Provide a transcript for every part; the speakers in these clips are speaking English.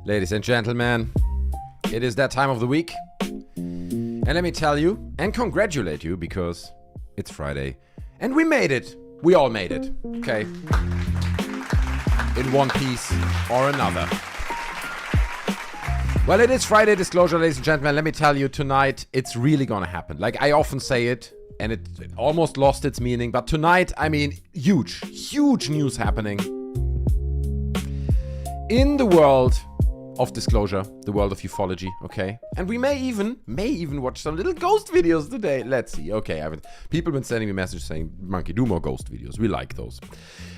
Ladies and gentlemen, it is that time of the week. And let me tell you and congratulate you because it's Friday. And we made it. We all made it. Okay. In one piece or another. Well, it is Friday disclosure, ladies and gentlemen. Let me tell you, tonight, it's really gonna happen. Like, I often say it, and it almost lost its meaning. But tonight, I mean, huge news happening. In the world of disclosure, the world of ufology, okay? And we may even watch some little ghost videos today. Let's see. Okay, people have been sending me messages saying, Monkey, do more ghost videos. We like those.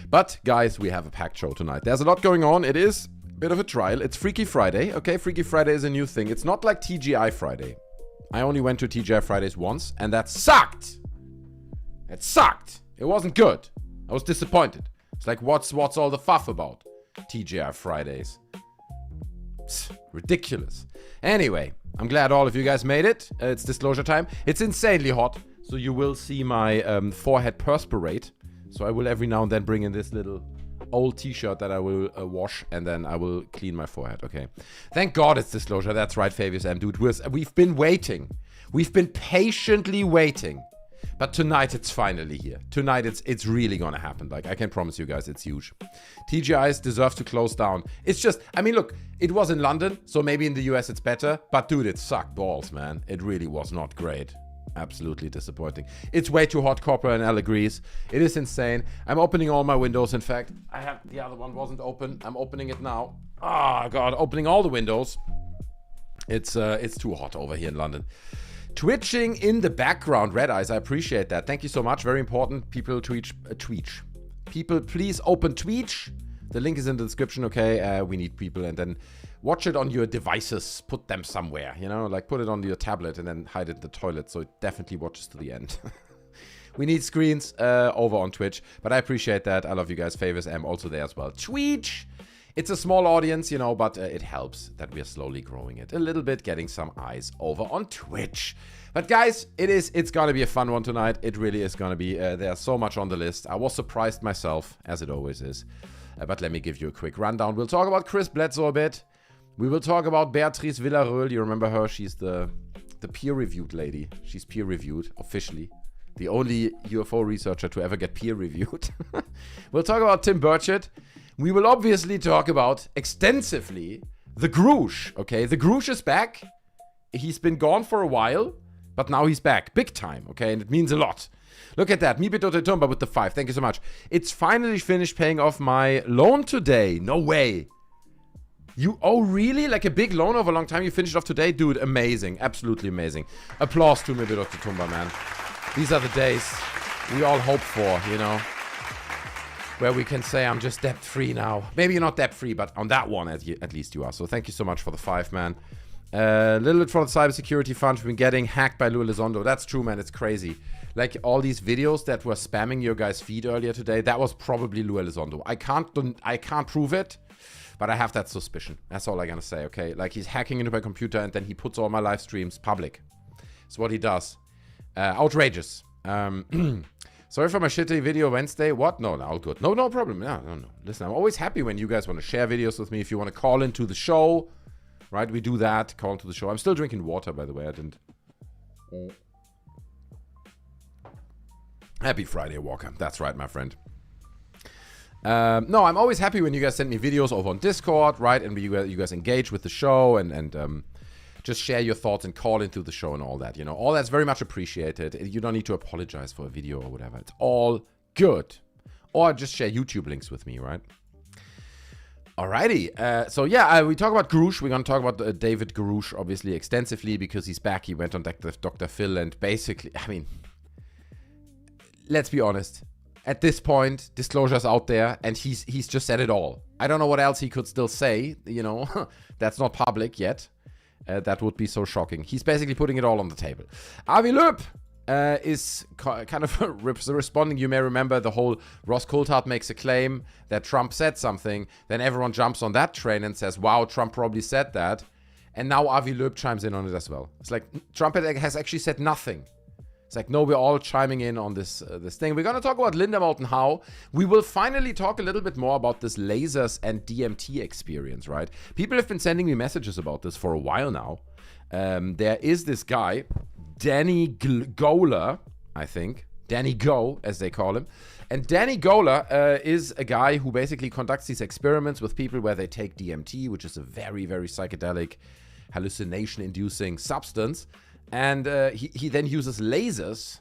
But, guys, we have a packed show tonight. There's a lot going on. It is a bit of a trial. It's Freaky Friday, okay? Freaky Friday is a new thing. It's not like TGI Friday. I only went to TGI Fridays once, and that sucked. It sucked. It wasn't good. I was disappointed. It's like, what's all the fuff about? TGI Fridays. Psst, ridiculous. Anyway, I'm glad all of you guys made it. It's disclosure time. It's insanely hot, so you will see my forehead perspirate. So I will every now and then bring in this little old t-shirt that I will wash, and then I will clean my forehead. Okay. Thank God it's disclosure. That's right, Fabius M. Dude. We've been waiting. We've been patiently waiting. But tonight it's finally here. Tonight it's really gonna happen. Like, I can promise you guys, it's huge. TGIs deserve to close down. It's just, I mean, look, it was in London, so maybe in the US it's better. But dude, it sucked balls, man. It really was not great. Absolutely disappointing. It's way too hot, Corporal and L agrees. It is insane. I'm opening all my windows. In fact, the other one wasn't open. I'm opening it now. Oh God, opening all the windows. It's too hot over here in London. Twitching in the background, Red Eyes, I appreciate that. Thank you so much. Very important. People Twitch. People, please open Twitch. The link is in the description, okay? We need people, and then watch it on your devices. Put them somewhere, you know? Like, put it on your tablet and then hide it in the toilet so it definitely watches to the end. We need screens over on Twitch, but I appreciate that. I love you guys. Favors am also there as well. Twitch! It's a small audience, you know, but it helps that we're slowly growing it a little bit, getting some eyes over on Twitch. But guys, it's gonna be a fun one tonight. It really is gonna be. There's so much on the list. I was surprised myself, as it always is. But let me give you a quick rundown. We'll talk about Chris Bledsoe a bit. We will talk about Beatrice Villarreal. You remember her? She's the peer-reviewed lady. She's peer-reviewed, officially. The only UFO researcher to ever get peer-reviewed. We'll talk about Tim Burchett. We will obviously talk about, extensively, the Grusch, okay? The Grusch is back. He's been gone for a while, but now he's back. Big time, okay? And it means a lot. Look at that. Mibito Tumba with the 5. Thank you so much. It's finally finished paying off my loan today. No way. Oh, really? Like a big loan over a long time? You finished off today? Dude, amazing. Absolutely amazing. Applause to Mibito Tumba, man. These are the days we all hope for, you know? Where we can say, I'm just debt-free now. Maybe you're not debt-free, but on that one, at least you are. So thank you so much for the 5, man. A little bit for the cybersecurity fund. We've been getting hacked by Lou Elizondo. That's true, man. It's crazy. Like, all these videos that were spamming your guys' feed earlier today, that was probably Lou Elizondo. I can't prove it, but I have that suspicion. That's all I'm gonna say, okay? Like, he's hacking into my computer, and then he puts all my live streams public. That's what he does. Outrageous. Sorry for my shitty video Wednesday. What? No, all good. No problem. No. Listen, I'm always happy when you guys want to share videos with me. If you want to call into the show, right? We do that. Call into the show. I'm still drinking water, by the way. I didn't. Happy Friday, Walker. That's right, my friend. No, I'm always happy when you guys send me videos over on Discord, right? And you guys engage with the show and just share your thoughts and call into the show and all that, you know. All that's very much appreciated. You don't need to apologize for a video or whatever. It's all good. Or just share YouTube links with me, right? Alrighty. So yeah, we talk about Grusch. We're going to talk about David Grusch, obviously, extensively because he's back. He went on Dr. Phil and basically, I mean, let's be honest. At this point, disclosure's out there and he's just said it all. I don't know what else he could still say, you know. That's not public yet. That would be so shocking. He's basically putting it all on the table. Avi Loeb is kind of responding. You may remember the whole Ross Coulthard makes a claim that Trump said something. Then everyone jumps on that train and says, wow, Trump probably said that. And now Avi Loeb chimes in on it as well. It's like Trump has actually said nothing. It's like, no, we're all chiming in on this thing. We're going to talk about Linda Moulton Howe. We will finally talk a little bit more about this lasers and DMT experience, right? People have been sending me messages about this for a while now. There is this guy, Danny Goler, I think. Danny Go, as they call him. And Danny Goler is a guy who basically conducts these experiments with people where they take DMT, which is a very, very psychedelic, hallucination-inducing substance. And he then uses lasers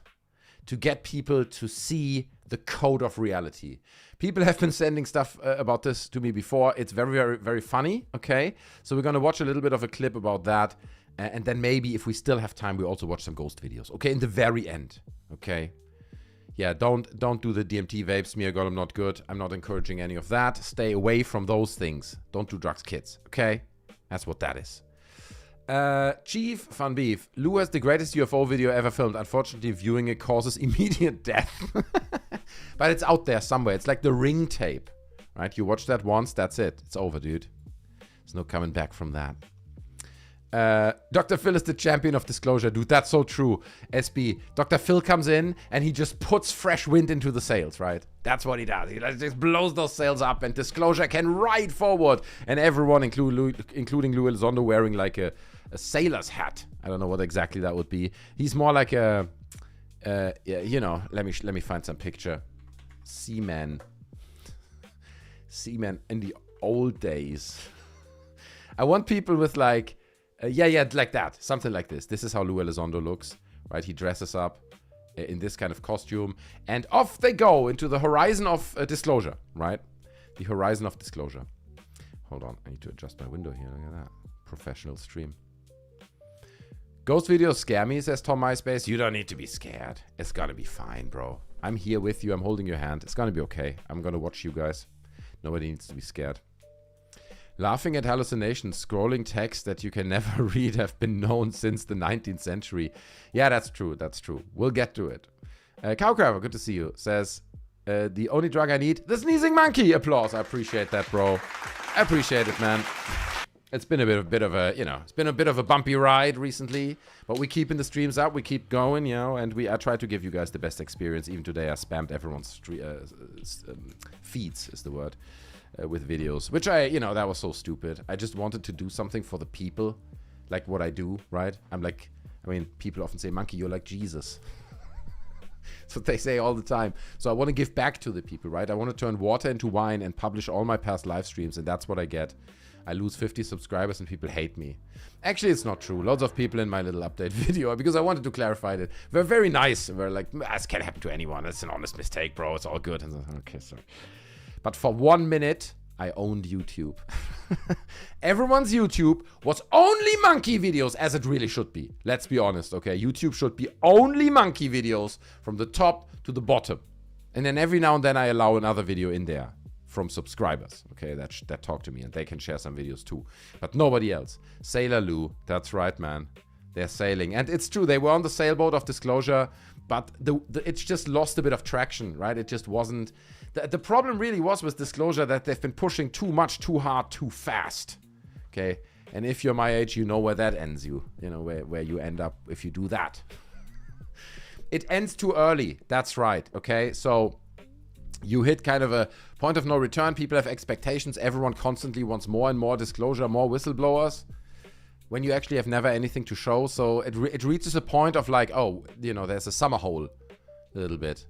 to get people to see the code of reality. People have been sending stuff about this to me before. It's very, very, very funny, okay? So we're going to watch a little bit of a clip about that. And then maybe if we still have time, we also watch some ghost videos, okay? In the very end, okay? Yeah, don't do the DMT vape smear, girl, I'm not good. I'm not encouraging any of that. Stay away from those things. Don't do drugs, kids, okay? That's what that is. Chief Fun Beef. Lou has the greatest UFO video ever filmed. Unfortunately, viewing it causes immediate death. But it's out there somewhere. It's like the Ring tape, right? You watch that once, that's it. It's over, dude. There's no coming back from that. Dr. Phil is the champion of disclosure, dude. That's so true. SB. Dr. Phil comes in and he just puts fresh wind into the sails, right? That's what he does. He just blows those sails up and disclosure can ride forward. And everyone, including Lou Elizondo, wearing like a sailor's hat. I don't know what exactly that would be. He's more like a, you know, let me find some picture. Seaman in the old days. I want people with like, like that. Something like this. This is how Lou Elizondo looks, right? He dresses up in this kind of costume. And off they go into the horizon of disclosure, right? The horizon of disclosure. Hold on. I need to adjust my window here. Look at that. Professional stream. Ghost videos scare me, says Tom MySpace. You don't need to be scared. It's gonna be fine, bro. I'm here with you. I'm holding your hand. It's gonna be okay. I'm gonna watch you guys. Nobody needs to be scared. Laughing at hallucinations, scrolling text that you can never read have been known since the 19th century. Yeah, that's true. That's true. We'll get to it. Cowcraver, good to see you, says, the only drug I need, the sneezing monkey. Applause. I appreciate that, bro. I appreciate it, man. It's been a bit of a, you know, it's been a bit of a bumpy ride recently, but we keeping the streams up, we keep going, you know, and I try to give you guys the best experience. Even today I spammed everyone's feeds, is the word, with videos, which that was so stupid. I just wanted to do something for the people, like what I do, right? People often say, Monkey, you're like Jesus. That's what they say all the time. So I want to give back to the people, right? I want to turn water into wine and publish all my past live streams, and that's what I get. I lose 50 subscribers and people hate me. Actually, it's not true. Lots of people in my little update video, because I wanted to clarify that, were very nice. We're like, this can happen to anyone. It's an honest mistake, bro. It's all good. And so, okay, sorry. But for 1 minute, I owned YouTube. Everyone's YouTube was only monkey videos, as it really should be. Let's be honest, okay? YouTube should be only monkey videos from the top to the bottom. And then every now and then I allow another video in there from subscribers, okay, that talk to me, and they can share some videos too. But nobody else. Sailor Lou, that's right, man. They're sailing. And it's true, they were on the sailboat of disclosure, but it's just lost a bit of traction, right? It just wasn't... The problem really was with disclosure that they've been pushing too much, too hard, too fast, okay? And if you're my age, you know where that ends you. You know, where you end up if you do that. It ends too early, that's right, okay? So... you hit kind of a point of no return. People have expectations. Everyone constantly wants more and more disclosure, more whistleblowers, when you actually have never anything to show. So it reaches a point of like, oh, you know, there's a summer hole a little bit.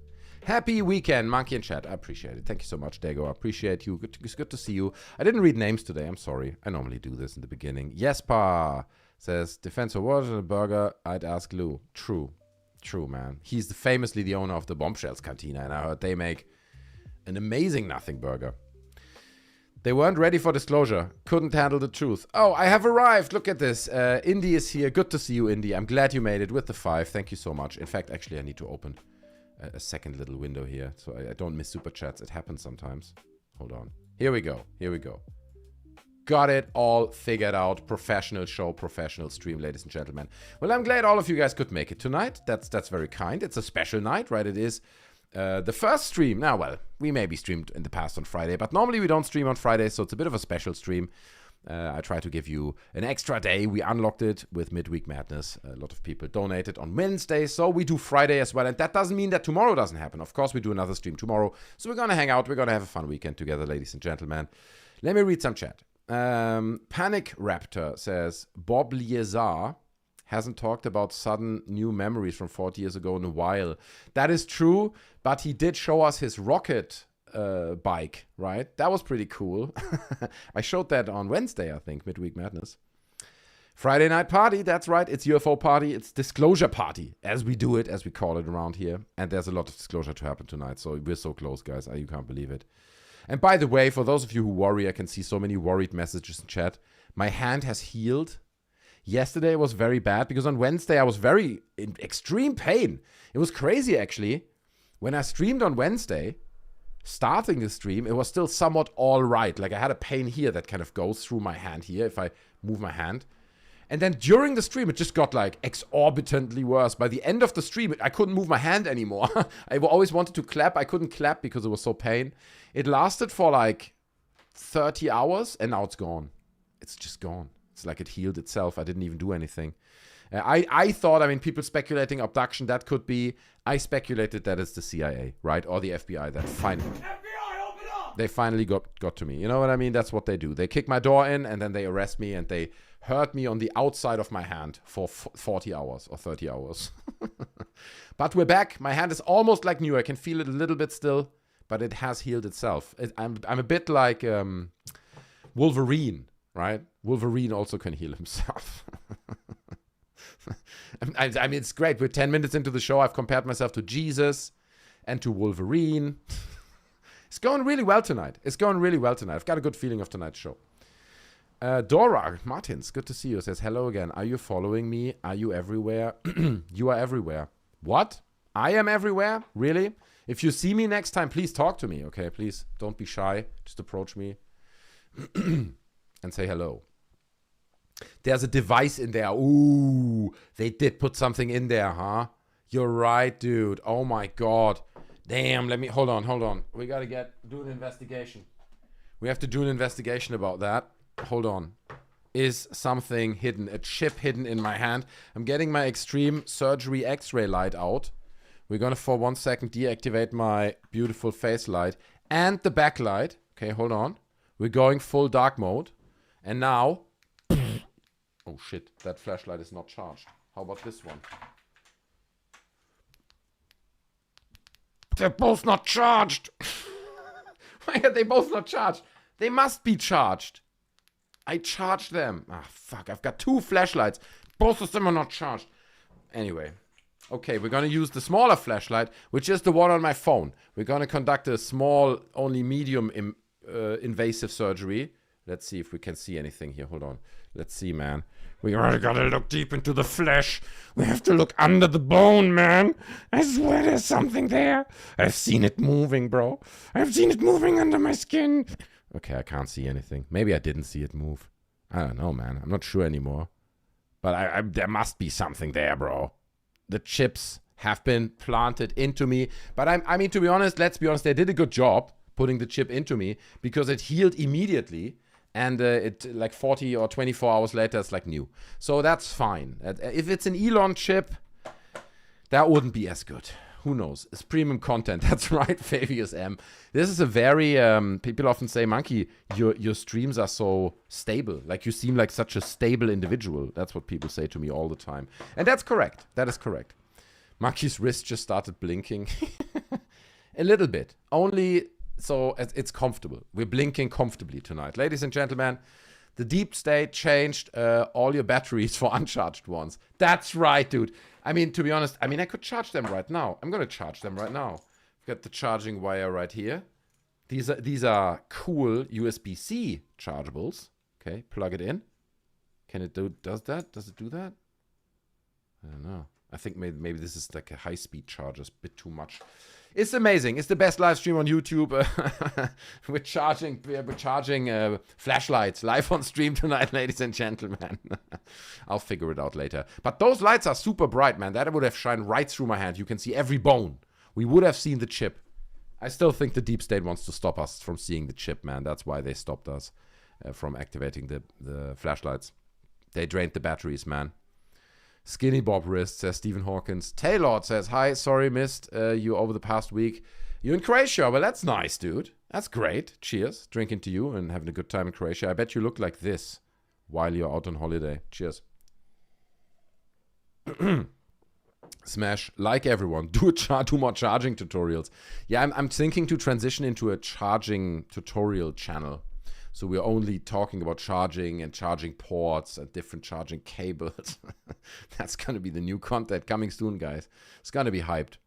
Happy weekend, Monkey in chat. I appreciate it. Thank you so much, Dago. I appreciate you. It's good to see you. I didn't read names today. I'm sorry. I normally do this in the beginning. Jesper says, Defense for Water and a burger. I'd ask Lou. True, man. He's famously the owner of the Bombshells Cantina, and I heard they make an amazing nothing burger. They weren't ready for disclosure. Couldn't handle the truth. Oh, I have arrived. Look at this. Indy is here. Good to see you, Indy. I'm glad you made it with the 5. Thank you so much. In fact, actually, I need to open a second little window here so I don't miss super chats. It happens sometimes. Hold on. Here we go. Got it all figured out. Professional show, professional stream, ladies and gentlemen. Well, I'm glad all of you guys could make it tonight. That's very kind. It's a special night, right? It is. The first stream, now, well, we maybe streamed in the past on Friday, but normally we don't stream on Friday, so it's a bit of a special stream. I try to give you an extra day. We unlocked it with Midweek Madness. A lot of people donated on Wednesday, so we do Friday as well. And that doesn't mean that tomorrow doesn't happen. Of course, we do another stream tomorrow. So we're going to hang out. We're going to have a fun weekend together, ladies and gentlemen. Let me read some chat. Panic Raptor says, Bob Liezar hasn't talked about sudden new memories from 40 years ago in a while. That is true, but he did show us his rocket bike, right? That was pretty cool. I showed that on Wednesday, I think, Midweek Madness. Friday night party, that's right. It's UFO party. It's disclosure party, as we do it, as we call it around here. And there's a lot of disclosure to happen tonight, so we're so close, guys. You can't believe it. And by the way, for those of you who worry, I can see so many worried messages in chat. My hand has healed. Yesterday was very bad because on Wednesday I was very in extreme pain. It was crazy, actually. When I streamed on Wednesday, starting the stream, it was still somewhat all right. Like I had a pain here that kind of goes through my hand here if I move my hand. And then during the stream, it just got like exorbitantly worse. By the end of the stream, I couldn't move my hand anymore. I always wanted to clap. I couldn't clap because it was so pain. It lasted for like 30 hours and now it's gone. It's just gone. It's like it healed itself. I didn't even do anything. I thought, I mean, people speculating abduction, that could be. I speculated that it's the CIA, right? Or the FBI that finally... FBI, open up! They finally got to me. You know what I mean? That's what they do. They kick my door in and then they arrest me and they hurt me on the outside of my hand for 40 hours or 30 hours. But we're back. My hand is almost like new. I can feel it a little bit still, but it has healed itself. I'm a bit like Wolverine, right? Wolverine also can heal himself. I mean, it's great. We're 10 minutes into the show. I've compared myself to Jesus and to Wolverine. It's going really well tonight. I've got a good feeling of tonight's show. Dora Martins, good to see you, says, hello again. Are you following me? Are you everywhere? You are everywhere. What? I am everywhere? Really? If you see me next time, please talk to me, okay? Please don't be shy. Just approach me and say hello. There's a device in there. Ooh, they did put something in there, huh? You're right, dude. Oh my God. Damn, hold on. We gotta do an investigation. We have to do an investigation about that. Hold on. Is something hidden? A chip hidden in my hand? I'm getting my extreme surgery X-ray light out. We're gonna for 1 second deactivate my beautiful face light and the backlight. Okay, hold on. We're going full dark mode. And now... Oh shit, that flashlight is not charged. How about this one? They're both not charged. Why are they both not charged? They must be charged. I charged them. Ah, fuck, I've got 2 flashlights. Both of them are not charged. Anyway. Okay, we're going to use the smaller flashlight, which is the one on my phone. We're going to conduct a small, only medium invasive surgery. Let's see if we can see anything here. Hold on. Let's see, man. We really gotta look deep into the flesh. We have to look under the bone, man. I swear there's something there. I've seen it moving, bro. I've seen it moving under my skin. Okay, I can't see anything. Maybe I didn't see it move. I don't know, man. I'm not sure anymore. But there must be something there, bro. The chips have been planted into me. But I mean, to be honest, let's be honest, they did a good job putting the chip into me because it healed immediately. And it like 40 or 24 hours later, it's like new. So that's fine. If it's an Elon chip, that wouldn't be as good. Who knows? It's premium content. That's right, Fabius M. This is a very, people often say, Monkey, your streams are so stable. Like you seem like such a stable individual. That's what people say to me all the time. And that's correct. That is correct. Monkey's wrist just started blinking. A little bit. Only... So it's comfortable. We're blinking comfortably tonight. Ladies and gentlemen, the deep state changed all your batteries for uncharged ones. That's right, dude. I mean, to be honest, I could charge them right now. I'm going to charge them right now. I've got the charging wire right here. These are cool USB-C chargeables. Okay, plug it in. Can it does it do that? I don't know. I think maybe this is like a high-speed charger. It's a bit too much. It's amazing. It's the best live stream on YouTube. We're charging flashlights live on stream tonight, ladies and gentlemen. I'll figure it out later. But those lights are super bright, man. That would have shined right through my hand. You can see every bone. We would have seen the chip. I still think the deep state wants to stop us from seeing the chip, man. That's why they stopped us. from activating the flashlights. They drained the batteries, man. Skinny Bob Wrist, says Stephen Hawkins. Taylor says, hi, sorry, missed you over the past week. You're in Croatia. Well, that's nice, dude. That's great. Cheers. Drinking to you and having a good time in Croatia. I bet you look like this while you're out on holiday. Cheers. Smash, like everyone, do more charging tutorials. Yeah, I'm thinking to transition into a charging tutorial channel. So we're only talking about charging and charging ports and different charging cables. That's going to be the new content coming soon, guys. It's going to be hyped.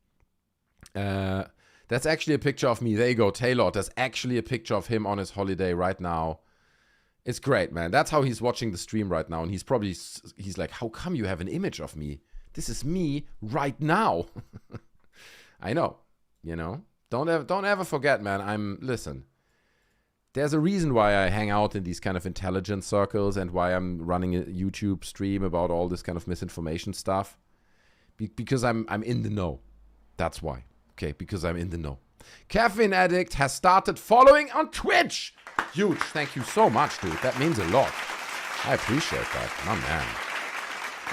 That's actually a picture of me. There you go, Taylor. That's actually a picture of him on his holiday right now. It's great, man. That's how he's watching the stream right now. And he's like, how come you have an image of me? This is me right now. I know, you know. Don't ever forget, man. Listen. There's a reason why I hang out in these kind of intelligence circles and why I'm running a YouTube stream about all this kind of misinformation stuff. Because I'm in the know. That's why. Okay, because I'm in the know. Caffeine Addict has started following on Twitch. Huge. Thank you so much, dude. That means a lot. I appreciate that. My man.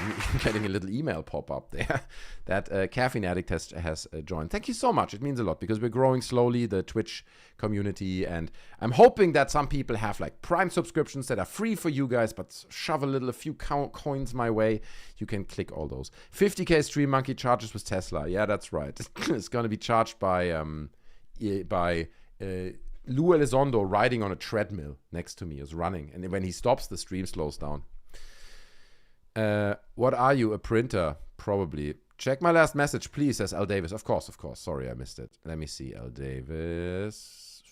I'm getting a little email pop-up there that Caffeine Addict has joined. Thank you so much. It means a lot because we're growing slowly, the Twitch community, and I'm hoping that some people have like Prime subscriptions that are free for you guys, but shove a few coins my way. You can click all those. 50k Stream Monkey charges with Tesla. Yeah, that's right. It's going to be charged by Lou Elizondo riding on a treadmill next to me, is running. And when he stops, the stream slows down. What are you, a printer? Probably. Check my last message, please, says L. Davis. Of course. Sorry, I missed it. Let me see, L. Davis.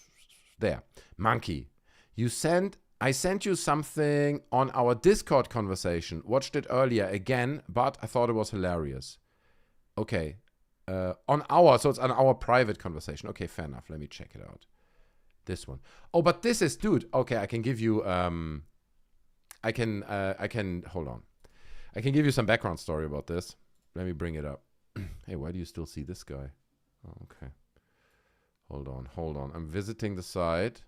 There. Monkey. I sent you something on our Discord conversation. Watched it earlier again, but I thought it was hilarious. Okay. So it's on our private conversation. Okay, fair enough. Let me check it out. This one. Oh, but this is, dude. Okay, I can give you, hold on. I can give you some background story about this. Let me bring it up. Hey, why do you still see this guy? Oh, okay. Hold on. I'm visiting the site.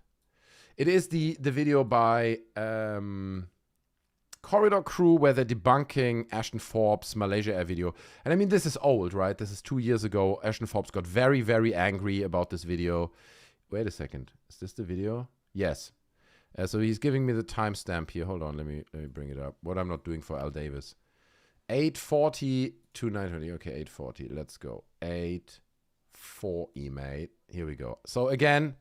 It is the video by Corridor Crew where they're debunking Ashton Forbes Malaysia Air video. And I mean, this is old, right? This is 2 years ago. Ashton Forbes got very, very angry about this video. Wait a second. Is this the video? Yes. So he's giving me the timestamp here. Hold on, let me bring it up. What I'm not doing for Al Davis. 8:40 to 9:20. Okay, 8:40. Let's go. 8:40, mate. Here we go. So again,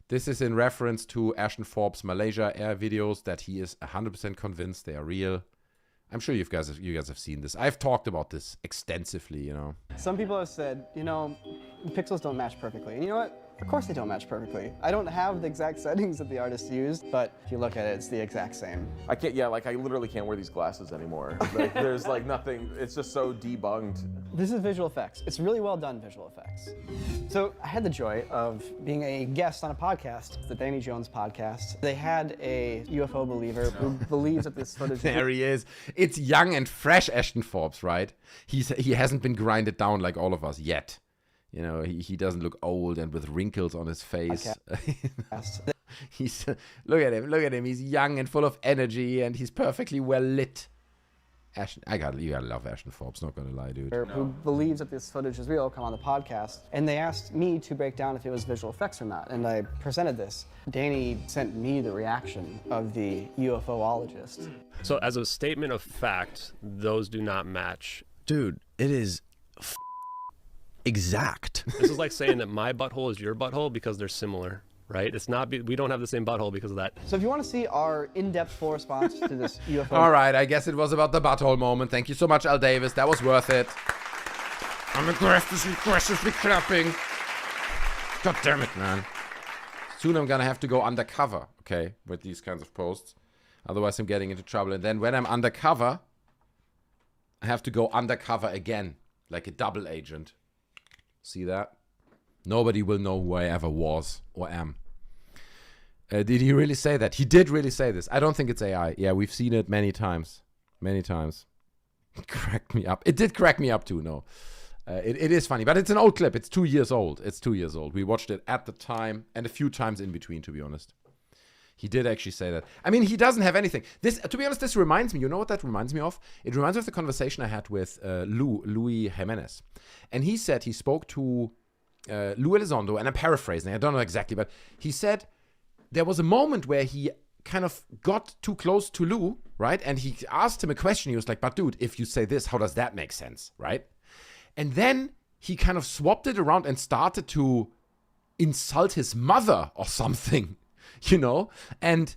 this is in reference to Ashton Forbes Malaysia Air videos that he is 100% convinced they are real. I'm sure you guys have seen this. I've talked about this extensively, you know. Some people have said, you know, pixels don't match perfectly. And you know what? Of course they don't match perfectly. I don't have the exact settings that the artist used, but if you look at it, it's the exact same. I literally can't wear these glasses anymore. Like, there's like nothing, it's just so debunked. This is visual effects. It's really well done visual effects. So I had the joy of being a guest on a podcast, the Danny Jones podcast. They had a UFO believer who believes that this footage... There he is. It's young and fresh Ashton Forbes, right? He hasn't been grinded down like all of us yet. You know, he doesn't look old and with wrinkles on his face. Look at him. He's young and full of energy, and he's perfectly well lit. You gotta love Ashton Forbes, not gonna lie, dude. Who believes that this footage is real, come on the podcast, and they asked me to break down if it was visual effects or not, and I presented this. Danny sent me the reaction of the UFOologist. So as a statement of fact, those do not match. Dude, it is exact. This is like saying that my butthole is your butthole because they're similar, right? It's not, we don't have the same butthole because of that. So if you want to see our in-depth full response to this UFO... All right, I guess it was about the butthole moment. Thank you so much, Al Davis. That was worth it. I'm aggressively clapping. God damn it, man. Soon I'm gonna have to go undercover, okay, with these kinds of posts. Otherwise I'm getting into trouble. And then when I'm undercover, I have to go undercover again, like a double agent. See that? Nobody will know who I ever was or am. Did he really say that? He did really say this. I don't think it's AI. Yeah, we've seen it many times. Many times. It cracked me up. It did crack me up too, no. It is funny, but it's an old clip. It's 2 years old. We watched it at the time and a few times in between, to be honest. He did actually say that. I mean, he doesn't have anything. This, to be honest, this reminds me. You know what that reminds me of? It reminds me of the conversation I had with Louis Jimenez. And he said he spoke to Lou Elizondo, and I'm paraphrasing. I don't know exactly, but he said there was a moment where he kind of got too close to Lou, right? And he asked him a question. He was like, but dude, if you say this, how does that make sense, right? And then he kind of swapped it around and started to insult his mother or something. You know, and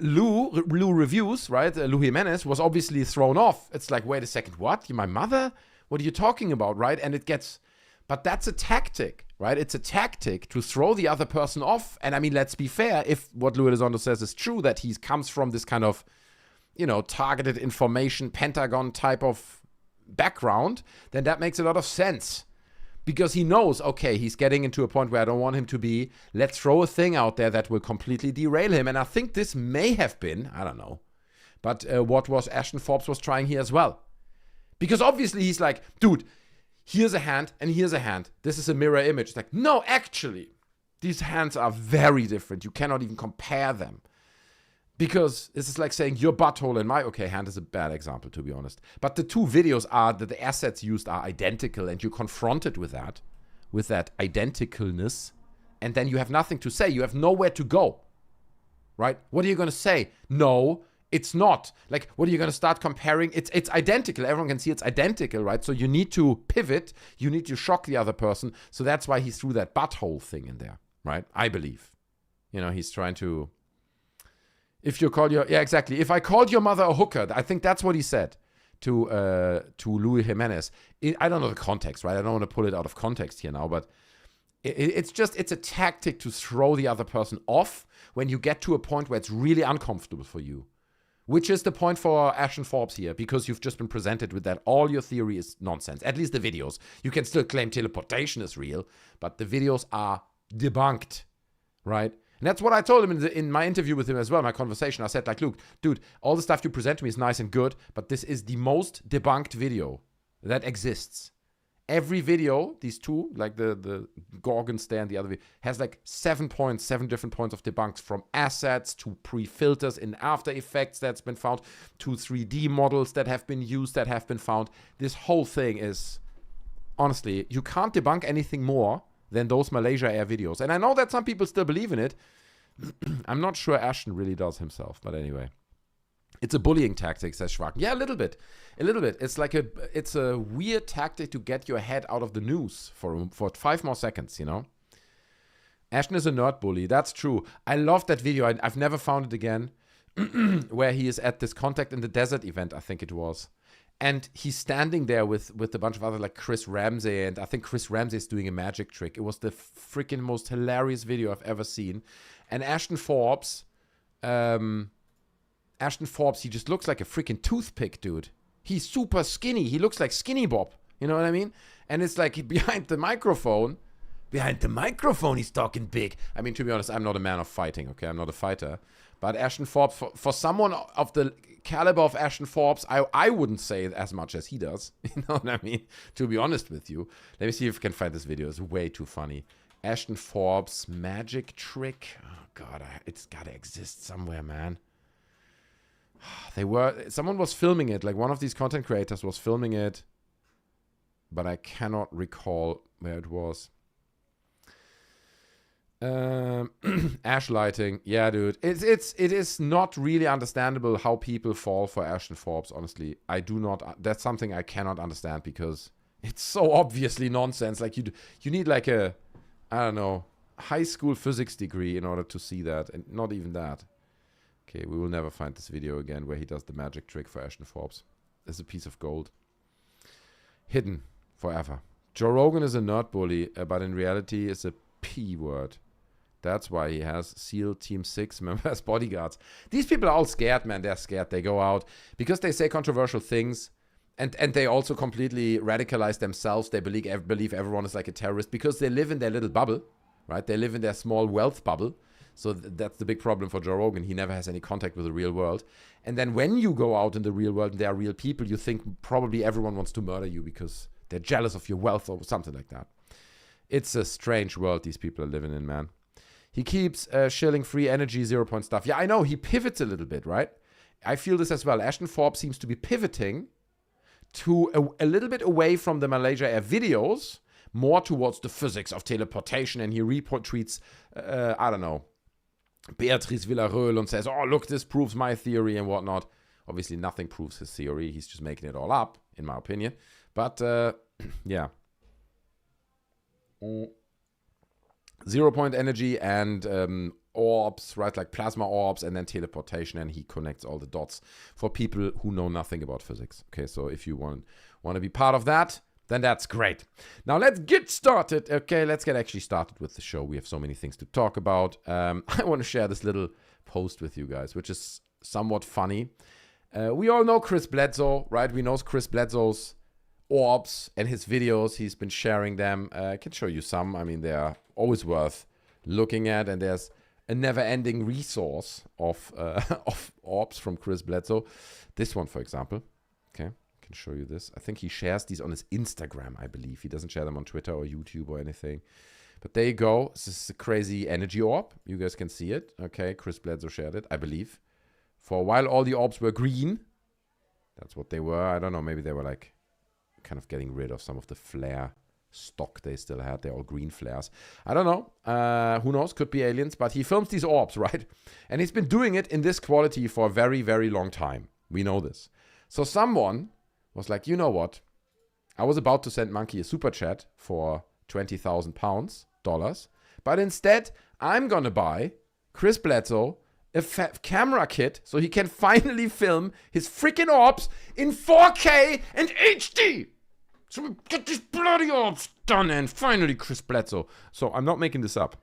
Lou Reviews, right? Lou Jimenez was obviously thrown off. It's like, wait a second, what? You my mother? What are you talking about, right? And it gets, but that's a tactic, right? It's a tactic to throw the other person off. And I mean, let's be fair. If what Lou Elizondo says is true, that he comes from this kind of, you know, targeted information, Pentagon type of background, then that makes a lot of sense. Because he knows, okay, he's getting into a point where I don't want him to be. Let's throw a thing out there that will completely derail him. And I think this may have been, I don't know, but what was Ashton Forbes was trying here as well. Because obviously he's like, dude, here's a hand and here's a hand. This is a mirror image. It's like, no, actually, these hands are very different. You cannot even compare them. Because this is like saying your butthole and my, okay, hand is a bad example, to be honest. But the two videos are that the assets used are identical, and you're confronted with that identicalness, and then you have nothing to say. You have nowhere to go, right? What are you going to say? No, it's not. Like, what are you going to start comparing? It's identical. Everyone can see it's identical, right? So you need to pivot. You need to shock the other person. So that's why he threw that butthole thing in there, right? I believe. You know, he's trying to... If you call your, yeah, exactly. If I called your mother a hooker, I think that's what he said to Louis Jimenez. I don't know the context, right? I don't want to pull it out of context here now, but it's a tactic to throw the other person off when you get to a point where it's really uncomfortable for you, which is the point for Ashton Forbes here, because you've just been presented with that. All your theory is nonsense, at least the videos. You can still claim teleportation is real, but the videos are debunked, right? And that's what I told him in my interview with him as well, my conversation. I said, like, look, dude, all the stuff you present to me is nice and good, but this is the most debunked video that exists. Every video, these two, like the Gorgon stare and the other video, has like 7 different points of debunks, from assets to pre-filters in After Effects that's been found, to 3D models that have been used that have been found. This whole thing is, honestly, you can't debunk anything more than those Malaysia Air videos. And I know that some people still believe in it. I'm not sure Ashton really does himself, but anyway. It's a bullying tactic, says Schwarken. Yeah, a little bit. It's like it's a weird tactic to get your head out of the news for 5 more seconds, you know? Ashton is a nerd bully. That's true. I love that video. I've never found it again. Where he is at this Contact in the Desert event, I think it was. And he's standing there with a bunch of other, like Chris Ramsey, and I think Chris Ramsey is doing a magic trick. It was the freaking most hilarious video I've ever seen. And Ashton Forbes, he just looks like a freaking toothpick, dude. He's super skinny. He looks like Skinny Bob. You know what I mean? And it's like behind the microphone, he's talking big. I mean, to be honest, I'm not a man of fighting, okay? I'm not a fighter. But Ashton Forbes, for someone of the caliber of Ashton Forbes, I wouldn't say as much as he does. You know what I mean? To be honest with you. Let me see if I can find this video. It's way too funny. Ashton Forbes magic trick. Oh, God. It's got to exist somewhere, man. Someone was filming it. Like, one of these content creators was filming it. But I cannot recall where it was. Ash lighting, yeah, dude. It is not really understandable how people fall for Ashton Forbes. Honestly, I do not. That's something I cannot understand, because it's so obviously nonsense. Like, you need like a, I don't know, high school physics degree in order to see that, and not even that. Okay, we will never find this video again where he does the magic trick for Ashton Forbes. It's a piece of gold, hidden forever. Joe Rogan is a nerd bully, but in reality is a P word. That's why he has SEAL Team 6 members as bodyguards. These people are all scared, man. They're scared. They go out because they say controversial things, and they also completely radicalize themselves. They believe everyone is like a terrorist because they live in their little bubble, right? They live in their small wealth bubble. So that's the big problem for Joe Rogan. He never has any contact with the real world. And then when you go out in the real world and there are real people, you think probably everyone wants to murder you because they're jealous of your wealth or something like that. It's a strange world these people are living in, man. He keeps shilling free energy, 0 point stuff. Yeah, I know. He pivots a little bit, right? I feel this as well. Ashton Forbes seems to be pivoting to a little bit away from the Malaysia Air videos, more towards the physics of teleportation. And he retweets, I don't know, Beatrice Villarreal and says, oh, look, this proves my theory and whatnot. Obviously, nothing proves his theory. He's just making it all up, in my opinion. But, yeah. 0 point energy and orbs, right? Like plasma orbs and then teleportation. And he connects all the dots for people who know nothing about physics. Okay, so if you want to be part of that, then that's great. Now let's get started. Okay, let's get actually started with the show. We have so many things to talk about. I want to share this little post with you guys, which is somewhat funny. We all know Chris Bledsoe, right? We know Chris Bledsoe's orbs and his videos. He's been sharing them. I can show you some. I mean, they are always worth looking at, and there's a never-ending resource of orbs from Chris Bledsoe. This one, for example. Okay, I can show you this. I think he shares these on his Instagram, I believe. He doesn't share them on Twitter or YouTube or anything. But there you go. This is a crazy energy orb. You guys can see it. Okay, Chris Bledsoe shared it, I believe. For a while, all the orbs were green. That's what they were. I don't know. Maybe they were like kind of getting rid of some of the flare stock they still had. They're all green flares. I don't know. Who knows? Could be aliens. But he films these orbs, right? And he's been doing it in this quality for a very, very long time. We know this. So someone was like, you know what? I was about to send Monkey a super chat for £20,000, but instead, I'm going to buy Chris Bledsoe a camera kit so he can finally film his freaking orbs in 4K and HD. So we get these bloody orbs done, and finally Chris Bledsoe. So I'm not making this up.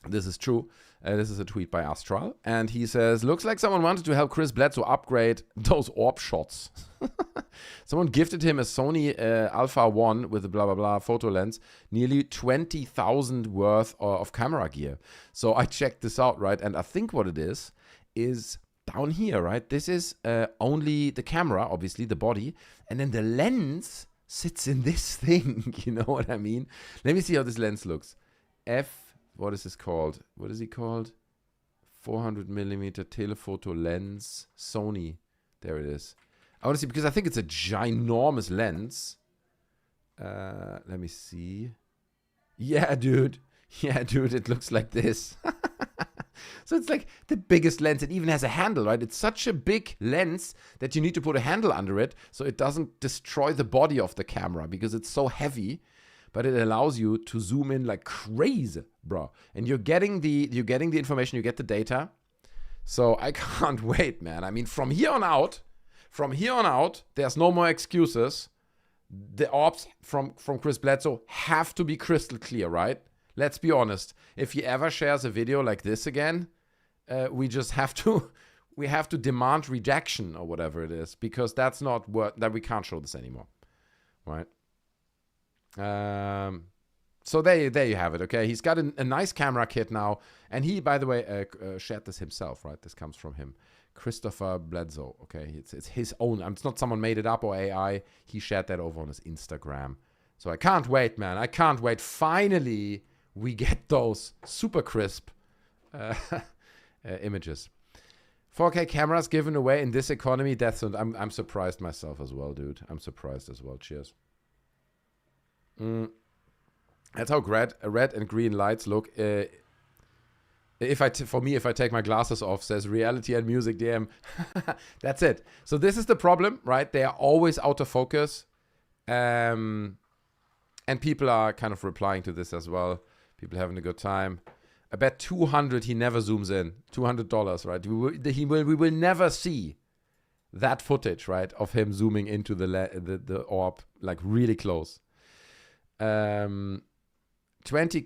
This is true. This is a tweet by Astral. And he says, looks like someone wanted to help Chris Bledsoe upgrade those orb shots. Someone gifted him a Sony Alpha 1 with a blah, blah, blah photo lens. Nearly 20,000 worth of camera gear. So I checked this out, right? And I think what it is down here, right? This is only the camera, obviously, the body. And then the lens sits in this thing. You know what I mean? Let me see how this lens looks. What is this called? What is he called? 400mm telephoto lens. Sony. There it is. I want to see, because I think it's a ginormous lens. Let me see. Yeah, dude. Yeah, dude, it looks like this. So it's like the biggest lens. It even has a handle, right? It's such a big lens that you need to put a handle under it so it doesn't destroy the body of the camera because it's so heavy. But it allows you to zoom in like crazy, bro. And you're getting the information, you get the data. So I can't wait, man. I mean, from here on out, there's no more excuses. The orbs from Chris Bledsoe have to be crystal clear, right? Let's be honest. If he ever shares a video like this again, we have to demand rejection or whatever it is, because that's not that we can't show this anymore, right? So there you have it. Okay, he's got a nice camera kit now, and he, by the way, shared this himself, right? This comes from him, Christopher Bledsoe. Okay, it's his own. It's not someone made it up or AI. He shared that over on his Instagram. So I can't wait, man. I can't wait. Finally, we get those super crisp images. 4K cameras given away in this economy. I'm surprised myself as well, dude. I'm surprised as well. Cheers. That's how red and green lights look. If I take my glasses off, says reality and music DM. That's it. So this is the problem, right? They are always out of focus. And people are kind of replying to this as well. People having a good time. I bet 200 he never zooms in. $200, right? We will never see that footage, right, of him zooming into the orb, like really close. 20K,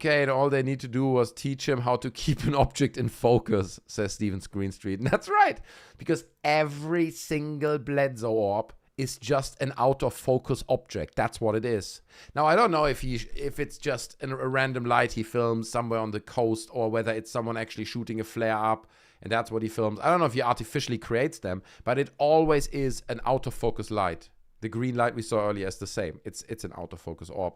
and all they need to do was teach him how to keep an object in focus, says Steven Green Street. And that's right, because every single Bledsoe orb is just an out of focus object. That's what it is. Now, I don't know if it's just a random light he films somewhere on the coast, or whether it's someone actually shooting a flare up and that's what he films. I don't know if he artificially creates them, but it always is an out of focus light. The green light we saw earlier is the same. It's an out of focus orb.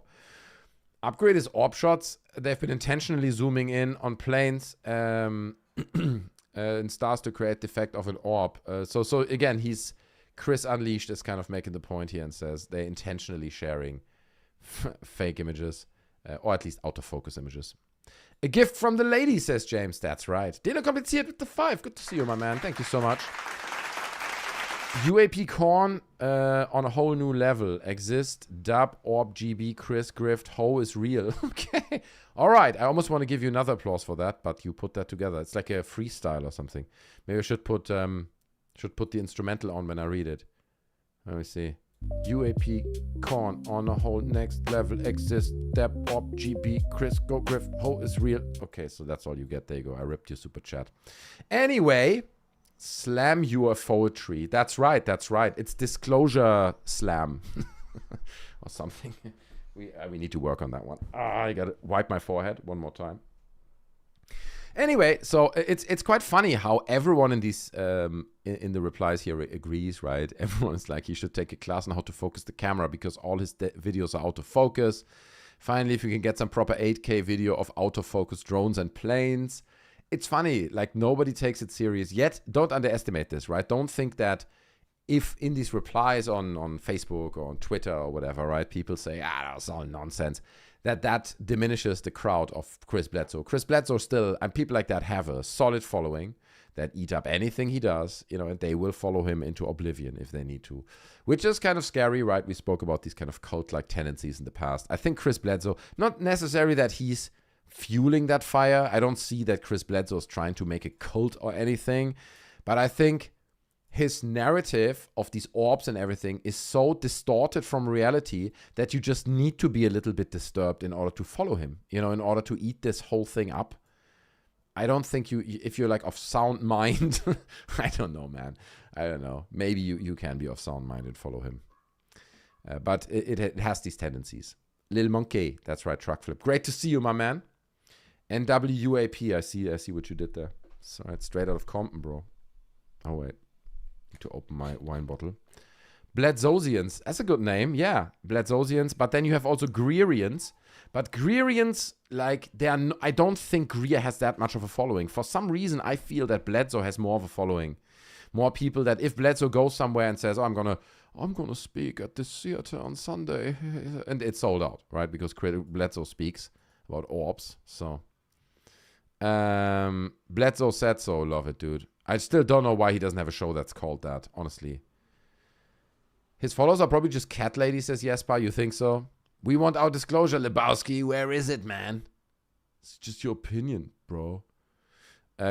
Upgrade his orb shots. They've been intentionally zooming in on planes and stars to create the effect of an orb. So again, Chris Unleashed is kind of making the point here and says they're intentionally sharing fake images, or at least out of focus images. A gift from the lady, says James. That's right. Dino Kompliziert with the 5. Good to see you, my man. Thank you so much. UAP Corn on a whole new level. Exist, Dub, Orb, GB, Chris, Grift, Ho is real. Okay. All right. I almost want to give you another applause for that, but you put that together. It's like a freestyle or something. Maybe I should put the instrumental on when I read it. Let me see. UAP Corn on a whole next level. Exist, Deb, Orb, GB, Chris, Go, Grift, Ho is real. Okay, so that's all you get. There you go. I ripped your super chat. Anyway, slam your poetry. That's right. It's disclosure slam or something. We need to work on that one. I gotta wipe my forehead one more time. Anyway, so it's quite funny how everyone in these in the replies here agrees, right? Everyone's like, he should take a class on how to focus the camera because all his videos are out of focus. Finally, if you can get some proper 8K video of out of focus drones and planes. It's funny, like nobody takes it serious yet. Don't underestimate this, right? Don't think that if in these replies on Facebook or on Twitter or whatever, right, people say, that's all nonsense, that diminishes the crowd of Chris Bledsoe. Chris Bledsoe still, and people like that have a solid following that eat up anything he does, and they will follow him into oblivion if they need to, which is kind of scary, right? We spoke about these kind of cult-like tendencies in the past. I think Chris Bledsoe, not necessarily that he's fueling that fire. I don't see that Chris Bledsoe is trying to make a cult or anything, but I think his narrative of these orbs and everything is so distorted from reality that you just need to be a little bit disturbed in order to follow him, in order to eat this whole thing up. I don't think if you're like of sound mind, I don't know, man. I don't know. Maybe you can be of sound mind and follow him. But it has these tendencies. Lil Monkey, that's right, Truck Flip. Great to see you, my man. NWUAP, I see what you did there. So it's straight out of Compton, bro. Oh, wait. Need to open my wine bottle. Bledsozians, that's a good name, yeah. Bledsozians, but then you have also Greerians. But Greerians, like, I don't think Greer has that much of a following. For some reason, I feel that Bledsoe has more of a following. More people that if Bledsoe goes somewhere and says, I'm gonna speak at this theater on Sunday, and it's sold out, right? Because Bledsoe speaks about orbs, so. Bledsoe said so, love it, dude. I still don't know why he doesn't have a show that's called that, honestly. His followers are probably just cat lady, says Jesper. You think so? We want our disclosure, Lebowski. Where is it, man? It's just your opinion, bro.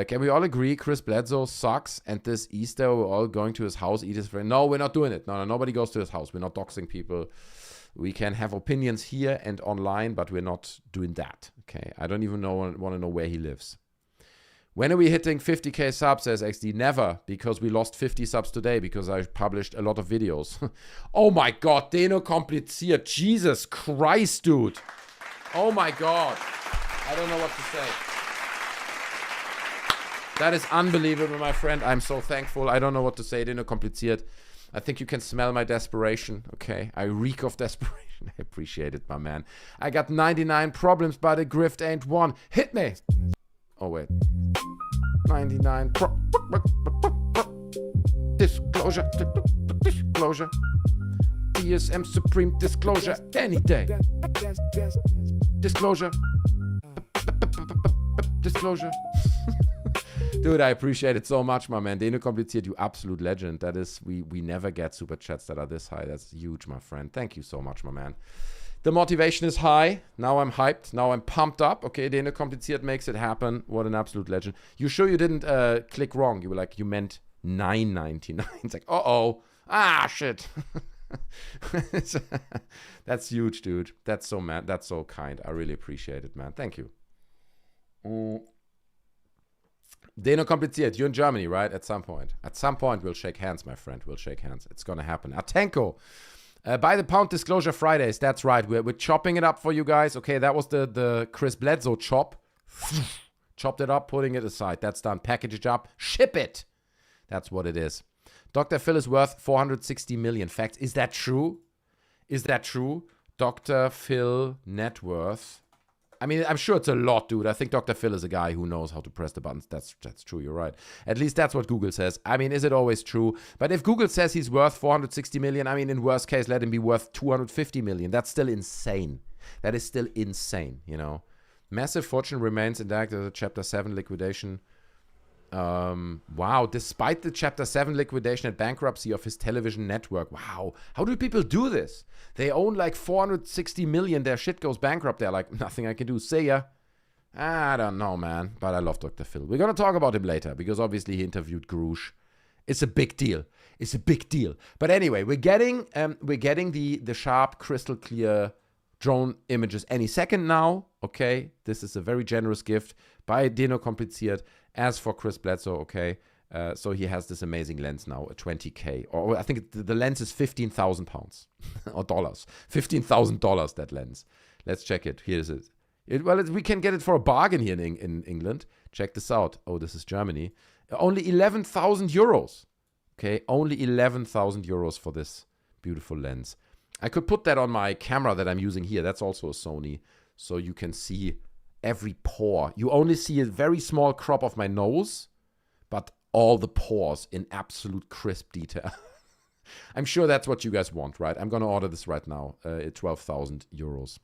Can we all agree Chris Bledsoe sucks and this Easter we're all going to his house, eat his friend? No, we're not doing it. No, nobody goes to his house. We're not doxing people. We can have opinions here and online, but we're not doing that. Okay, I don't even want to know where he lives. When are we hitting 50k subs, says XD? Never, because we lost 50 subs today because I published a lot of videos. Oh my god, Deno Kompliziert. Jesus Christ, dude. Oh my god. I don't know what to say. That is unbelievable, my friend. I'm so thankful. I don't know what to say. Deno Kompliziert. I think you can smell my desperation, okay? I reek of desperation. I appreciate it, my man. I got 99 problems, but a grift ain't one. Hit me! Oh, wait. 99 disclosure. Disclosure. DSM Supreme disclosure any day. Disclosure. Disclosure. Dude, I appreciate it so much, my man. Deno Kompliziert, you absolute legend. That is, we never get super chats that are this high. That's huge, my friend. Thank you so much, my man. The motivation is high. Now I'm hyped. Now I'm pumped up. Okay, Deno Kompliziert makes it happen. What an absolute legend. You sure you didn't click wrong? You were like, you meant $9.99. It's like, uh-oh. Ah, shit. That's huge, dude. That's so, man. That's so kind. I really appreciate it, man. Thank you. Deno Kompliziert, you're in Germany, right? At some point. At some point, we'll shake hands, my friend. We'll shake hands. It's going to happen. Atenko. By the pound disclosure Fridays. That's right. We're chopping it up for you guys. Okay, that was the Chris Bledsoe chop. Chopped it up, putting it aside. That's done. Package it up. Ship it. That's what it is. Dr. Phil is worth 460 million. Facts. Is that true? Is that true? Dr. Phil net worth. I mean, I'm sure it's a lot, dude. I think Dr. Phil is a guy who knows how to press the buttons. That's true. You're right. At least that's what Google says. I mean, is it always true? But if Google says he's worth 460 million, I mean, in worst case, let him be worth 250 million. That's still insane. That is still insane, you know. Massive fortune remains intact as a Chapter 7 liquidation. Wow, despite the Chapter 7 liquidation and bankruptcy of his television network. Wow, how do people do this? They own like 460 million. Their shit goes bankrupt. They're like, nothing I can do. See ya. I don't know, man. But I love Dr. Phil. We're going to talk about him later because obviously he interviewed Grusch. It's a big deal. It's a big deal. But anyway, we're getting the sharp, crystal clear drone images any second now. Okay, this is a very generous gift by Dino Kompliziert. As for Chris Bledsoe, okay, so he has this amazing lens now, a 20K. Or I think the lens is 15,000 pounds or dollars. $15,000, that lens. Let's check it. Here is it. We can get it for a bargain here in England. Check this out. Oh, this is Germany. Only 11,000 euros. Okay, only 11,000 euros for this beautiful lens. I could put that on my camera that I'm using here. That's also a Sony. So you can see every pore. You only see a very small crop of my nose, but all the pores in absolute crisp detail. I'm sure that's what you guys want, right? I'm going to order this right now at 12,000 euros.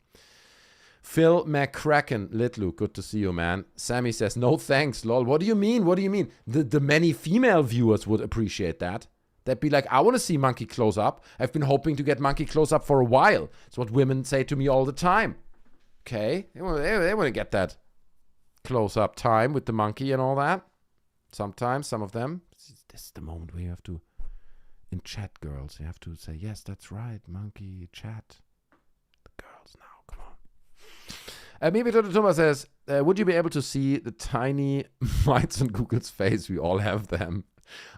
Phil McCracken, Litlu, good to see you, man. Sammy says, no thanks, lol. What do you mean? What do you mean? The many female viewers would appreciate that. They'd be like, I want to see monkey close up. I've been hoping to get monkey close up for a while. It's what women say to me all the time. Okay, they want to get that close-up time with the monkey and all that. Sometimes, some of them. This is the moment where you have to, in chat, girls, you have to say, yes, that's right, monkey, chat. The girls now, come on. Maybe Toto Thomas says, would you be able to see the tiny mites on Google's face? We all have them.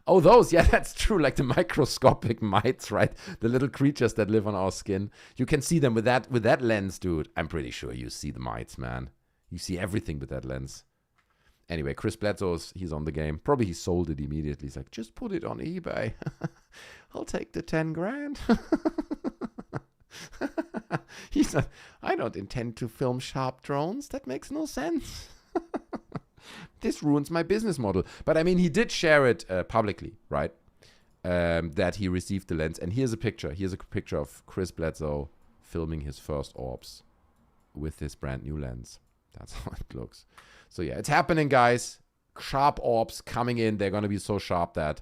Oh, those, yeah, that's true. Like the microscopic mites, right? The little creatures that live on our skin. You can see them with that lens, dude. I'm pretty sure you see the mites, man. You see everything with that lens. Anyway, Chris Bledsoe, he's on the game. Probably he sold it immediately. He's like, just put it on eBay. I'll take the 10 grand. He's like, I don't intend to film sharp drones. That makes no sense. This ruins my business model. But I mean, he did share it publicly, right? That he received the lens. And here's a picture. Here's a picture of Chris Bledsoe filming his first orbs with this brand new lens. That's how it looks. So yeah, it's happening, guys. Sharp orbs coming in. They're going to be so sharp that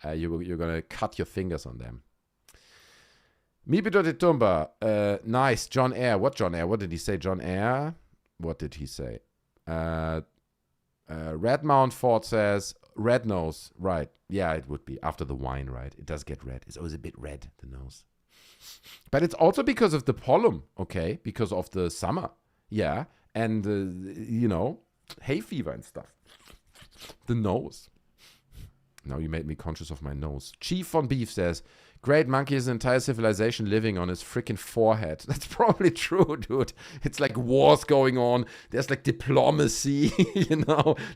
you're going to cut your fingers on them. Mibidotitumba. Nice. John Eyre. What John Eyre? What did he say? John Eyre? What did he say? Red Mount Ford says, red nose. Right. Yeah, it would be. After the wine, right? It does get red. It's always a bit red, the nose. But it's also because of the pollen, okay? Because of the summer. Yeah. And, hay fever and stuff. The nose. Now you made me conscious of my nose. Chief von Beef says, great monkey is an entire civilization living on his freaking forehead. That's probably true, dude. It's like wars going on. There's like diplomacy,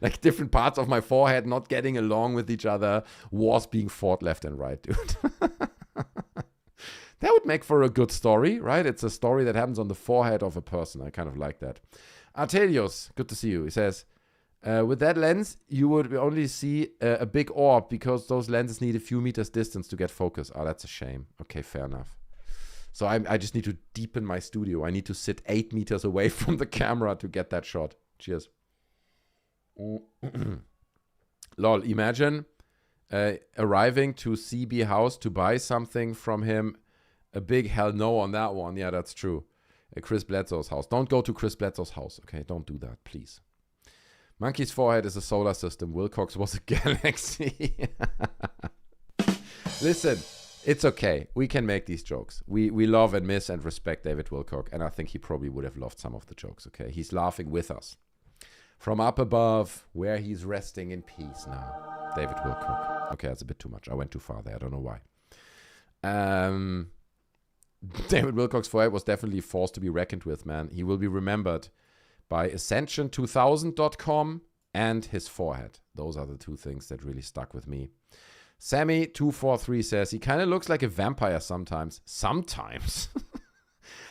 like different parts of my forehead not getting along with each other. Wars being fought left and right, dude. That would make for a good story, right? It's a story that happens on the forehead of a person. I kind of like that. Artelios, good to see you. He says, with that lens, you would only see a big orb because those lenses need a few meters distance to get focus. Oh, that's a shame. Okay, fair enough. So I just need to deepen my studio. I need to sit 8 meters away from the camera to get that shot. Cheers. Lol, imagine arriving to CB House to buy something from him. A big hell no on that one. Yeah, that's true. Chris Bledsoe's house. Don't go to Chris Bledsoe's house, okay? Don't do that, please. Monkey's forehead is a solar system. Wilcox was a galaxy. Listen, it's okay. We can make these jokes. We love and miss and respect David Wilcock, and I think he probably would have loved some of the jokes, okay? He's laughing with us. From up above, where he's resting in peace now. David Wilcock. Okay, that's a bit too much. I went too far there. I don't know why. David Wilcock's forehead was definitely a force to be reckoned with, man. He will be remembered by Ascension2000.com and his forehead. Those are the two things that really stuck with me. Sammy243 says, he kind of looks like a vampire sometimes. Sometimes.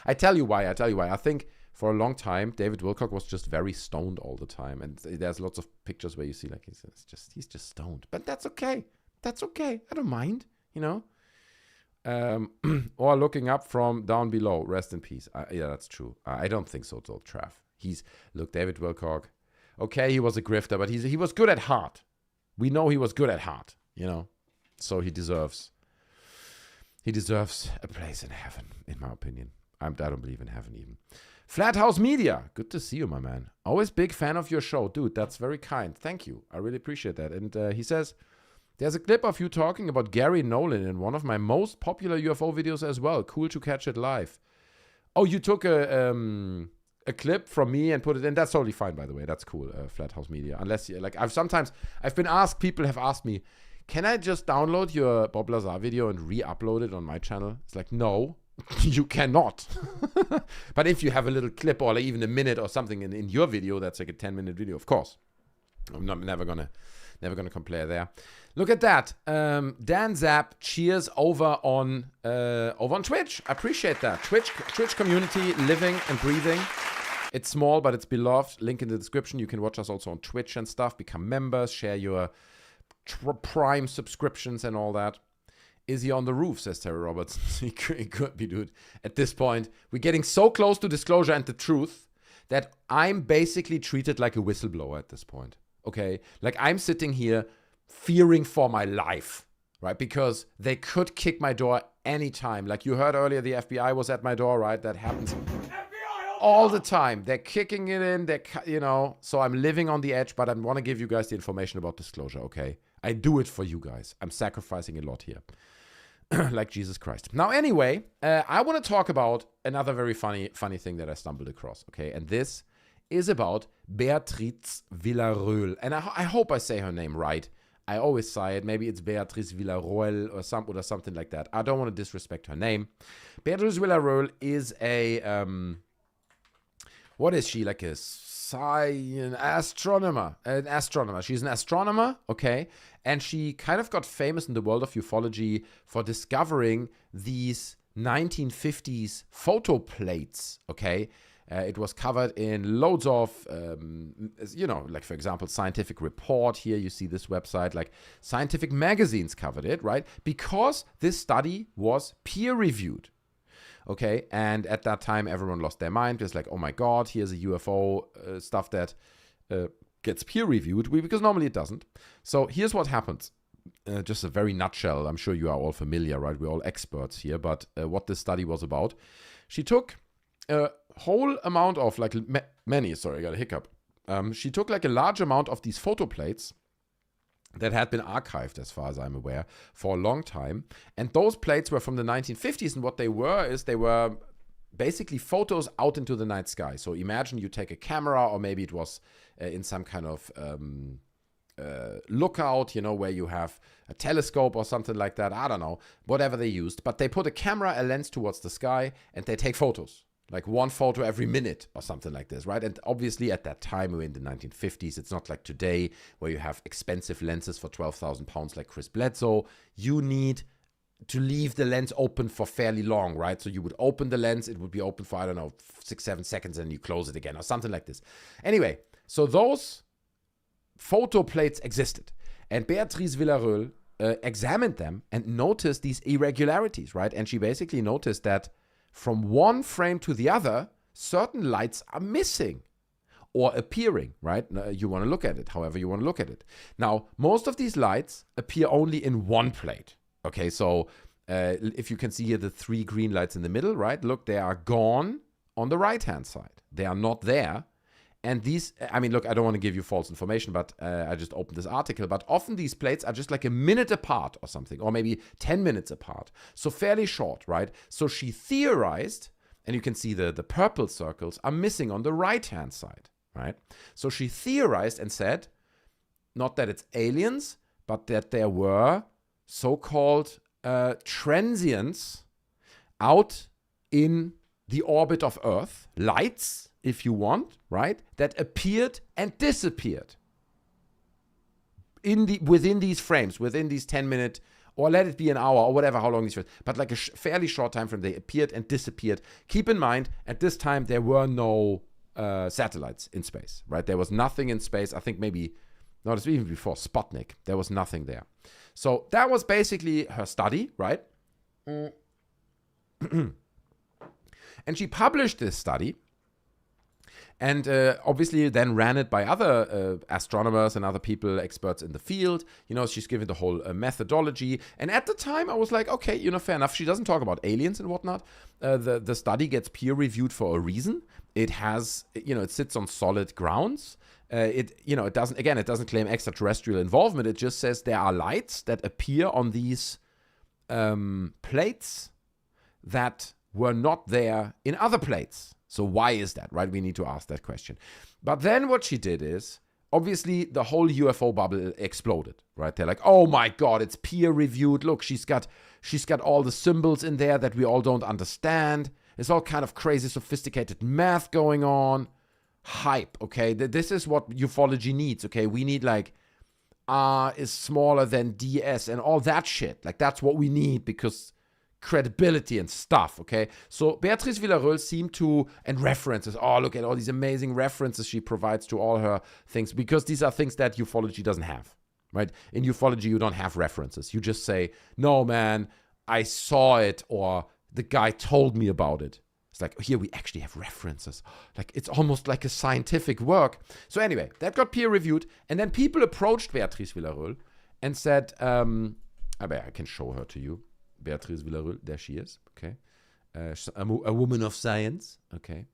I tell you why. I think for a long time, David Wilcock was just very stoned all the time. And there's lots of pictures where you see like he's just stoned. But that's okay. That's okay. I don't mind, you know. Or looking up from down below. Rest in peace. Yeah, that's true. I don't think so, though, Trav. Look, David Wilcock. Okay, he was a grifter, but he was good at heart. We know he was good at heart, you know. So he deserves a place in heaven, in my opinion. I don't believe in heaven even. Flathouse Media. Good to see you, my man. Always big fan of your show. Dude, that's very kind. Thank you. I really appreciate that. And he says, there's a clip of you talking about Gary Nolan in one of my most popular UFO videos as well. Cool to catch it live. Oh, you took a clip from me and put it in. That's totally fine, by the way. That's cool, Flathouse Media. Unless, like, I've been asked, people have asked me, can I just download your Bob Lazar video and re-upload it on my channel? It's like, no, you cannot. But if you have a little clip or like even a minute or something in your video, that's like a 10-minute video, of course. I'm never gonna complain there. Look at that. Dan Zapp cheers over on Twitch. I appreciate that. Twitch community living and breathing. It's small, but it's beloved. Link in the description. You can watch us also on Twitch and stuff. Become members. Share your Prime subscriptions and all that. Is he on the roof, says Terry Roberts. He could be, dude. At this point, we're getting so close to disclosure and the truth that I'm basically treated like a whistleblower at this point. Okay? Like, I'm sitting here fearing for my life, right? Because they could kick my door anytime. Like you heard earlier, the FBI was at my door, right? That happens all the time. They're kicking it in, so I'm living on the edge, but I want to give you guys the information about disclosure, okay? I do it for you guys. I'm sacrificing a lot here. Like Jesus Christ. Now, anyway, I want to talk about another very funny thing that I stumbled across, okay? And this is about Beatrice Villarreal. And I hope I say her name right. I always say it. Maybe it's Beatrice Villarreal or something like that. I don't want to disrespect her name. Beatrice Villarreal is a... what is she? Like an astronomer. She's an astronomer, okay? And she kind of got famous in the world of ufology for discovering these 1950s photo plates, okay? It was covered in loads of, like, for example, Scientific Report. Here you see this website, like scientific magazines covered it, right? Because this study was peer-reviewed. Okay, and at that time, everyone lost their mind. It's like, oh my God, here's a UFO stuff that gets peer-reviewed, because normally it doesn't. So here's what happens. Just a very nutshell. I'm sure you are all familiar, right? We're all experts here. But what this study was about, she took a whole amount of, like, I got a hiccup. She took, like, a large amount of these photo plates that had been archived, as far as I'm aware, for a long time. And those plates were from the 1950s, and what they were basically photos out into the night sky. So imagine you take a camera, or maybe it was in some kind of lookout, where you have a telescope or something like that. I don't know, whatever they used. But they put a camera, a lens towards the sky, and they take photos. Like one photo every minute or something like this, right? And obviously at that time, we're in the 1950s. It's not like today where you have expensive lenses for 12,000 pounds like Chris Bledsoe. You need to leave the lens open for fairly long, right? So you would open the lens. It would be open for, 6-7 seconds, and you close it again or something like this. Anyway, so those photo plates existed. And Beatrice Villarreal examined them and noticed these irregularities, right? And she basically noticed that from one frame to the other, certain lights are missing or appearing, right? You want to look at it however you want to look at it. Now, most of these lights appear only in one plate. Okay, so if you can see here the 3 green lights in the middle, right? Look, they are gone on the right-hand side. They are not there. And these, look, I don't want to give you false information, but I just opened this article. But often these plates are just like a minute apart or something, or maybe 10 minutes apart. So fairly short, right? So she theorized, and you can see the purple circles are missing on the right-hand side, right? So she theorized and said, not that it's aliens, but that there were so-called transients out in the orbit of Earth, lights, if you want, right, that appeared and disappeared within these frames, within these 10-minute or let it be an hour, or whatever, how long these were. But like a fairly short time frame, they appeared and disappeared. Keep in mind, at this time, there were no satellites in space, right? There was nothing in space. I think maybe, no, this was even before Sputnik. There was nothing there. So that was basically her study, right? And she published this study. And obviously then ran it by other astronomers and other people, experts in the field. You know, she's given the whole methodology. And at the time, I was like, okay, you know, fair enough. She doesn't talk about aliens and whatnot. The study gets peer-reviewed for a reason. It has, you know, it sits on solid grounds. It doesn't claim extraterrestrial involvement. It just says there are lights that appear on these plates that were not there in other plates. So why is that, right? We need to ask that question. But then what she did is, obviously, the whole UFO bubble exploded, right? They're like, oh my God, it's peer-reviewed. Look, she's got all the symbols in there that we all don't understand. It's all kind of crazy, sophisticated math going on. Hype, okay? This is what ufology needs, okay? We need like R is smaller than DS and all that shit. Like, that's what we need because credibility and stuff, okay? So Beatrice Villarreal seemed to, and references, oh, look at all these amazing references she provides to all her things, because these are things that ufology doesn't have, right? In ufology, you don't have references. You just say, no, man, I saw it, or the guy told me about it. It's like, here we actually have references. Like, it's almost like a scientific work. So anyway, that got peer-reviewed, and then people approached Beatrice Villarreal and said, I can show her to you. Beatrice Villarreal, there she is, okay. A woman of science, okay.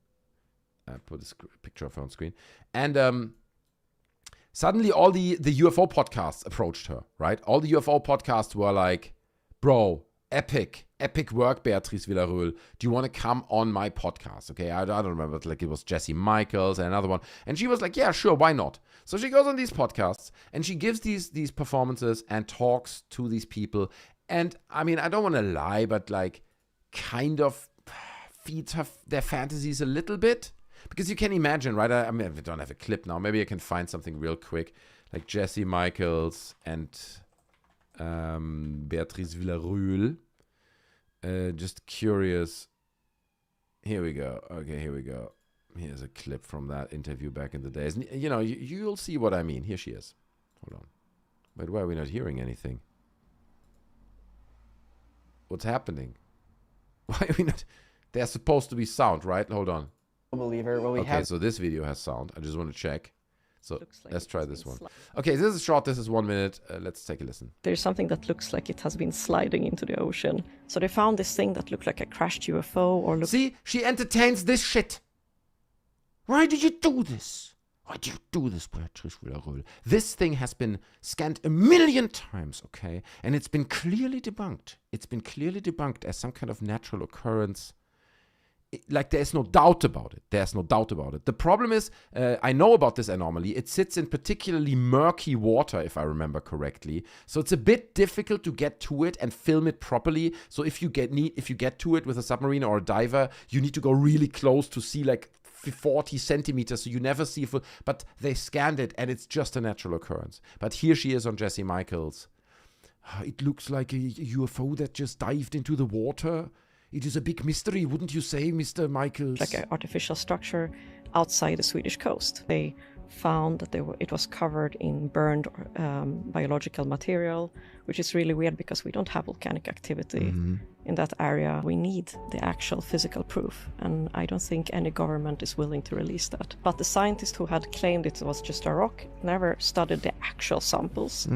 I put a picture of her on screen. And suddenly all the UFO podcasts approached her, right? All the UFO podcasts were like, bro, epic work, Beatrice Villarreal. Do you want to come on my podcast? Okay, I don't remember, like it was Jesse Michaels and another one. And she was like, yeah, sure, why not? So she goes on these podcasts and she gives these performances and talks to these people. And I mean, I don't want to lie, but like kind of feeds their fantasies a little bit. Because you can imagine, right? I mean, we don't have a clip now. Maybe I can find something real quick. Like Jesse Michaels and Beatrice Villarreal. Just curious. Here we go. Okay, here we go. Here's a clip from that interview back in the days. You know, you'll see what I mean. Here she is. Hold on. But why are we not hearing anything? What's happening? Why are we not? There's supposed to be sound, right? Hold on. Believer. Well, Okay, so this video has sound. I just want to check. So let's try this one. Okay, this is short. This is 1 minute. Let's take a listen. There's something that looks like it has been sliding into the ocean. So they found this thing that looked like a crashed UFO or looked... See, she entertains this shit. Why did you do this? Why do you do this, Beatrice Villarreal? This thing has been scanned 1,000,000 times, okay? And it's been clearly debunked. It's been clearly debunked as some kind of natural occurrence. Like, there's no doubt about it. There's no doubt about it. The problem is, I know about this anomaly. It sits in particularly murky water, if I remember correctly. So it's a bit difficult to get to it and film it properly. So if you get to it with a submarine or a diver, you need to go really close to see like 40 centimeters, so you never see full, but they scanned it and it's just a natural occurrence. But here she is on Jesse Michaels. It looks like a UFO that just dived into the water. It is a big mystery, wouldn't you say, Mr. Michaels? Like an artificial structure outside the Swedish coast. They found that it was covered in burned biological material, which is really weird because we don't have volcanic activity in that area. We need the actual physical proof, and I don't think any government is willing to release that. But the scientist who had claimed it was just a rock never studied the actual samples,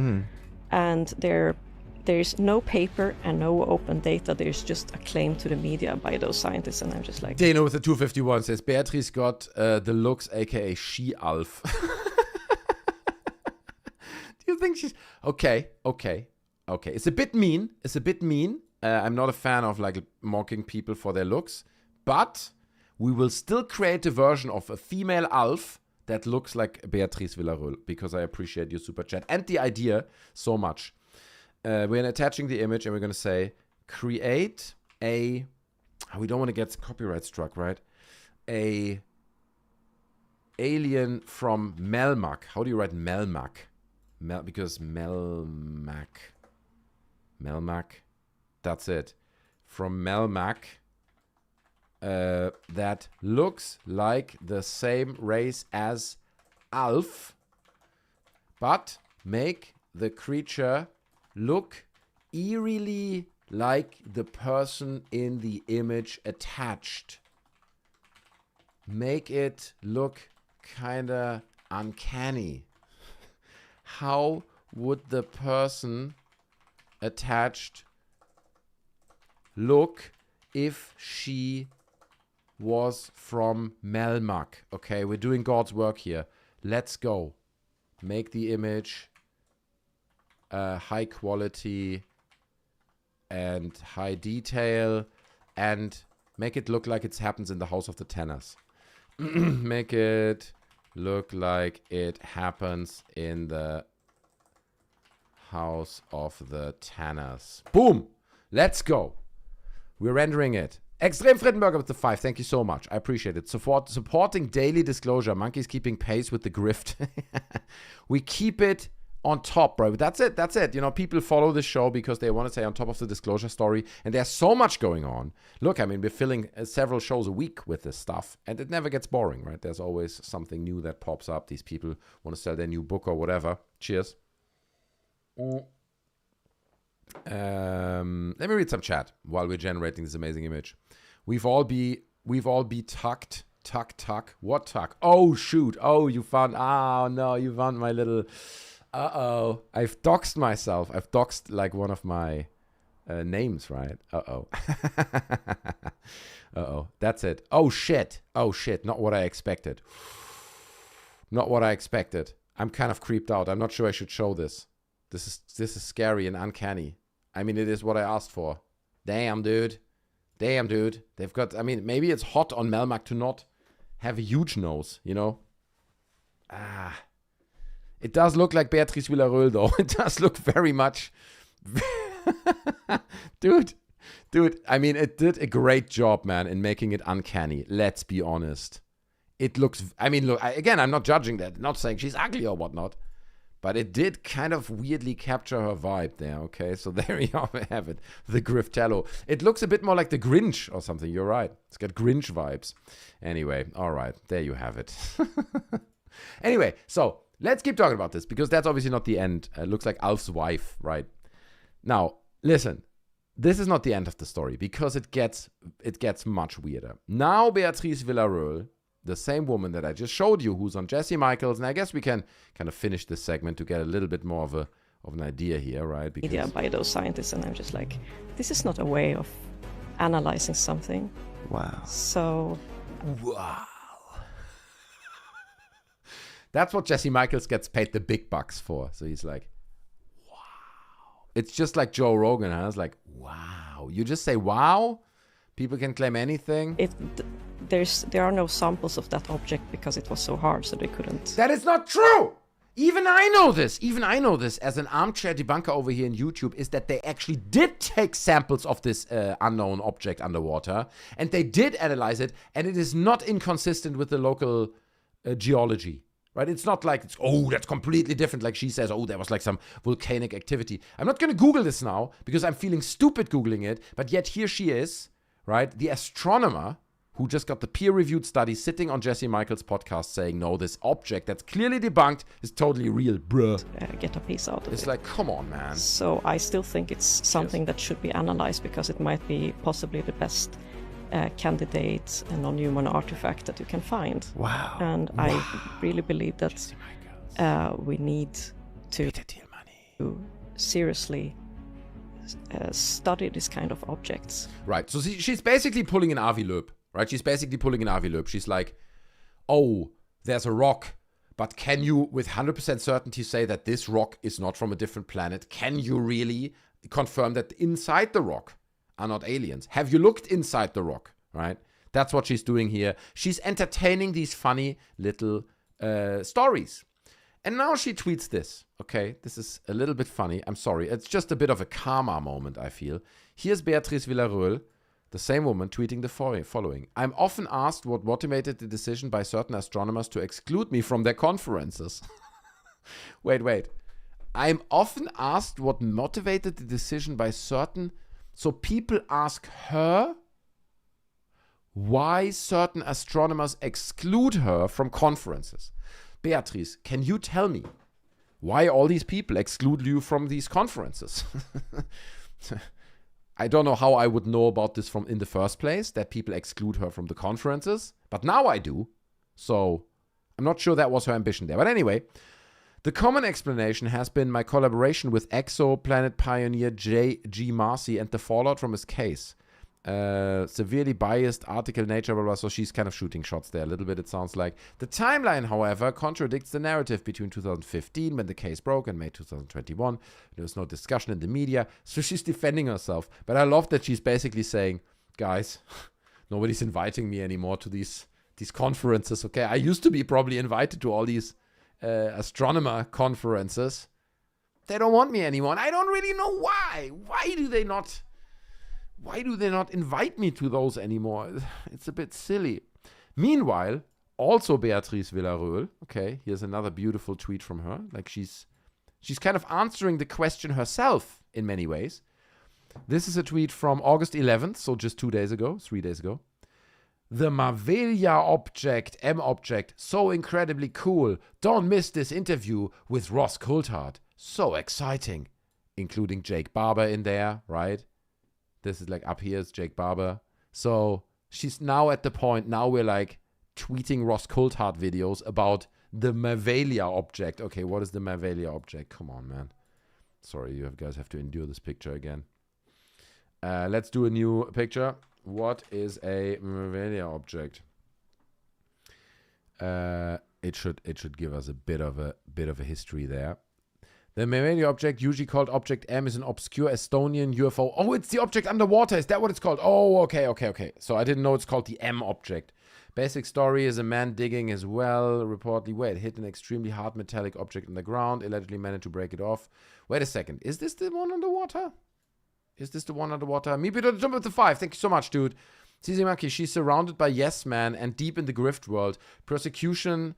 and there's no paper and no open data. There's just a claim to the media by those scientists, and I'm just like... Dano with the 251 says, Beatrice got the looks, aka she-alf. Do you think she's... Okay. It's a bit mean. I'm not a fan of like mocking people for their looks, but we will still create a version of a female Alf that looks like Beatrice Villarreal, because I appreciate your super chat and the idea so much. We're attaching the image and we're going to say, create a... we don't want to get copyright struck, right? A alien from Melmac. How do you write Melmac? Because Melmac. Melmac. That's it. From Melmac. That looks like the same race as Alf, but make the creature look eerily like the person in the image attached. Make it look kinda uncanny. How would the person attached look if she was from Melmac? Okay, we're doing God's work here. Let's go. Make the image high quality and high detail, and make it look like it happens in the House of the Tanners. Make it look like it happens in the House of the Tanners. Boom! Let's go. We're rendering it. Extreme Frittenberger with the 5. Thank you so much. I appreciate it. Supporting daily disclosure. Monkey's keeping pace with the grift. We keep it on top, bro. That's it. That's it. You know, people follow this show because they want to stay on top of the disclosure story. And there's so much going on. Look, I mean, we're filling several shows a week with this stuff. And it never gets boring, right? There's always something new that pops up. These people want to sell their new book or whatever. Cheers. Let me read some chat while we're generating this amazing image. We've all be tucked. Tuck. What tuck? Oh, shoot. Oh, you found... Oh, no, you found my little... Uh-oh. I've doxed myself. I've doxed, like, one of my names, right? Uh-oh. Uh-oh. That's it. Oh, shit. Oh, shit. Not what I expected. Not what I expected. I'm kind of creeped out. I'm not sure I should show this. This is scary and uncanny. I mean, it is what I asked for. Damn, dude. Damn, dude. They've got... I mean, maybe it's hot on Melmac to not have a huge nose, you know? Ah... It does look like Beatrice Villarreal, though. It does look very much... Dude, I mean, it did a great job, man, in making it uncanny. Let's be honest. It looks... I mean, look, again, I'm not judging that. Not saying she's ugly or whatnot. But it did kind of weirdly capture her vibe there, okay? So there you have it. The Griftello. It looks a bit more like the Grinch or something. You're right. It's got Grinch vibes. Anyway, all right. There you have it. Anyway, so... Let's keep talking about this, because that's obviously not the end. Looks like Alf's wife, right? Now, listen. This is not the end of the story, because it gets much weirder. Now Beatrice Villarreal, the same woman that I just showed you, who's on Jesse Michaels, and I guess we can kind of finish this segment to get a little bit more of an idea here, right? Because Media by those scientists, and I'm just like, this is not a way of analyzing something. Wow. So... Wow. That's what Jesse Michaels gets paid the big bucks for. So he's like, wow. It's just like Joe Rogan. Huh? It's like, wow. You just say, wow? People can claim anything? There are no samples of that object because it was so hard, so they couldn't. That is not true! Even I know this. Even I know this as an armchair debunker over here in YouTube, is that they actually did take samples of this unknown object underwater, and they did analyze it, and it is not inconsistent with the local geology. Right? It's not like, that's completely different. Like she says, there was like some volcanic activity. I'm not going to Google this now because I'm feeling stupid Googling it. But yet here she is, right? The astronomer who just got the peer-reviewed study sitting on Jesse Michaels' podcast saying, no, this object that's clearly debunked is totally real, bruh. Get a piece out of it. It's like, come on, man. So I still think it's something that should be analyzed because it might be possibly the best candidate and non-human artifact that you can find. Wow. And I really believe that we need to seriously study this kind of objects. Right. So she's basically pulling an Avi Loeb, right? She's basically pulling an Avi Loeb. She's like, there's a rock, but can you with 100% certainty say that this rock is not from a different planet? Can you really confirm that inside the rock are not aliens? Have you looked inside the rock, right? That's what she's doing here. She's entertaining these funny little stories. And now she tweets this, okay? This is a little bit funny. I'm sorry. It's just a bit of a karma moment, I feel. Here's Beatrice Villarreal, the same woman, tweeting the following. I'm often asked what motivated the decision by certain astronomers to exclude me from their conferences. Wait. I'm often asked what motivated the decision by certain. So people ask her why certain astronomers exclude her from conferences. Beatrice, can you tell me why all these people exclude you from these conferences? I don't know how I would know about this from in the first place, that people exclude her from the conferences, but now I do. So I'm not sure that was her ambition there. But anyway, the common explanation has been my collaboration with exoplanet pioneer J.G. Marcy and the fallout from his case. Severely biased article, Nature, blah, blah, so she's kind of shooting shots there a little bit, it sounds like. The timeline, however, contradicts the narrative between 2015, when the case broke, and May 2021. There was no discussion in the media, so she's defending herself. But I love that she's basically saying, guys, nobody's inviting me anymore to these conferences, okay? I used to be probably invited to all these astronomer conferences. They don't want me anymore, and I don't really know why. Why do they not invite me to those anymore? It's a bit silly. Meanwhile, also Beatrice Villarreal, okay, here's another beautiful tweet from her. Like she's kind of answering the question herself in many ways. This is a tweet from August 11th, so just 3 days ago. The Mavelia object, M object, so incredibly cool. Don't miss this interview with Ross Coulthard. So exciting. Including Jake Barber in there, right? This is like up here is Jake Barber. So she's now at the point, now we're like tweeting Ross Coulthard videos about the Mavelia object. Okay, what is the Mavelia object? Come on, man. Sorry, you guys have to endure this picture again. Let's do a new picture. What is a Mavelia object? It should give us a bit of a history there. The Mavelia object, usually called Object M, is an obscure Estonian UFO. Oh, it's the object underwater. Is that what it's called? Oh, okay. So I didn't know it's called the M object. Basic story is a man digging his well, reportedly, hit an extremely hard metallic object in the ground, allegedly managed to break it off. Wait a second. Is this the one underwater? Meepi to the jump with the 5. Thank you so much, dude. Sizimaki, she's surrounded by yes men and deep in the grift world. Persecution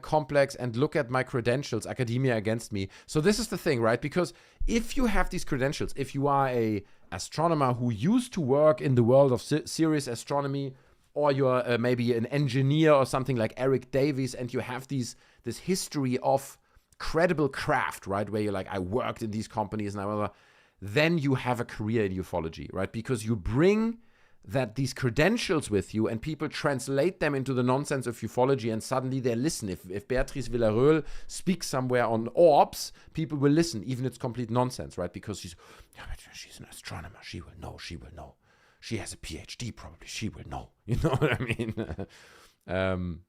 complex, and look at my credentials, academia against me. So this is the thing, right? Because if you have these credentials, if you are a astronomer who used to work in the world of serious astronomy, or you're maybe an engineer or something like Eric Davies, and you have this history of credible craft, right? Where you're like, I worked in these companies and blah, blah, blah. Then you have a career in ufology, right? Because you bring these credentials with you and people translate them into the nonsense of ufology, and suddenly they listen. If Beatrice Villarreal speaks somewhere on orbs, people will listen, even if it's complete nonsense, right? Because she's an astronomer. She will know. She has a PhD probably. She will know. You know what I mean?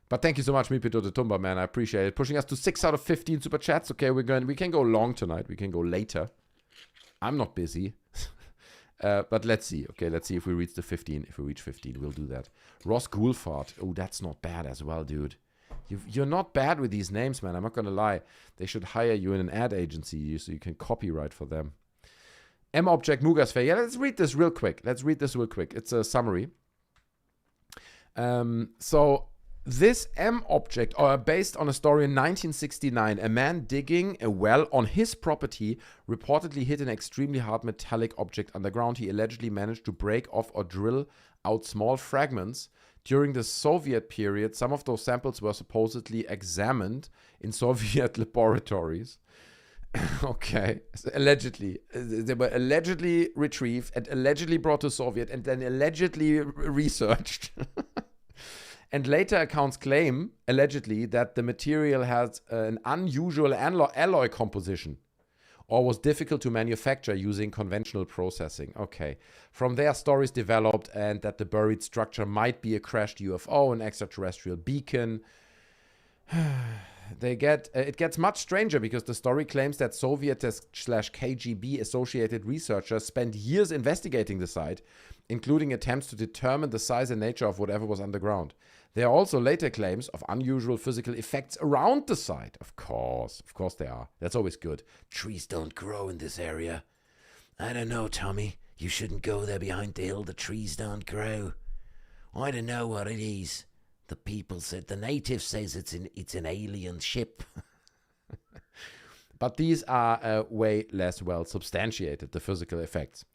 But thank you so much, Mipito de Tumba, man. I appreciate it. Pushing us to 6 out of 15 super chats. Okay, we can go long tonight. We can go later. I'm not busy. But let's see. Okay, let's see if we reach the 15. If we reach 15, we'll do that. Ross Goulfart. Oh, that's not bad as well, dude. You're not bad with these names, man. I'm not going to lie. They should hire you in an ad agency so you can copyright for them. M Object Mugas Fair. Yeah, let's read this real quick. It's a summary. So this M object, based on a story in 1969, a man digging a well on his property reportedly hit an extremely hard metallic object underground. He allegedly managed to break off or drill out small fragments. During the Soviet period, some of those samples were supposedly examined in Soviet laboratories. Okay, so allegedly. They were allegedly retrieved and allegedly brought to Soviet and then allegedly researched. And later accounts claim, allegedly, that the material has an unusual alloy composition or was difficult to manufacture using conventional processing. Okay. From there, stories developed, and that the buried structure might be a crashed UFO, an extraterrestrial beacon. It gets much stranger because the story claims that Soviet/KGB associated researchers spent years investigating the site, including attempts to determine the size and nature of whatever was underground. There are also later claims of unusual physical effects around the site. Of course there are. That's always good. Trees don't grow in this area. I don't know, Tommy. You shouldn't go there behind the hill. The trees don't grow. I don't know what it is. The people said, the native says it's an alien ship. But these are way less well substantiated, the physical effects.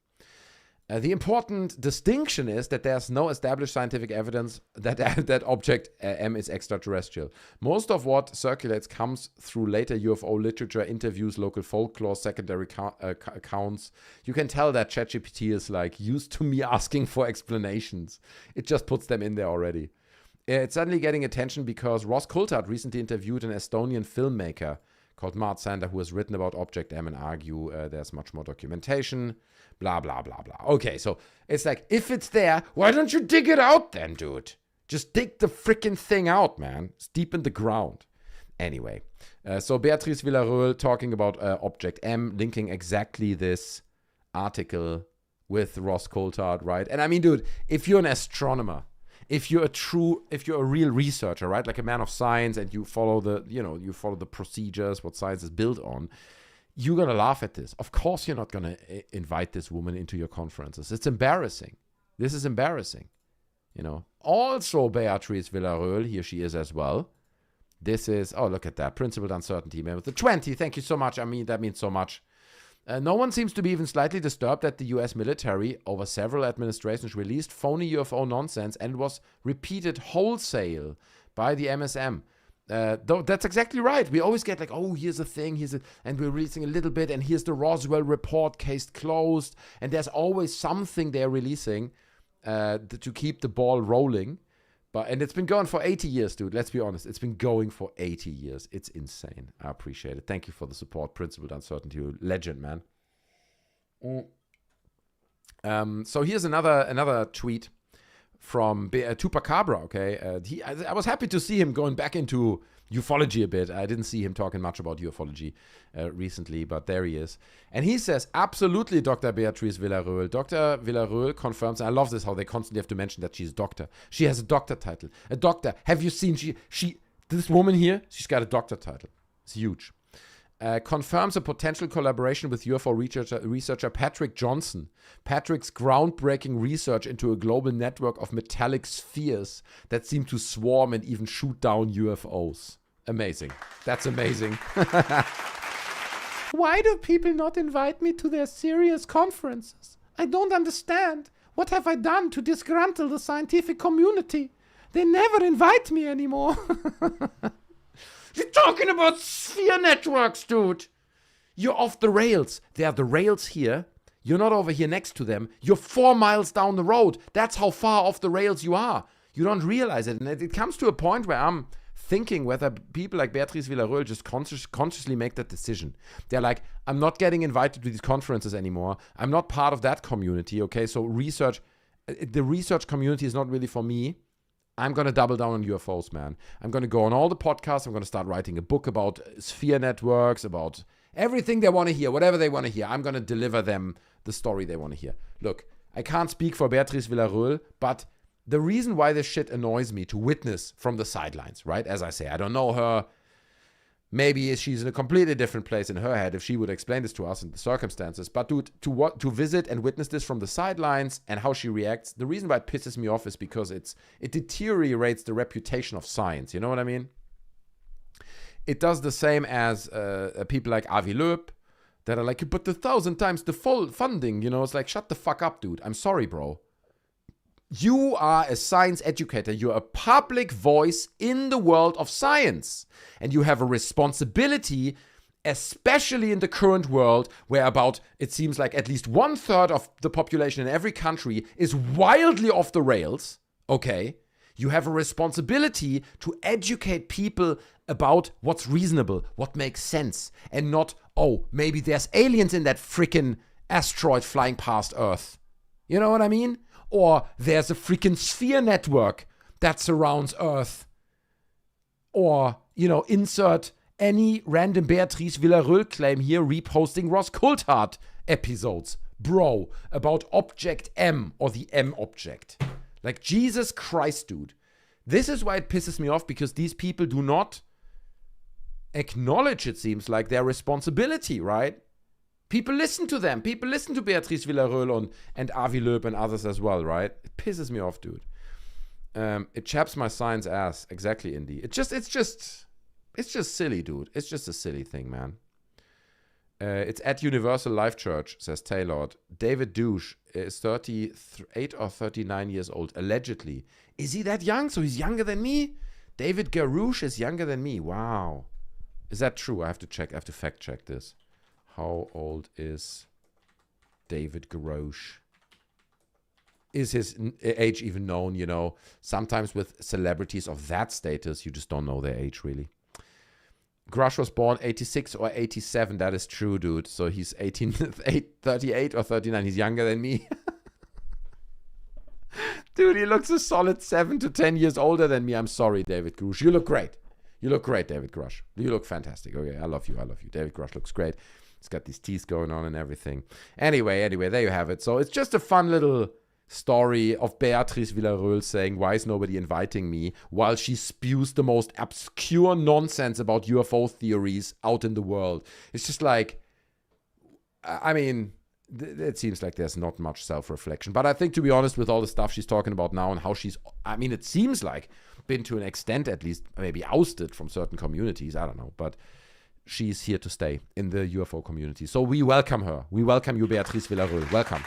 The important distinction is that there's no established scientific evidence that that object M is extraterrestrial. Most of what circulates comes through later UFO literature, interviews, local folklore, secondary accounts. You can tell that ChatGPT is like used to me asking for explanations. It just puts them in there already. It's suddenly getting attention because Ross Coulthard recently interviewed an Estonian filmmaker called Mart Sander, who has written about Object M and argue there's much more documentation. Blah, blah, blah, blah. Okay, so it's like, if it's there, why don't you dig it out then, dude? Just dig the freaking thing out, man. It's deep in the ground. Anyway, so Beatrice Villarreal talking about Object M, linking exactly this article with Ross Coulthard, right? And I mean, dude, if you're an astronomer, if you're a real researcher, right? Like a man of science, and you follow the procedures, what science is built on, you're going to laugh at this. Of course you're not going to invite this woman into your conferences. It's embarrassing. This is embarrassing. Also Beatrice Villarreal, here she is as well. This is, oh, look at that. Principled uncertainty, man. With the 20, thank you so much. I mean, that means so much. No one seems to be even slightly disturbed that the US military, over several administrations, released phony UFO nonsense, and it was repeated wholesale by the MSM. Though that's exactly right. We always get like, oh, here's a thing, and we're releasing a little bit, and here's the Roswell report, case closed, and there's always something they're releasing to keep the ball rolling. And it's been going for 80 years, dude. Let's be honest. It's been going for 80 years. It's insane. I appreciate it. Thank you for the support. Principled uncertainty. Legend, man. So here's another tweet from Tupacabra, okay? I was happy to see him going back into ufology a bit. I didn't see him talking much about ufology recently, but there he is. And he says, absolutely, Dr. Beatrice Villarreal. Dr. Villarreal confirms, and I love this, how they constantly have to mention that she's doctor. She has a doctor title. A doctor. Have you seen, this woman here, she's got a doctor title. It's huge. Confirms a potential collaboration with UFO researcher Patrick Johnson. Patrick's groundbreaking research into a global network of metallic spheres that seem to swarm and even shoot down UFOs. Amazing. That's amazing. Why do people not invite me to their serious conferences? I don't understand. What have I done to disgruntle the scientific community? They never invite me anymore. You're talking about sphere networks, dude. You're off the rails. There are the rails here. You're not over here next to them. You're 4 miles down the road. That's how far off the rails you are. You don't realize it. And it comes to a point where I'm thinking whether people like Beatrice Villarreal just consciously make that decision. They're like, I'm not getting invited to these conferences anymore. I'm not part of that community, okay? So the research community is not really for me. I'm going to double down on UFOs, man. I'm going to go on all the podcasts. I'm going to start writing a book about sphere networks, about everything they want to hear, whatever they want to hear. I'm going to deliver them the story they want to hear. Look, I can't speak for Beatrice Villarreal, but the reason why this shit annoys me to witness from the sidelines, right? As I say, I don't know her. Maybe she's in a completely different place in her head if she would explain this to us in the circumstances. But dude, to visit and witness this from the sidelines and how she reacts, the reason why it pisses me off is because it deteriorates the reputation of science. You know what I mean? It does the same as people like Avi Loeb that are like, but 1,000 times the full funding. You know, it's like, shut the fuck up, dude. I'm sorry, bro. You are a science educator. You're a public voice in the world of science. And you have a responsibility, especially in the current world, where it seems like at least 1/3 of the population in every country is wildly off the rails, okay? You have a responsibility to educate people about what's reasonable, what makes sense, and not, oh, maybe there's aliens in that freaking asteroid flying past Earth. You know what I mean? Or there's a freaking sphere network that surrounds Earth. Or, insert any random Beatrice Villarreal claim here reposting Ross Coulthard episodes. Bro, about Object M or the M object. Like, Jesus Christ, dude. This is why it pisses me off, because these people do not acknowledge, it seems like, their responsibility, right? People listen to them. People listen to Beatrice Villarreal and Avi Loeb and others as well, right? It pisses me off, dude. It chaps my science ass. Exactly, Indy. It's just silly, dude. It's just a silly thing, man. It's at Universal Life Church, says Taylor. David Douche is 38 or 39 years old, allegedly. Is he that young? So he's younger than me? David Grusch is younger than me. Wow. Is that true? I have to check. I have to fact check this. How old is David Grusch? Is his age even known? You know, sometimes with celebrities of that status, you just don't know their age, really. Grusch was born 86 or 87. That is true, dude. So he's 38 or 39. He's younger than me. Dude, he looks a solid 7 to 10 years older than me. I'm sorry, David Grusch. You look great. You look great, David Grusch. You look fantastic. Okay, I love you. I love you. David Grusch looks great. He's got these teeth going on and everything. Anyway, there you have it. So it's just a fun little story of Beatrice Villarreal saying, why is nobody inviting me? While she spews the most obscure nonsense about UFO theories out in the world. It's just like, I mean, it seems like there's not much self-reflection. But I think, to be honest, with all the stuff she's talking about now and how she's, I mean, it seems like been to an extent at least maybe ousted from certain communities. I don't know. But she's here to stay in the UFO community. So we welcome her. We welcome you, Beatrice Villarreal. Welcome.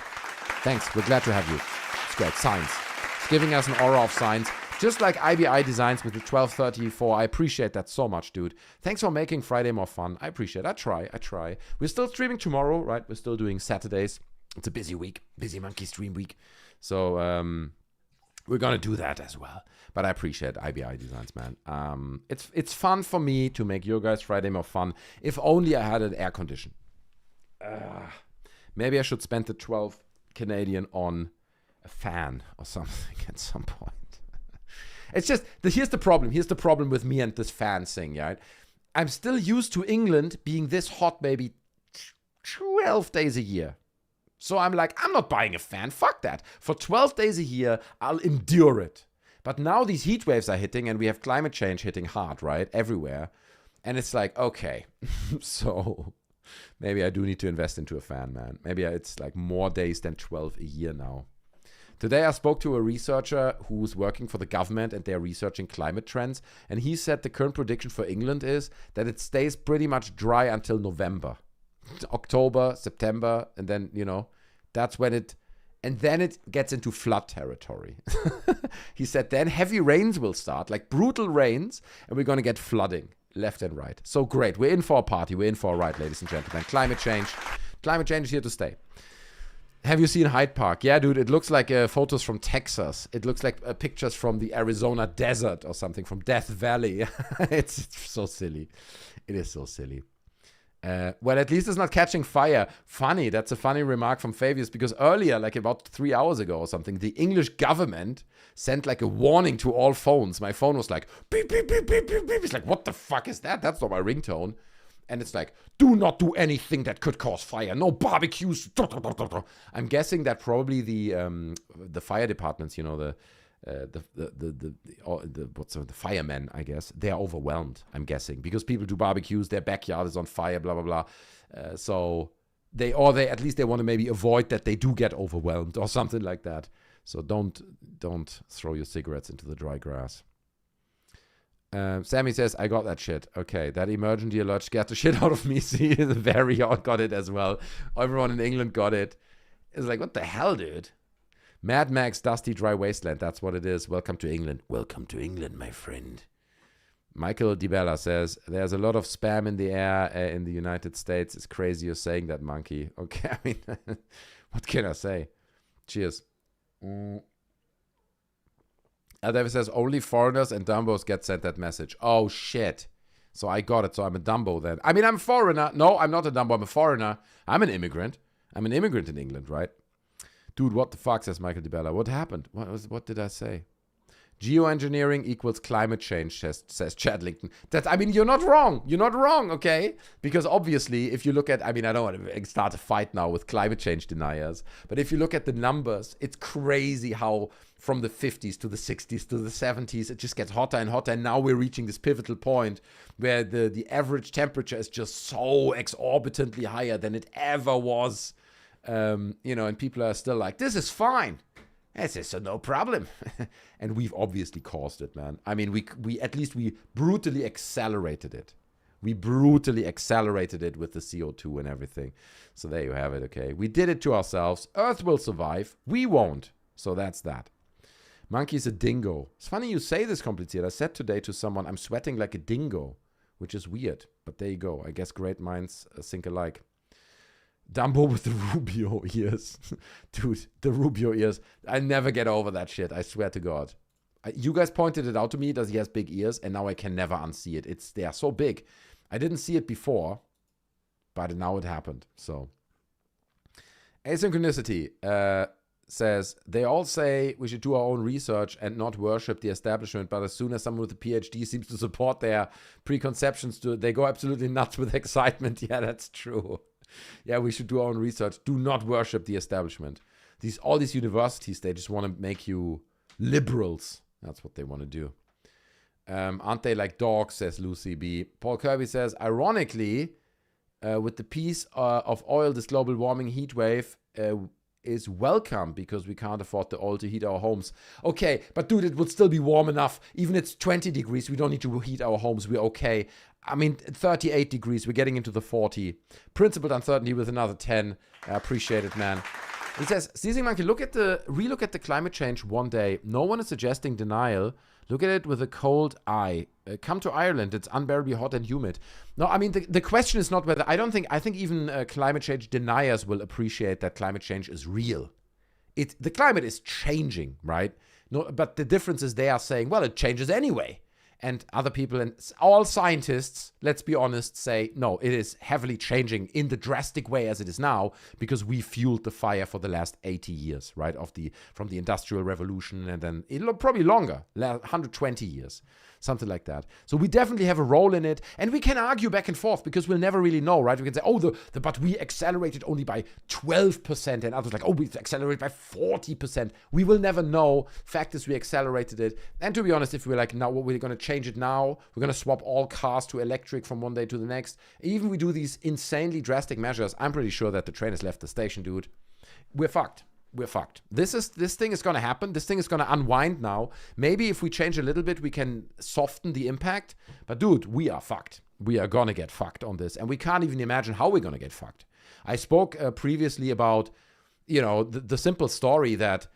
Thanks. We're glad to have you. It's great. Science. It's giving us an aura of science. Just like IBI Designs with the 1234. I appreciate that so much, dude. Thanks for making Friday more fun. I appreciate it. I try. We're still streaming tomorrow, right? We're still doing Saturdays. It's a busy week. Busy monkey stream week. So we're going to do that as well. But I appreciate IBI Designs, man. It's fun for me to make your guys' Friday more fun. If only I had an air condition. Maybe I should spend the 12 Canadian on a fan or something at some point. It's just, here's the problem. Here's the problem with me and this fan thing, right? I'm still used to England being this hot maybe 12 days a year. So I'm like, I'm not buying a fan. Fuck that. For 12 days a year, I'll endure it. But now these heat waves are hitting and we have climate change hitting hard, right? Everywhere. And it's like, okay, so maybe I do need to invest into a fan, man. Maybe it's like more days than 12 a year now. Today I spoke to a researcher who's working for the government and they're researching climate trends. And he said the current prediction for England is that it stays pretty much dry until November. October, September, and then, you know, that's when and then it gets into flood territory. He said then heavy rains will start, like brutal rains, and we're going to get flooding left and right. So great. We're in for a party. We're in for a ride, ladies and gentlemen. Climate change is here to stay. Have you seen Hyde Park? Yeah, dude, it looks like photos from Texas. It looks like pictures from the Arizona desert or something, from Death Valley. It's so silly. It is so silly. Well, at least it's not catching fire. Funny, that's a funny remark from Fabius, because earlier, like about 3 hours ago or something, the English government sent like a warning to all phones. My phone was like, beep, beep, beep, beep, beep, beep. It's like, what the fuck is that? That's not my ringtone. And it's like, do not do anything that could cause fire. No barbecues. I'm guessing that probably the fire departments, you know, the firemen, I guess, they're overwhelmed, I'm guessing, because people do barbecues, their backyard is on fire, blah, blah, blah. So they at least they want to maybe avoid that they do get overwhelmed or something like that. So don't throw your cigarettes into the dry grass. Sammy says, I got that shit. Okay, that emergency alert scared the shit out of me. See, the very odd got it as well. Everyone in England got it. It's like, what the hell, dude? Mad Max, Dusty Dry Wasteland. That's what it is. Welcome to England. Welcome to England, my friend. Michael DiBella says, there's a lot of spam in the air in the United States. It's crazy you're saying that, monkey. Okay, I mean, what can I say? Cheers. David says, only foreigners and Dumbos get sent that message. Oh, shit. So I got it. So I'm a Dumbo then. I mean, I'm a foreigner. No, I'm not a Dumbo. I'm a foreigner. I'm an immigrant. I'm an immigrant in England, right? Dude, what the fuck, says Michael DiBella. What happened? What did I say? Geoengineering equals climate change, says Chad Lincoln. You're not wrong. You're not wrong, okay? Because obviously, if you look at, I don't want to start a fight now with climate change deniers, but if you look at the numbers, it's crazy how from the 50s to the 60s to the 70s, it just gets hotter and hotter, and now we're reaching this pivotal point where the average temperature is just so exorbitantly higher than it ever was. And people are still like, this is fine. This is no problem. And we've obviously caused it, man. I mean, we brutally accelerated it. We brutally accelerated it with the CO2 and everything. So there you have it, okay? We did it to ourselves. Earth will survive. We won't. So that's that. Monkey's a dingo. It's funny you say this, Kompliziert. I said today to someone, I'm sweating like a dingo, which is weird. But there you go. I guess great minds think alike. Dumbo with the Rubio ears. Dude, the Rubio ears. I never get over that shit. I swear to God. You guys pointed it out to me that he has big ears, and now I can never unsee it. They are so big. I didn't see it before, but now it happened. So, Asynchronicity says, they all say we should do our own research and not worship the establishment, but as soon as someone with a PhD seems to support their preconceptions, they go absolutely nuts with excitement. Yeah, that's true. Yeah, we should do our own research. Do not worship the establishment. All these universities, they just want to make you liberals. That's what they want to do. Aren't they like dogs, says Lucy B. Paul Kirby says, ironically, with the piece of oil, this global warming heat wave is welcome because we can't afford the oil to heat our homes. Okay, but dude, it would still be warm enough. Even if it's 20 degrees, we don't need to heat our homes. We're okay. I mean, 38 degrees, we're getting into the 40. Principled uncertainty with another 10. I appreciate it, man. He says, Seizing Monkey, relook at the climate change one day. No one is suggesting denial. Look at it with a cold eye. Come to Ireland. It's unbearably hot and humid. No, I mean, the question is not whether... I think even climate change deniers will appreciate that climate change is real. The climate is changing, right? No, but the difference is they are saying, well, it changes anyway. And other people and all scientists, let's be honest, say, no, it is heavily changing in the drastic way as it is now because we fueled the fire for the last 80 years, right? From the Industrial Revolution and then it'll probably longer, 120 years, something like that. So we definitely have a role in it. And we can argue back and forth because we'll never really know, right? We can say, oh, but we accelerated only by 12%. And others like, oh, we accelerated by 40%. We will never know. Fact is, we accelerated it. And to be honest, if we're like, now what we're going to change it now, we're going to swap all cars to electric from one day to the next. Even we do these insanely drastic measures, I'm pretty sure that the train has left the station, dude. We're fucked. We're fucked. This thing is going to happen. This thing is going to unwind now. Maybe if we change a little bit, we can soften the impact. But dude, we are fucked. We are going to get fucked on this. And we can't even imagine how we're going to get fucked. I spoke previously about, the simple story that